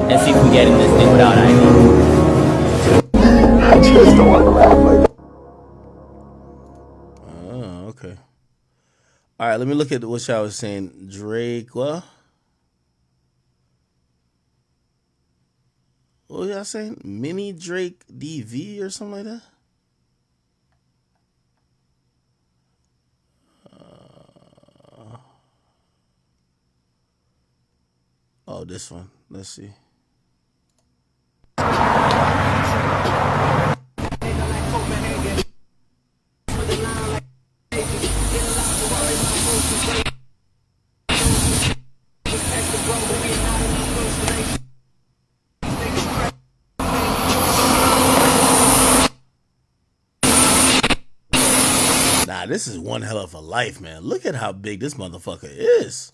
Let's see if we get in this thing without ID. I just don't want to laugh like that. Oh, okay. All right, let me look at what y'all was saying. Drake, what? What was y'all saying? Mini Drake DV or something like that? Oh, this one. Let's see. Nah, this is one hell of a life, man. Look at how big this motherfucker is.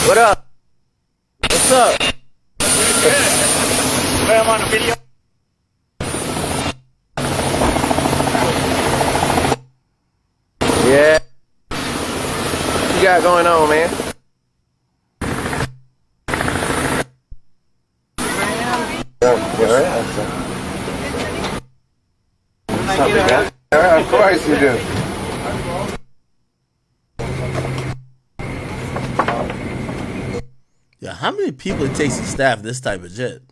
What up? What's up? I'm on a video. got going on, man? Of course you do. Yeah, how many people it takes to staff this type of jet?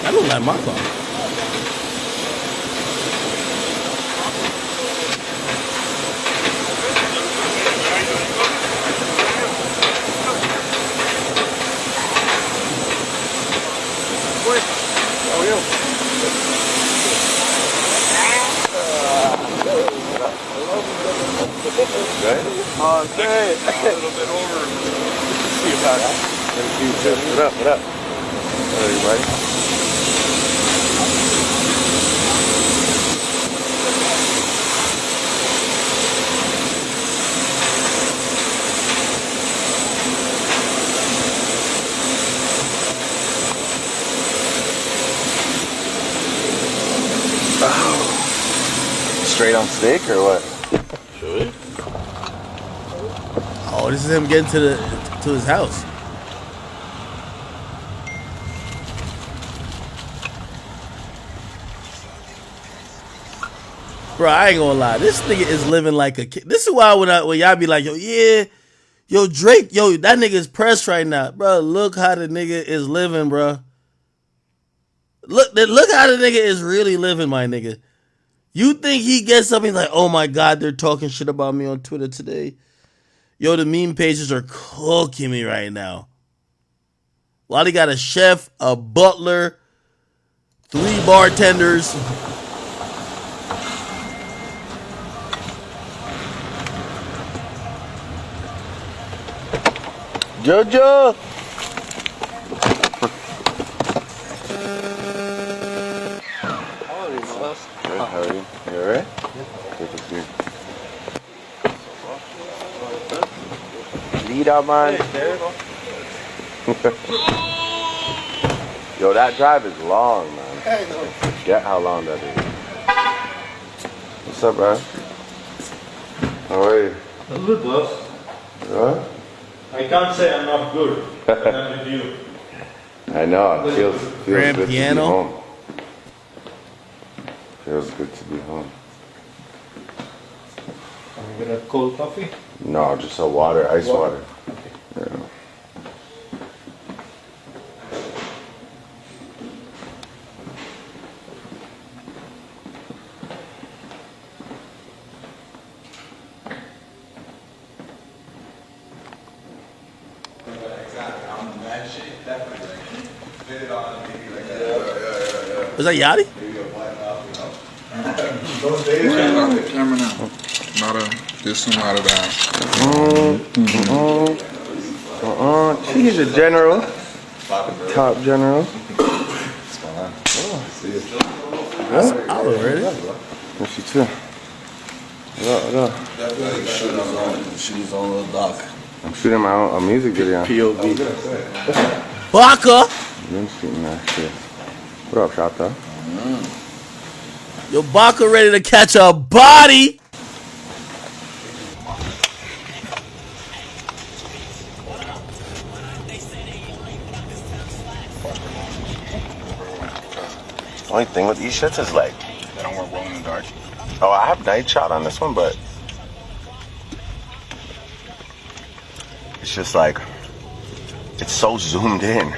I don't like my car. Okay. A little bit over. See about that. What up? What up? Everybody. Straight on stick or what? Should. Oh, this is him getting to his house. Bro, I ain't gonna lie. This nigga is living like a kid. This is why when y'all be like, yo, yeah, yo, Drake, yo, that nigga is pressed right now. Bro, look how the nigga is living, bro. Look how the nigga is really living, my nigga. You think he gets something like, oh my God, they're talking shit about me on Twitter today. Yo, the meme pages are cooking me right now. While he got a chef, a butler, 3 bartenders. Jojo! Good, how are you? You alright? Good to see you. Lead out, man. Yo, that drive is long, man. Forget how long that is. What's up, bro? How are you? I'm good, boss. What? I can't say I'm not good. I'm with you. I know. It feels Grand good piano. to be home. Feels good to be home. Can we get a cold coffee? No, just a water, ice water. Yeah. Was that Yachty? The camera now. Not a this one, not a that. She's a general. Top general. That's out already. What's she too? What up? Shoes on the dock. I'm shooting my own music video. POV. Baka! Been shooting that shit. What up, Shata? Yo, Baka ready to catch a body. Only thing with these shits is like, they don't work well in the dark. Oh, I have night shot on this one, but it's just like, it's so zoomed in.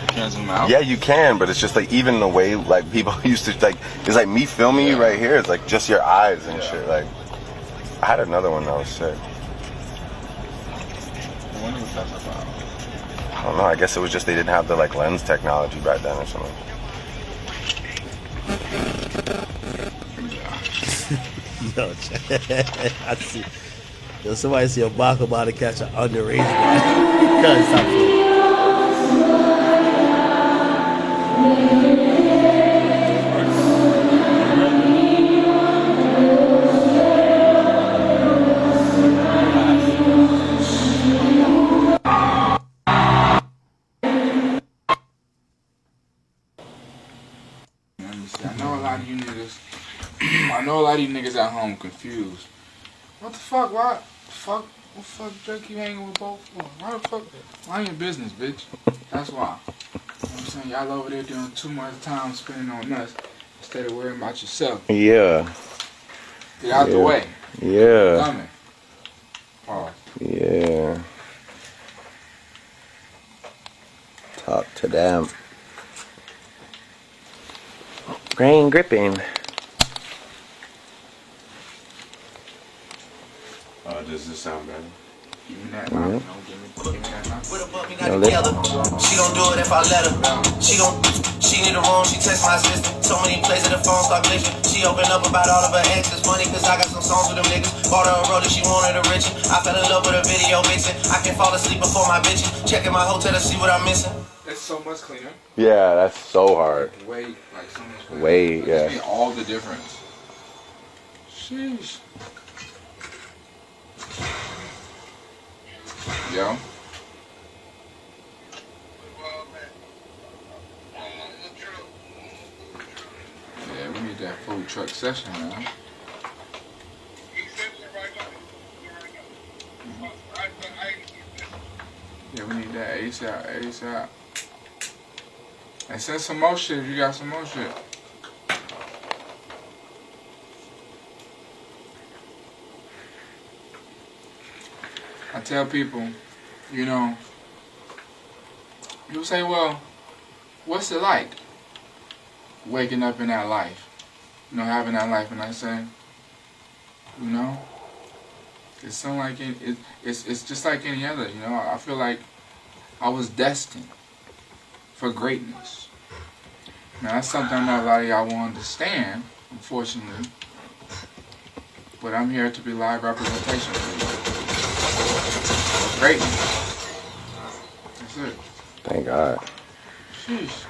Can't zoom out. Yeah, you can, but it's just like even the way like people used to like, it's like me filming you right here. It's like just your eyes and shit. Like, I had another one that was sick. When was that about? I don't know. I guess it was just they didn't have the like lens technology back then or something. Yo, I see. Yo, somebody see a Bach about to catch an underage guy. Cuz, stop playing. I know a lot of you niggas at home confused. What the fuck? What the fuck Drake you hanging with both for? Why the fuck? Mind your business, bitch. That's why. You know what I'm saying? Y'all over there doing too much time spending on us instead of worrying about yourself. Yeah. Get out the way. Yeah. Coming. Pause. Yeah. Talk to them. Grain gripping. Does this sound better? Give me that mouth. Give me that mouth. She gon' do it if I let her. She need a room, she text my assistant. So many places the phone start glitching. She opened up about all of her exes. Funny cause I got some songs with them niggas. Bought her a roller, she wanted a Richie. I fell in love with a video vixen. I can fall asleep before my bitches. Checking my hotel to see what I'm missing. It's so much cleaner. Yeah, that's so hard. Way, like so much cleaner. Way, yeah. See all the difference. Sheesh. Yo. Yeah, we need that food truck session now. Yeah, we need that ASAP. And send some more shit if you got some more shit. I tell people, you know, people say, well, what's it like waking up in that life? You know, having that life, and I say, you know, it's something like it's just like any other, you know. I feel like I was destined for greatness. Now that's something not a lot of y'all will understand, unfortunately. But I'm here to be live representation for you. Greatness. That's it. Thank God. Sheesh.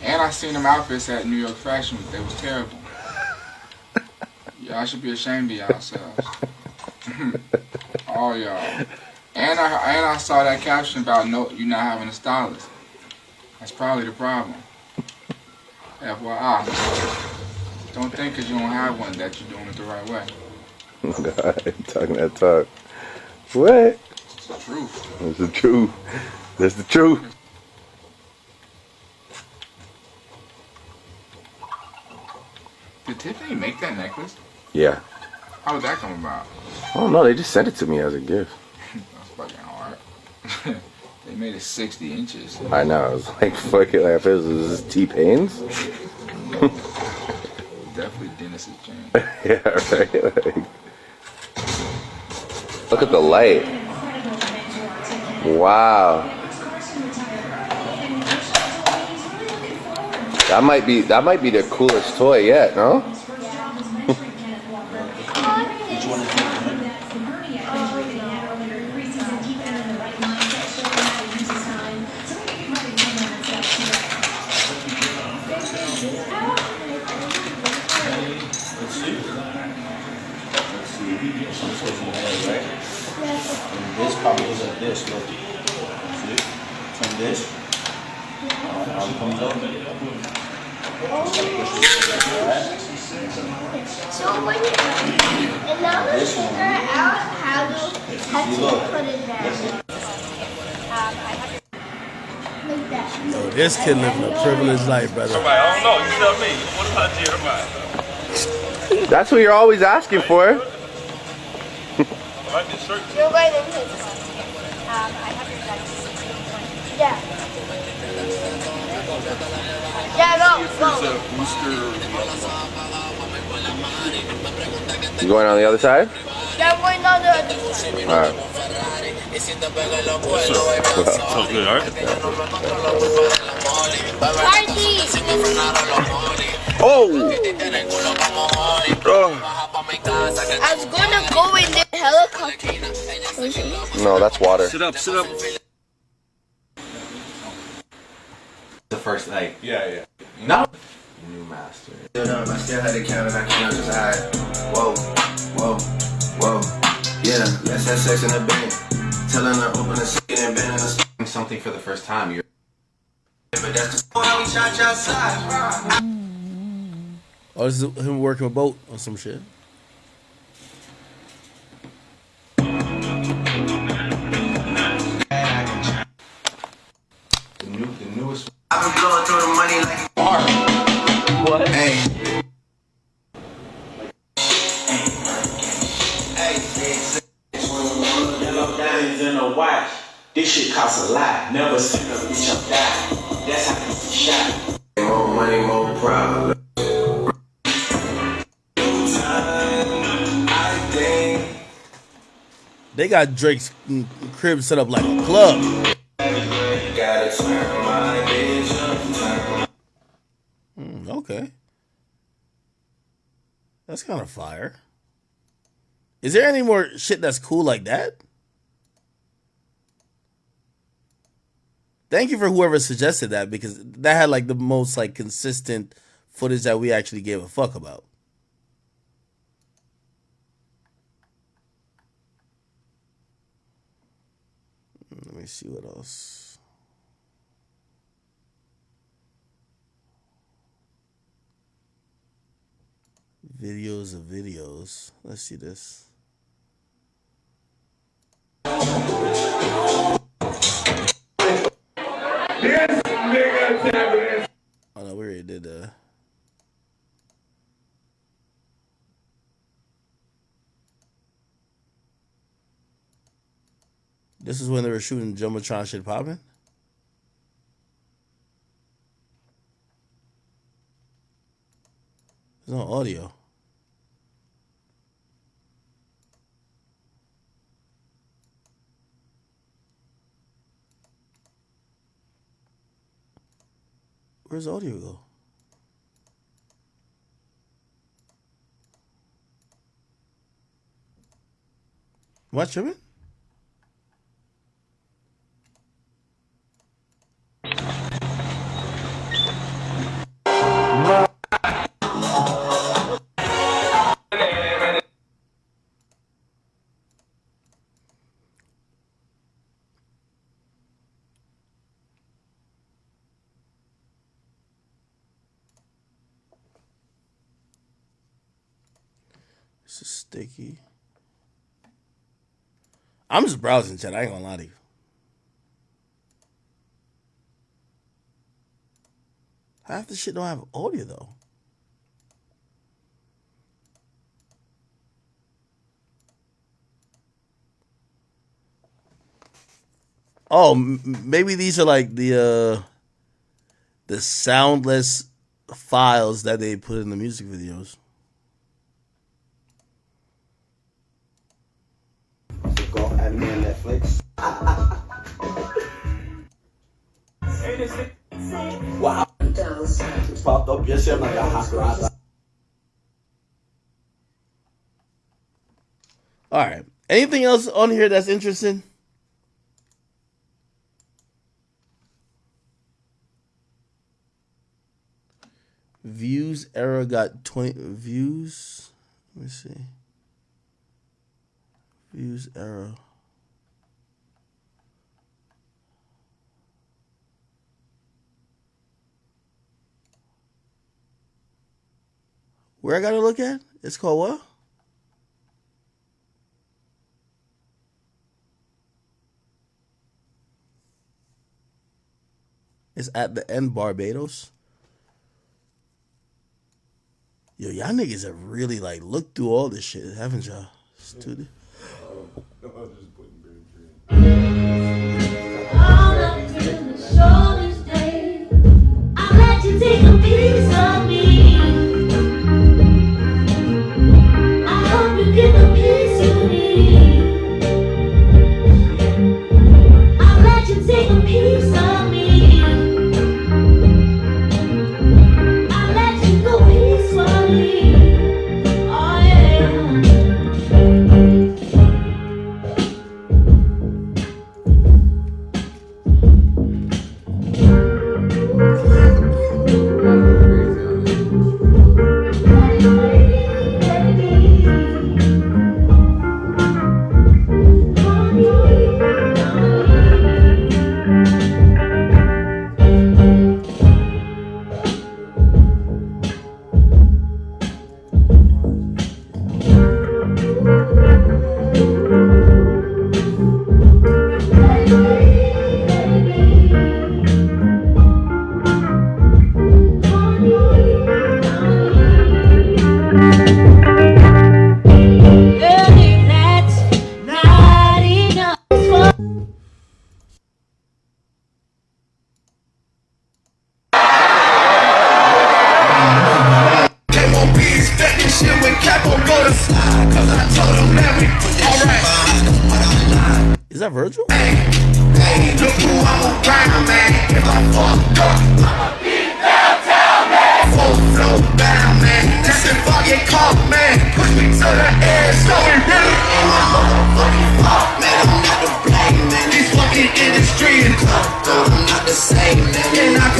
And I seen them outfits at New York Fashion Week. They was terrible. Y'all should be ashamed of yourselves. All y'all. And I saw that caption about you not having a stylist. That's probably the problem. FYI. Don't think because you don't have one that you're doing it the right way. God, talking that talk. What? It's the truth. It's the truth. That's the truth. Did Tiffany make that necklace? Yeah. How did that come about? I don't know. They just sent it to me as a gift. That's fucking hard. They made it 60 inches. I know. I was like, fuck it. Like, if it was T-Pain's. Definitely Dennis's chain. Yeah, right. Like, look at the light. Wow. That might be the coolest toy yet, no? This probably is like this, look. See? From this. How it comes up. So when and now let's figure out how to put it down. Like that. Yo, this kid living a privileged life, brother. I don't know. You tell me. What about Jeremiah? That's what you're always asking for. I like this shirt. You're going to I have your guys. Yeah. Yeah, go. You going on the other side? Yeah, I'm going on the other side. All right. What's up? Good, all right? Party! Oh! I was gonna go in there. helicopter. No, that's water. Sit up, sit up. The first, like, Yeah. no. New master. I still had to count and I cannot just hide. Whoa. Yeah, let's have sex in the bed. Telling her open a second and bend in something for the first time. You're. But that's just how we charge outside. Oh, this is him working a boat or some shit. The newest. I've been blowing through the money like art. What? Hey. Yellow diamonds in a watch. This shit costs a lot. Never seen a bitch up die. That's how it's shot. More money, more problems. They got Drake's crib set up like a club. Okay. That's kind of fire. Is there any more shit that's cool like that? Thank you for whoever suggested that, because that had like the most like consistent footage that we actually gave a fuck about. Let me see what else. Videos of videos. Let's see this. Oh no, we already did that. This is when they were shooting Jumbotron shit popping? There's no audio. Where's the audio go? What, tripping? This is sticky. I'm just browsing chat. I ain't gonna lie to you. Half the shit don't have audio though. Oh, maybe these are like the soundless files that they put in the music videos. Go anime on Netflix. Wow. It popped up yesterday. I'm like, hot. All right. Anything else on here that's interesting? Views era got 20 views. Let me see. Views era. Where I gotta look at? It's called what? It's at the end Barbados. Yo, y'all niggas have really like looked through all this shit, haven't y'all? Student. I'll let you take a piece of me. I hope you get the piece you need. I'll let you take a piece of me. I'll let you go peacefully. Oh yeah.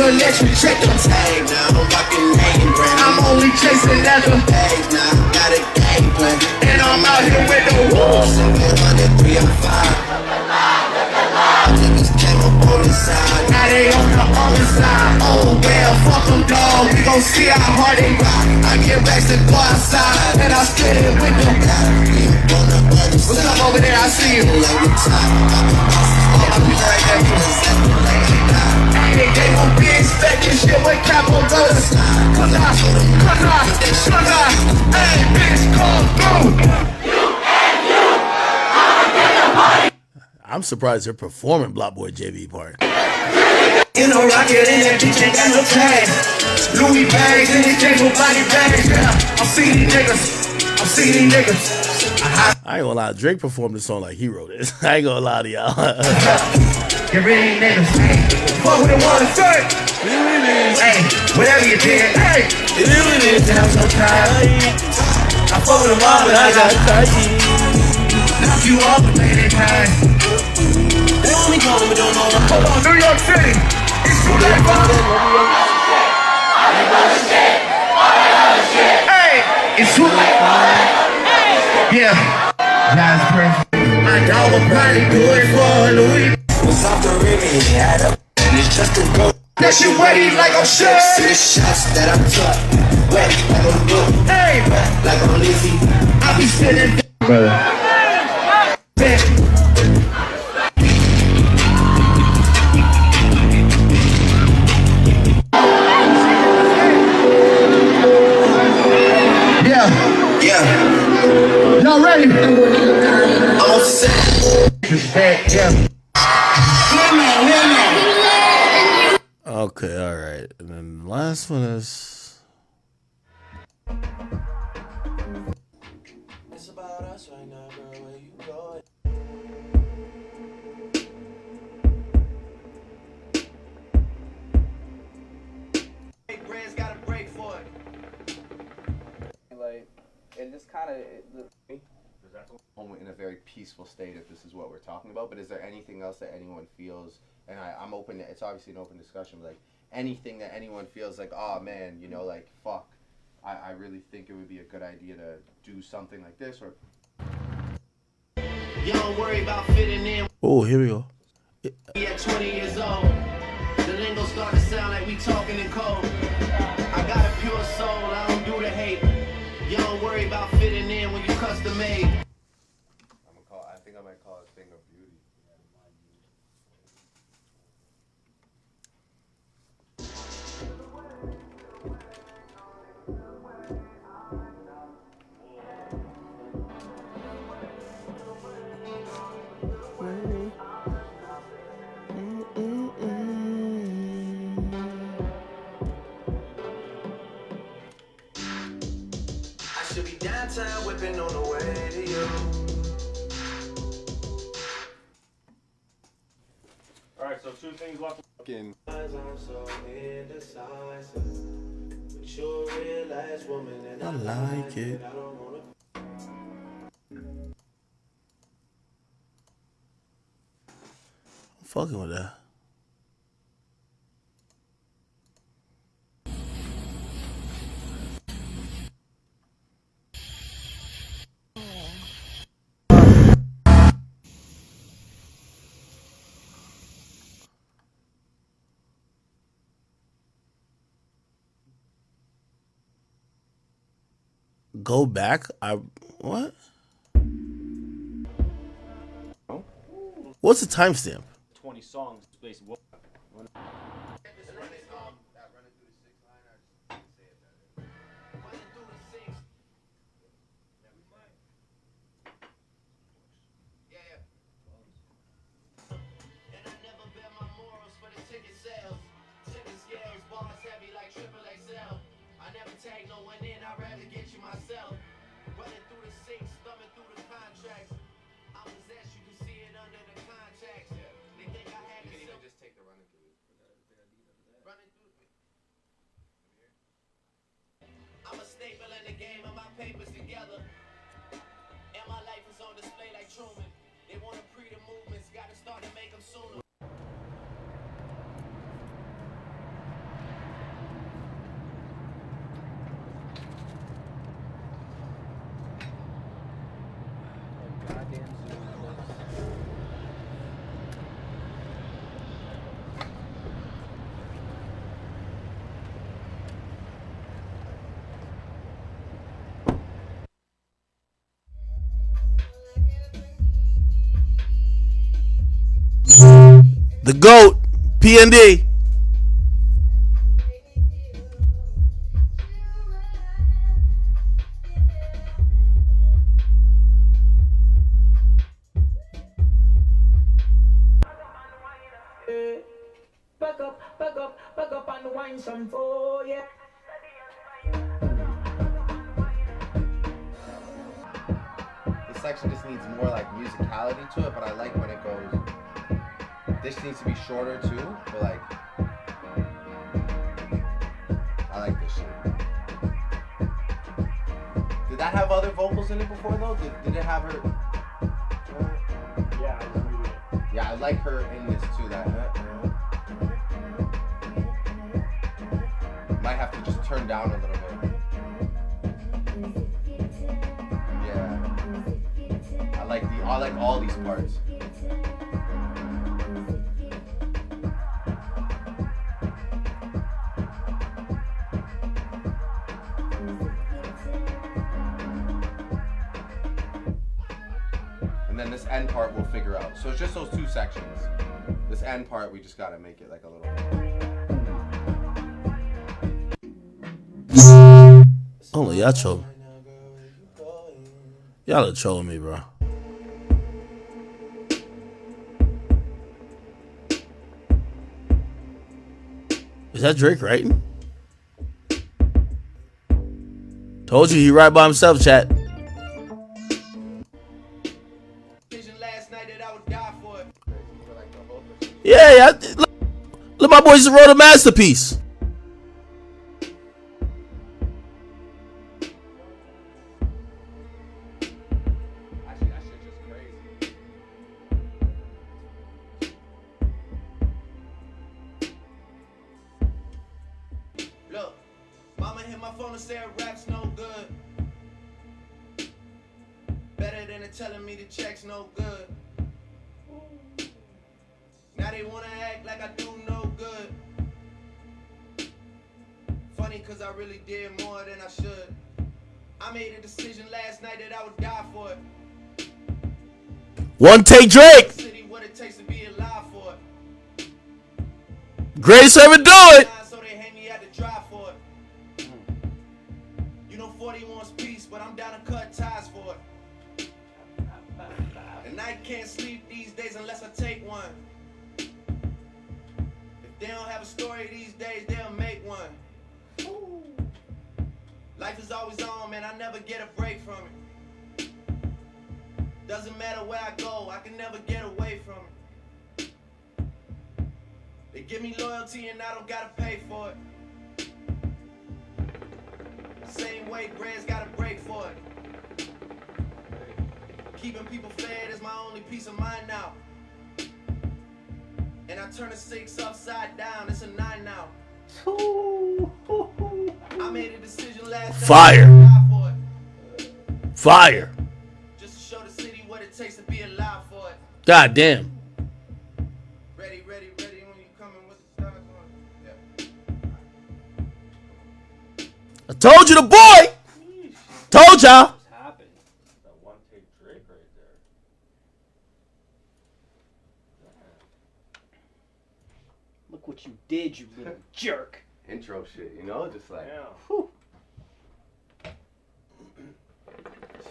electric check them tag now. I'm rocking name brand. I'm only chasing leather bags now. Got a game plan, and I'm out here with the wolves. 103 and 5. Niggas came up on the side. Now they on the other side. Oh well, fuck them dog. We gon' see how hard they rock. I get racks and go outside, and I spit it with them. What's up over there? I see you. Hey, they won't be expecting shit with capital letters. Cause I, hey, bitch, come through. I'm surprised they're performing Block Boy JB part. You know, rocket in that bitch ain't got no tag. Louis bags in his table body bags. Yeah, I'm seeing these niggas. I ain't gonna lie, Drake performed this song like he wrote it. I ain't gonna lie to y'all. You really niggas. Fuck with the one third. Hey, whatever you did. Hey, it really is. I'm so tired. I fuck with them all, but I got tired. Knock you off and make it time. They want me calling, but don't know. Hold on, New York City. It's too late for Hey, it's too late. Yeah, Jazz Prince. My dog will probably do it for Louis. Was off the rim and he had a and it's just a go. That shit wetty like I'm sure. See the shots that I took. Wet like I'm good. Hey, like I'm Lizzie. I be spinning. Brother. Yeah. Y'all ready? I'm on set. Yeah. Okay, alright. And then the last one is It's about us right now, girl. Where you going? Brands got a break for it. Like, it just kind of moment in a very peaceful state if this is what we're talking about. But is there anything else that anyone feels? And I'm open. It's obviously an open discussion. But like anything that anyone feels like, oh man, you know, like fuck, I really think it would be a good idea to do something like this or. You don't worry about fitting in. oh, here we go. At 20 years old, the lingo start to sound like we talking in code. I got a pure soul, I don't do the hate. You don't worry about fitting in when you custom made. I think I might call it Thing of Beauty. I should be downtown whipping on the way to you. Alright, so 2 things left. Fucking. I'm so indecisive. But you're a real ass woman and I like it. I don't wanna. I'm fucking with that. Go back? What? What's the timestamp? 20 songs based. Tag no one in, I'd rather get you myself. Running through the sinks, thumbing through the contracts. I possess, you can see it under the contracts. They think I had You can even just take the running through. Running through. I'm a staple in the game of my papers together. And my life is on display like Truman. They want to pre the movements, gotta start to make them sooner. The GOAT, PND. Back up and wine some for yeah. This section just needs more like musicality to it, but I like when it goes. This needs to be shorter too, but like I like this shit. Did that have other vocals in it before though? Did it have her? Yeah, I like her in this too. That might have to just turn down a little bit. Yeah, I like all these parts. And then this end part we'll figure out. So it's just those two sections. This end part we just gotta make it like a little Hold on, y'all trolling. Y'all are trolling me, bro. Is that Drake writing? Told you he right by himself, chat. Yeah. Look, my boy just wrote a masterpiece. Look, mama hit my phone and said rap's no good. Better than telling me the check's no good. Now they wanna act like I do no good. Funny cause I really did more than I should. I made a decision last night that I would die for it. One take Drake. City, what it takes to be alive for it. Greatest ever do it. So they hang me at the drive for it. You know 40 wants peace, but I'm down to cut ties for it. And I can't sleep these days unless I take one. If they don't have a story these days, they'll make one. Life is always on, man, I never get a break from it. Doesn't matter where I go, I can never get away from it. They give me loyalty and I don't gotta pay for it. Same way Gran's gotta break for it. Keeping people fed is my only peace of mind now. And I turn a 6 upside down, it's a 9 now. I made a decision last Fire. Fire. Just to show the city what it takes to be alive for it. God damn. Ready when you coming with the stars on. Yeah. I told you the boy. Told y'all. Look what you did, you little jerk. Intro shit, you know, just like. Whew.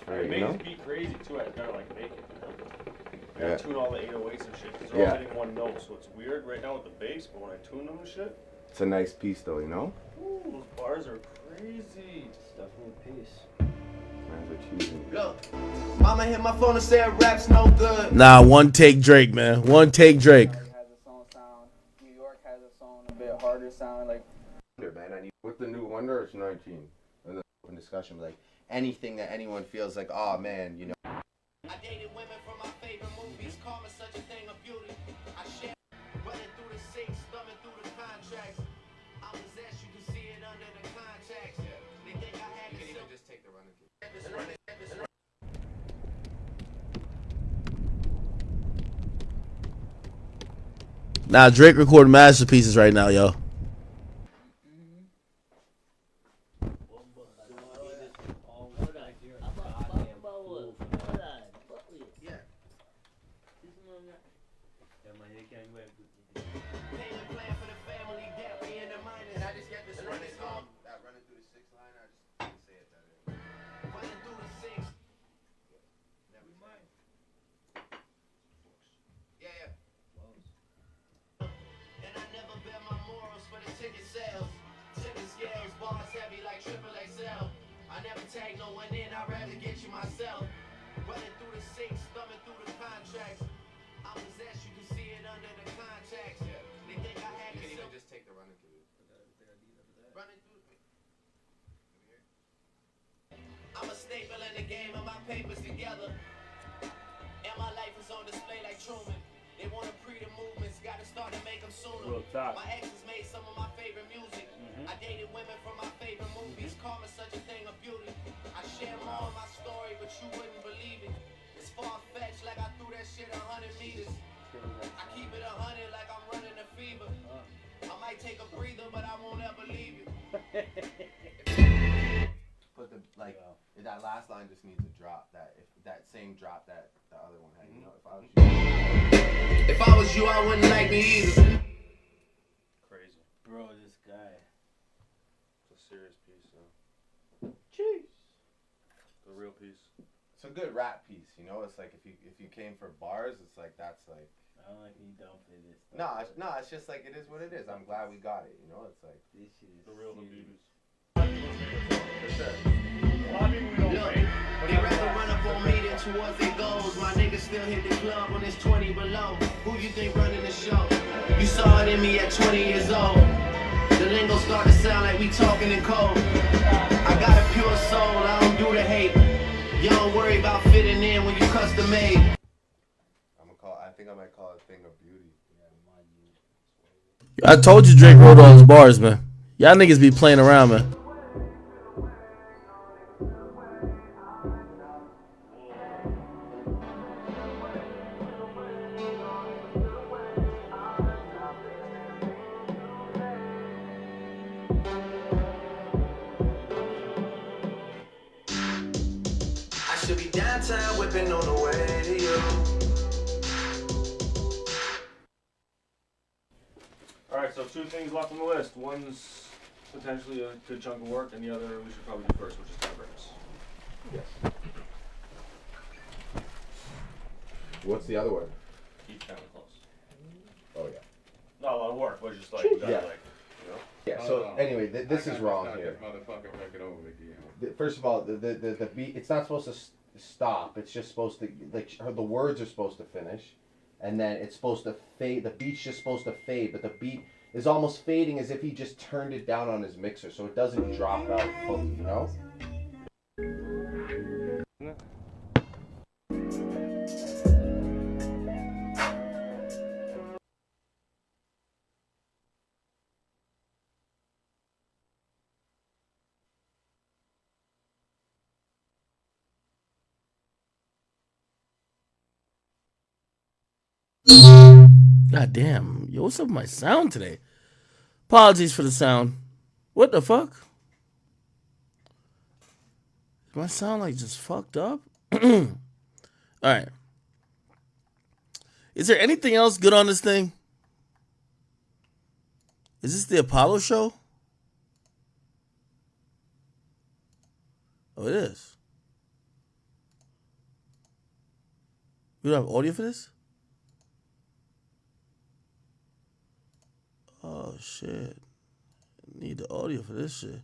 It makes it beat crazy too. I gotta like make it. You know? I gotta tune all the 808s and shit because they're all hitting one note, so it's weird right now with the bass. But when I tune them and shit, It's a nice piece though, you know. ooh, those bars are crazy. It's definitely a piece. Man's are choosing. Look, mama hit my phone and said rap's no good. Nah, one take Drake, man. One take Drake. New York has its own a bit harder sound, like. Man, I need with the new Wonder. It's 19. And the open discussion, like anything that anyone feels like, oh man, you know. I dated women from my favorite movies. Karma's such a thing of beauty. I share running through the sinks, thumbing through the contracts. I possess, you can see it under the contacts. They think I had You can even just take the running. Nah, Drake recording masterpieces right now, yo. I never tag no one in, I'd rather get you myself. Running through the sinks, thumbing through the contracts. I'm possessed, you can see it under the contacts. They think I had You can even just take the running through. running through me. I'm a staple in the game of my papers together. And my life is on display like Truman. They want to pre the movements, gotta start to make them sooner. My exes made some of my favorite music. I dated women from my favorite movies. Karma's such a thing of beauty. I share more of my story, but you wouldn't believe it. It's far-fetched, like I threw that shit 100 meters. I keep it 100 like I'm running a fever. I might take a breather, but I won't ever leave you. But that last line just needs to drop. That same drop that the other one had. You know, if I was you, I wouldn't like me either. Crazy. Bro, this guy. It's a serious piece, though. Jeez. The real piece. It's a good rap piece, you know. It's like if you came for bars, it's like that's like. I don't like when you downplay this stuff. No, it's just like it is what it is. I'm glad we got it, you know. It's like this shit is the real Habibis. For sure. They rather run up on me than towards their goals. My niggas still hit the club when it's 20 below. Who you think running the show? You saw it in me at 20 years old. The lingo start to sound like we talking in code. I got a pure soul, I don't do the hate. You don't worry about fitting in when you custom made. I think I might call it Thing of Beauty. I told you Drake wrote all his bars, man. Y'all niggas be playing around, man. I should be downtown whipping on the way to you. Alright, so 2 things left on the list. One's potentially a good chunk of work, and the other we should probably do first, which is fabrics. Yes. What's the other one? Keep kind of close. Oh yeah. Not a lot of work, but just like, you gotta, Yeah. like, you know? Yeah. So anyway, this is wrong here. Motherfucker, make it over again. First of all, the beat, it's not supposed to stop. It's just supposed to, like, the words are supposed to finish, and then it's supposed to fade. The beat's just supposed to fade, but the beat is almost fading as if he just turned it down on his mixer, so it doesn't drop out fully, you know? God damn. Yo, what's up with my sound today? Apologies for the sound. What the fuck? Does my sound like just fucked up? Alright. Is there anything else good on this thing? Is this the Apollo show? Oh, it is. We don't have audio for this? Oh, shit. Need the audio for this shit.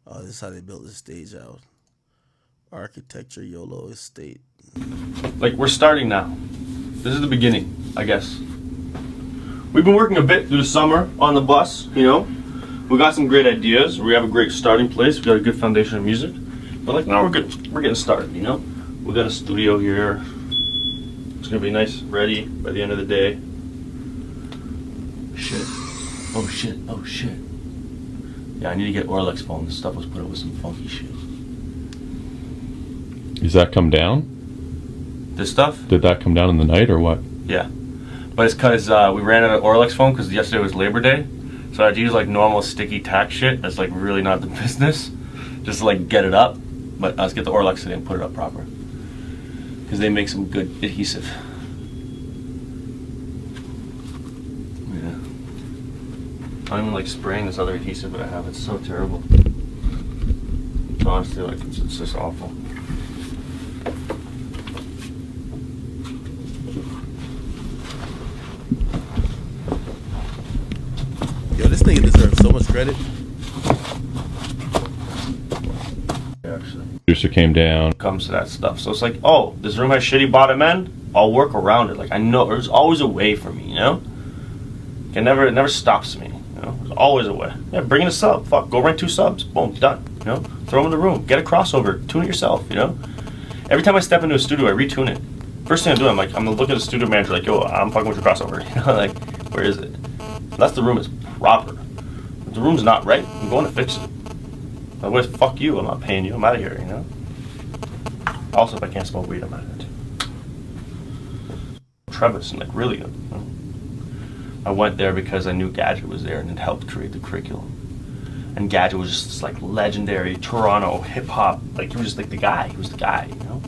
Oh, this is how they built this stage out. Architecture YOLO estate. Like, we're starting now. This is the beginning, I guess. We've been working a bit through the summer on the bus, you know. We got some great ideas. We have a great starting place. We got a good foundation of music. But like now we're good. We're getting started, you know. We got a studio here. It's gonna be nice, ready by the end of the day. Shit. Oh shit. Oh shit. Yeah, I need to get Orlex phone. This stuff was put up with some funky shit. Does that come down? This stuff? Did that come down in the night or what? Yeah. But it's because we ran out of Orlex foam because yesterday was Labor Day. So I had to use like normal sticky tack shit. That's like really not the business. Just to like get it up. But let's get the Orlex today and put it up proper. Because they make some good adhesive. Yeah. I don't even like spraying this other adhesive that I have. It's so terrible. Honestly, like it's just awful. credit. Actually, Producer came down. comes to that stuff. So it's like, oh, this room has shitty bottom end. I'll work around it. Like I know there's always a way for me. You know, it never stops me. You know, there's always a way. Yeah, bring in a sub. Fuck, go rent 2 subs. Boom, done. You know, throw them in the room. Get a crossover. Tune it yourself. You know, every time I step into a studio, I retune it. First thing I do, I'm gonna look at the studio manager like, yo, I'm fucking with your crossover. You know, like, where is it? Unless the room is proper. If the room's not right, I'm going to fix it. Otherwise, fuck you. I'm not paying you. I'm out of here. You know. Also, if I can't smoke weed, I'm out of here too. Trevis and like really good. You know? I went there because I knew Gadget was there and it helped create the curriculum. And Gadget was just this like legendary Toronto hip hop. Like he was just like the guy. He was the guy. You know.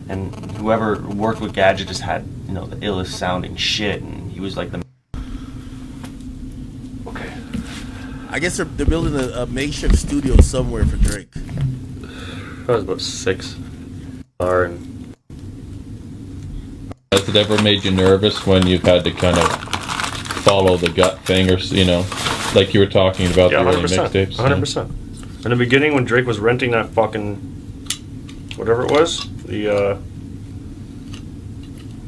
And whoever worked with Gadget just had, you know, the illest sounding shit, and he was like the. Okay. I guess they're building a makeshift studio somewhere for Drake. That was about 6. And Has it ever made you nervous when you've had to kind of follow the gut thing, or you know, like you were talking about the early mixtapes? 100%. In the beginning, when Drake was renting that fucking whatever it was, he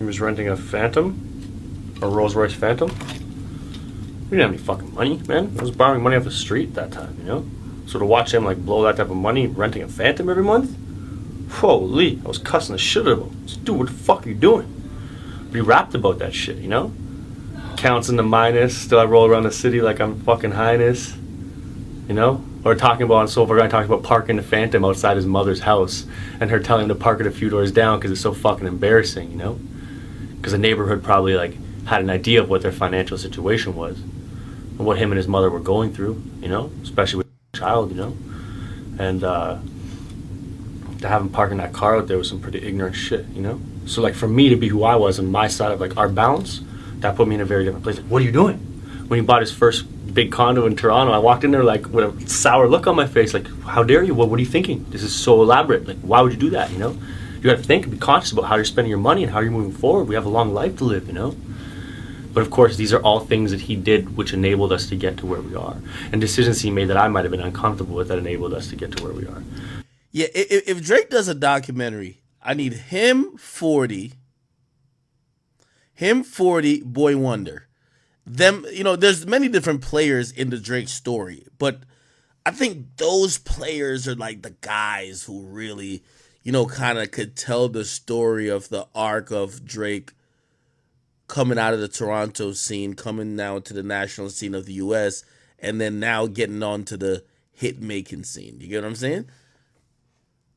was renting a Phantom, a Rolls Royce Phantom. We didn't have any fucking money, man. I was borrowing money off the street that time, you know. So to watch him like blow that type of money renting a Phantom every month, holy, I was cussing the shit out of him. I was, dude, what the fuck are you doing? But he rapped about that shit, you know. Counts in the minus. Still, I roll around the city like I'm fucking highness, you know. Or talking about on Soulful Grind, talking about parking the Phantom outside his mother's house and her telling him to park it a few doors down because it's so fucking embarrassing, you know? Because the neighborhood probably like had an idea of what their financial situation was and what him and his mother were going through, you know? Especially with a child, you know? And to have him parking that car out there was some pretty ignorant shit, you know? So like for me to be who I was on my side of like our balance, that put me in a very different place. Like, what are you doing? When he bought his first big condo in Toronto, I walked in there like with a sour look on my face, like, how dare you? What are you thinking? This is so elaborate. Like, why would you do that, you know? You gotta think and be conscious about how you're spending your money and how you're moving forward. We have a long life to live, you know? But of course, these are all things that he did which enabled us to get to where we are. And decisions he made that I might have been uncomfortable with that enabled us to get to where we are. Yeah, if Drake does a documentary, I need him 40, Boy Wonder. Them, you know, there's many different players in the Drake story, but I think those players are like the guys who really, you know, kind of could tell the story of the arc of Drake coming out of the Toronto scene, coming now to the national scene of the US, and then now getting on to the hit making scene. You get what I'm saying?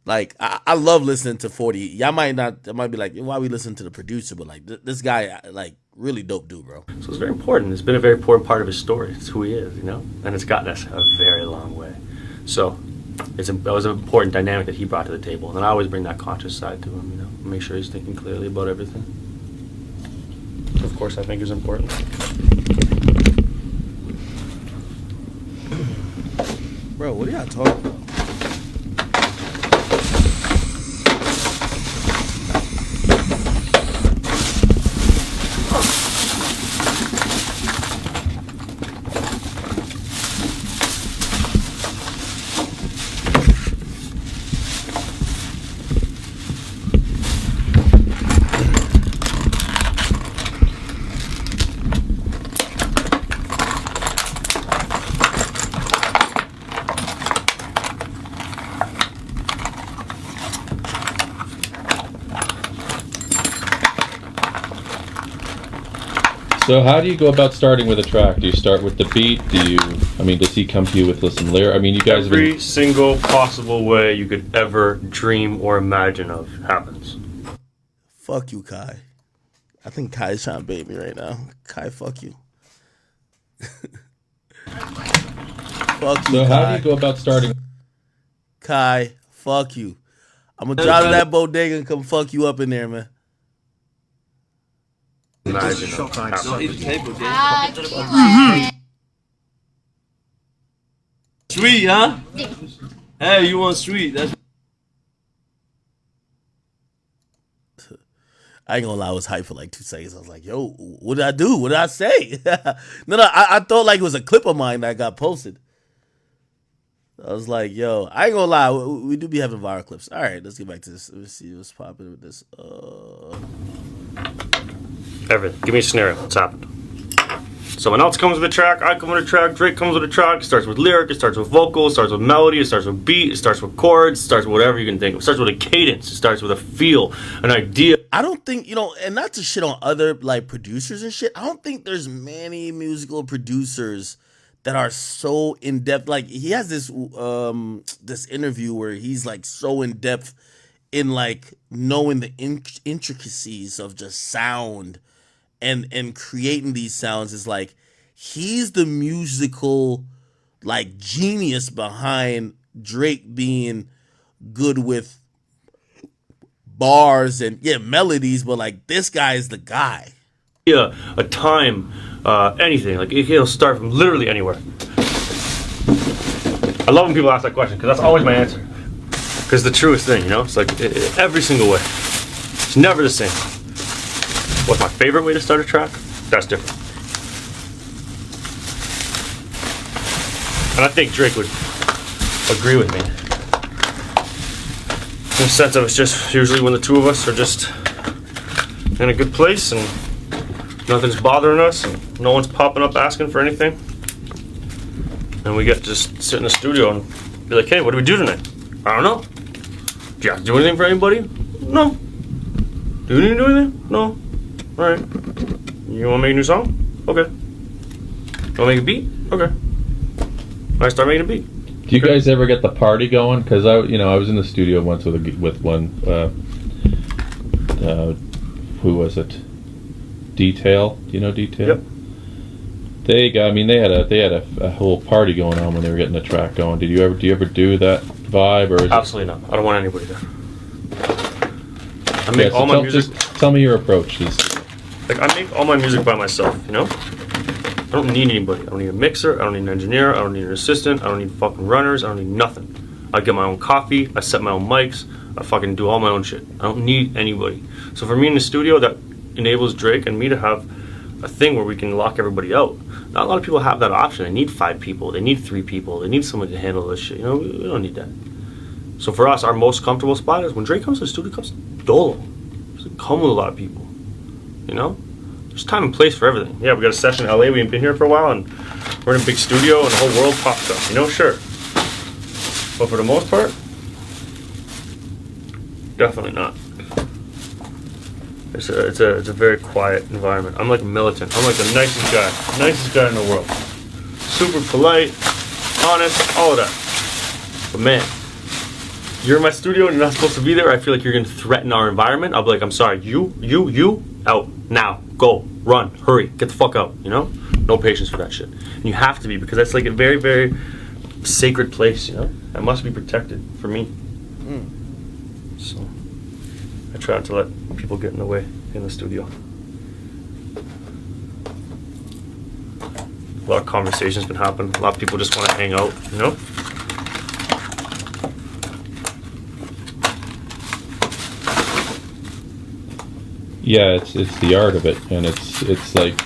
Like, I love listening to 40. Y'all might be like, why we listen to the producer? But like, this guy, like, really dope dude, bro. So it's very important. It's been a very important part of his story. It's who he is, you know? And it's gotten us a very long way. So that was an important dynamic that he brought to the table. And I always bring that conscious side to him, you know? Make sure he's thinking clearly about everything. Of course, I think is important. Bro, what are y'all talking about? So how do you go about starting with a track? Do you start with the beat? Does he come to you with some lyric? I mean, you guys every single possible way you could ever dream or imagine of happens. Fuck you, Kai. I think Kai's trying to bait me right now. Kai, fuck you. Fuck you, So Kai. how do you go about starting? Kai, fuck you. I'm gonna drive to that bodega and come fuck you up in there, man. Imagine. Sweet, huh? Hey, you want sweet? That's I ain't gonna lie, I was hyped for like 2 seconds. I was like, yo, what did I do? What did I say? No, I thought like it was a clip of mine that got posted. I was like, yo, I ain't gonna lie, we do be having viral clips. All right, let's get back to this. Let's see what's popping with this. Everything. Give me a scenario. What's happened? Someone else comes with a track, I come with a track, Drake comes with a track. It starts with lyric, it starts with vocal, it starts with melody, it starts with beat, it starts with chords, it starts with whatever you can think of. It starts with a cadence, it starts with a feel, an idea. I don't think, and not to shit on other like producers and shit, I don't think there's many musical producers that are so in depth. Like he has this this interview where he's like so in depth in like knowing the intricacies of just sound and creating these sounds. Is like he's the musical like genius behind Drake being good with bars and melodies, but like this guy is the guy. Yeah, a time, anything. Like he'll start from literally anywhere. I love when people ask that question because that's always my answer. Because the truest thing, it's like every single way. It's never the same. What's my favorite way to start a track? That's different. And I think Drake would agree with me. In the sense of it's just usually when the two of us are just in a good place and nothing's bothering us and no one's popping up asking for anything. And we get to just sit in the studio and be like, hey, what do we do tonight? I don't know. Do you have to do anything for anybody? No. Do you need to do anything? No. Alright. You want to make a new song? Okay. You want to make a beat? Okay. I start making a beat. Do you guys ever get the party going? Because I was in the studio once with one. Who was it? Detail. Do you know Detail? Yep. They had a whole party going on when they were getting the track going. Do you ever do that vibe or? Absolutely not. I don't want anybody there. I make all my music. Just tell me your approach. Like I make all my music by myself. I don't need anybody. I don't need a mixer. I don't need an engineer. I don't need an assistant. I don't need fucking runners. I don't need nothing. I get my own coffee. I set my own mics. I fucking do all my own shit. I don't need anybody. So for me in the studio, that enables Drake and me to have a thing where we can lock everybody out. Not a lot of people have that option. They need 5 people. They need 3 people. They need someone to handle this shit. We don't need that. So for us, our most comfortable spot is when Drake comes to the studio, comes dolo. He doesn't come with a lot of people. There's time and place for everything. Yeah, we got a session in LA. We ain't been here for a while, and we're in a big studio, and the whole world pops up. Sure. But for the most part, definitely not. It's a very quiet environment. I'm like a militant. I'm like the nicest guy in the world. Super polite, honest, all of that. But man, you're in my studio and you're not supposed to be there. I feel like you're gonna threaten our environment. I'll be like, I'm sorry, you out now. Go, run, hurry, get the fuck out. No patience for that shit. And you have to be, because that's like a very, very sacred place. That must be protected for me. So I try not to let people get in the way in the studio. A lot of conversations been happening. A lot of people just want to hang out. Yeah, it's the art of it, and it's like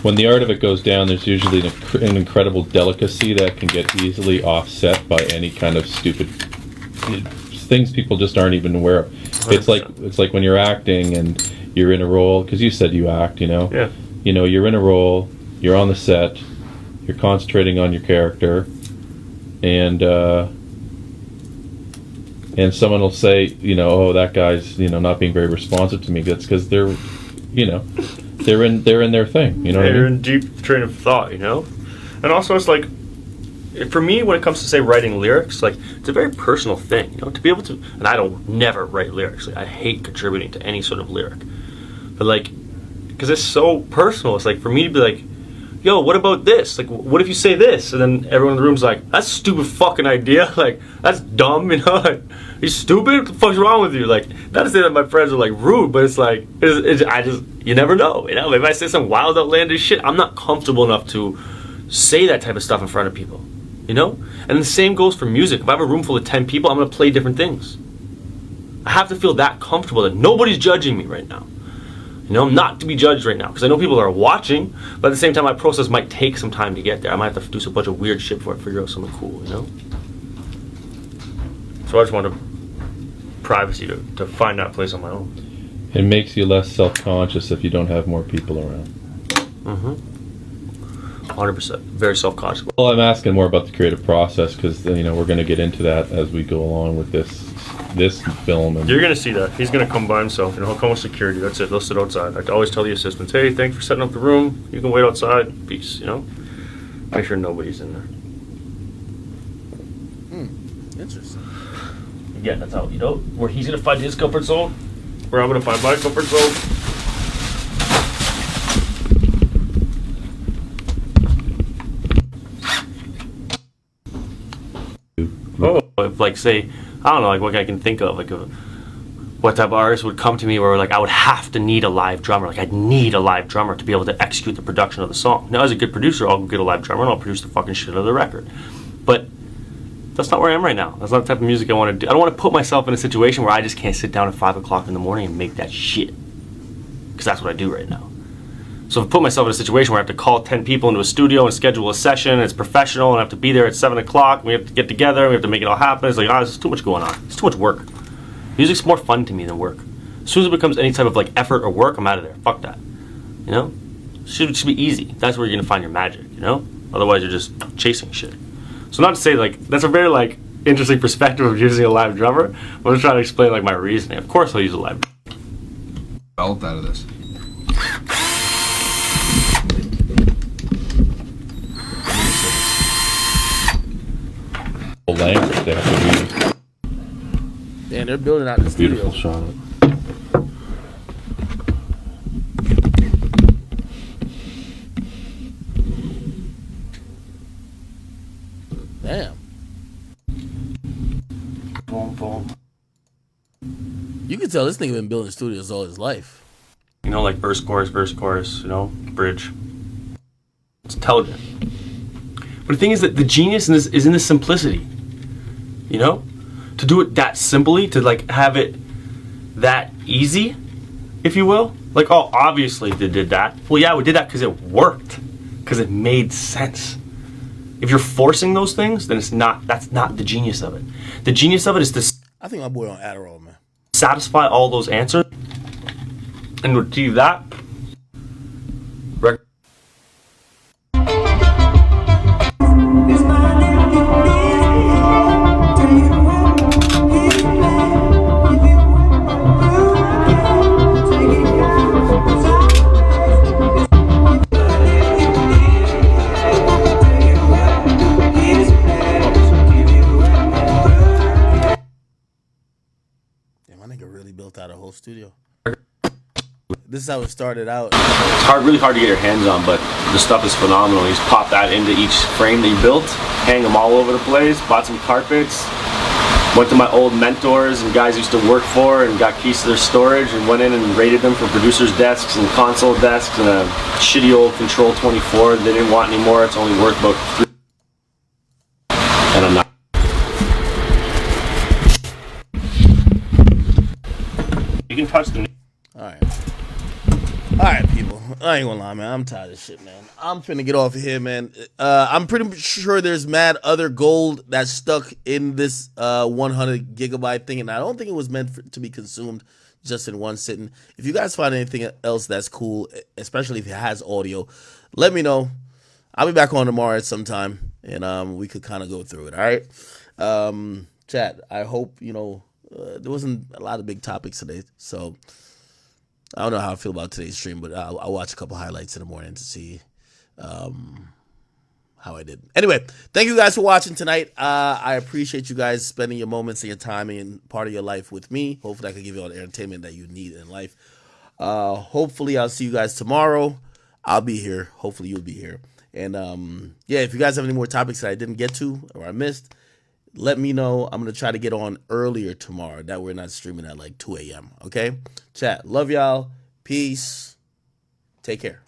when the art of it goes down, there's usually an incredible delicacy that can get easily offset by any kind of stupid things people just aren't even aware of. 100%. It's like when you're acting and you're in a role, because you said you act, Yeah. You're in a role, you're on the set, you're concentrating on your character, and someone will say, oh, that guy's, not being very responsive to me. That's because they're in their thing. You know what I mean? They're in deep train of thought, And also, it's like, for me, when it comes to say writing lyrics, like it's a very personal thing, to be able to. And I don't never write lyrics. Like, I hate contributing to any sort of lyric, but like, because it's so personal. It's like for me to be like, yo, what about this? Like, what if you say this? And then everyone in the room's like, that's a stupid fucking idea. Like, that's dumb, Like, are you stupid? What the fuck's wrong with you? Like, not to say that my friends are like rude, but it's like, you never know. If I say some wild, outlandish shit, I'm not comfortable enough to say that type of stuff in front of people. And the same goes for music. If I have a room full of 10 people, I'm going to play different things. I have to feel that comfortable that nobody's judging me right now. You know, I'm not to be judged right now because I know people are watching, but at the same time, my process might take some time to get there. I might have to do some bunch of weird shit before I figure out something cool, you know? So I just wanted privacy to find that place on my own. It makes you less self-conscious if you don't have more people around. 100%. Very self-conscious. Well, I'm asking more about the creative process because, you know, we're going to get into that as we go along with this film. And You're going to see that. He's going to come by himself. You know, he'll come with security. That's it. They'll sit outside. I always tell the assistants, hey, thanks for setting up the room. You can wait outside. Peace, you know? Make sure nobody's in there. Interesting. Again, that's how, you know, where he's going to find his comfort zone, where I'm going to find my comfort zone. Oh, if, like, say, I don't know, like what I can think of, like what type of artist would come to me where like I would have to need a live drummer, like I'd need a live drummer to be able to execute the production of the song. Now, as a good producer, I'll get a live drummer and I'll produce the fucking shit out of the record. But that's not where I am right now. That's not the type of music I want to do. I don't want to put myself in a situation where I just can't sit down at 5 o'clock in the morning and make that shit, because that's what I do right now. So if I put myself in a situation where I have to call 10 people into a studio and schedule a session, and it's professional, and I have to be there at 7 o'clock, and we have to get together, and we have to make it all happen, it's like, there's too much going on. It's too much work. Music's more fun to me than work. As soon as it becomes any type of like effort or work, I'm out of there. Fuck that. You know? It should be easy. That's where you're gonna find your magic, you know? Otherwise you're just chasing shit. So not to say like, that's a very like interesting perspective of using a live drummer, but I'm just trying to explain like my reasoning. Of course I'll use a live drummer. Felt out of this. Language they have to use. Man, they're building out the studio. Beautiful shot. Damn. Boom, boom. You can tell this nigga been building studios all his life. You know, like verse, chorus, you know, bridge. It's intelligent. But the thing is that the genius in this is in the simplicity. You know? To do it that simply, to like have it that easy, if you will. Like, oh, obviously they did that. Well, yeah, we did that because it worked. Because it made sense. If you're forcing those things, then that's not the genius of it. The genius of it is to I think my boy on Adderall, man. Satisfy all those answers and to achieve that. Out a whole studio. This is how it started out. It's really hard to get your hands on, but the stuff is phenomenal. You just pop that into each frame that you built, hang them all over the place, bought some carpets, went to my old mentors and guys I used to work for and got keys to their storage and went in and rated them for producers' desks and console desks and a shitty old Control 24 they didn't want anymore. It's only worth about $3. And I'm not. You can touch them. Alright, people. I ain't gonna lie, man. I'm tired of this shit, man. I'm finna get off of here, man. I'm pretty sure there's mad other gold that's stuck in this 100 gigabyte thing, and I don't think it was meant to be consumed just in one sitting. If you guys find anything else that's cool, especially if it has audio, let me know. I'll be back on tomorrow at some time, and we could kind of go through it, alright? Chat, I hope, you know, there wasn't a lot of big topics today, so I don't know how I feel about today's stream, but I'll watch a couple highlights in the morning to see how I did. Anyway, thank you guys for watching tonight. I appreciate you guys spending your moments and your time and part of your life with me. Hopefully I can give you all the entertainment that you need in life. Hopefully I'll see you guys tomorrow. I'll be here. Hopefully you'll be here. And yeah, if you guys have any more topics that I didn't get to or I missed, let me know. I'm going to try to get on earlier tomorrow. That we're not streaming at like 2 a.m. Okay? Chat. Love y'all. Peace. Take care.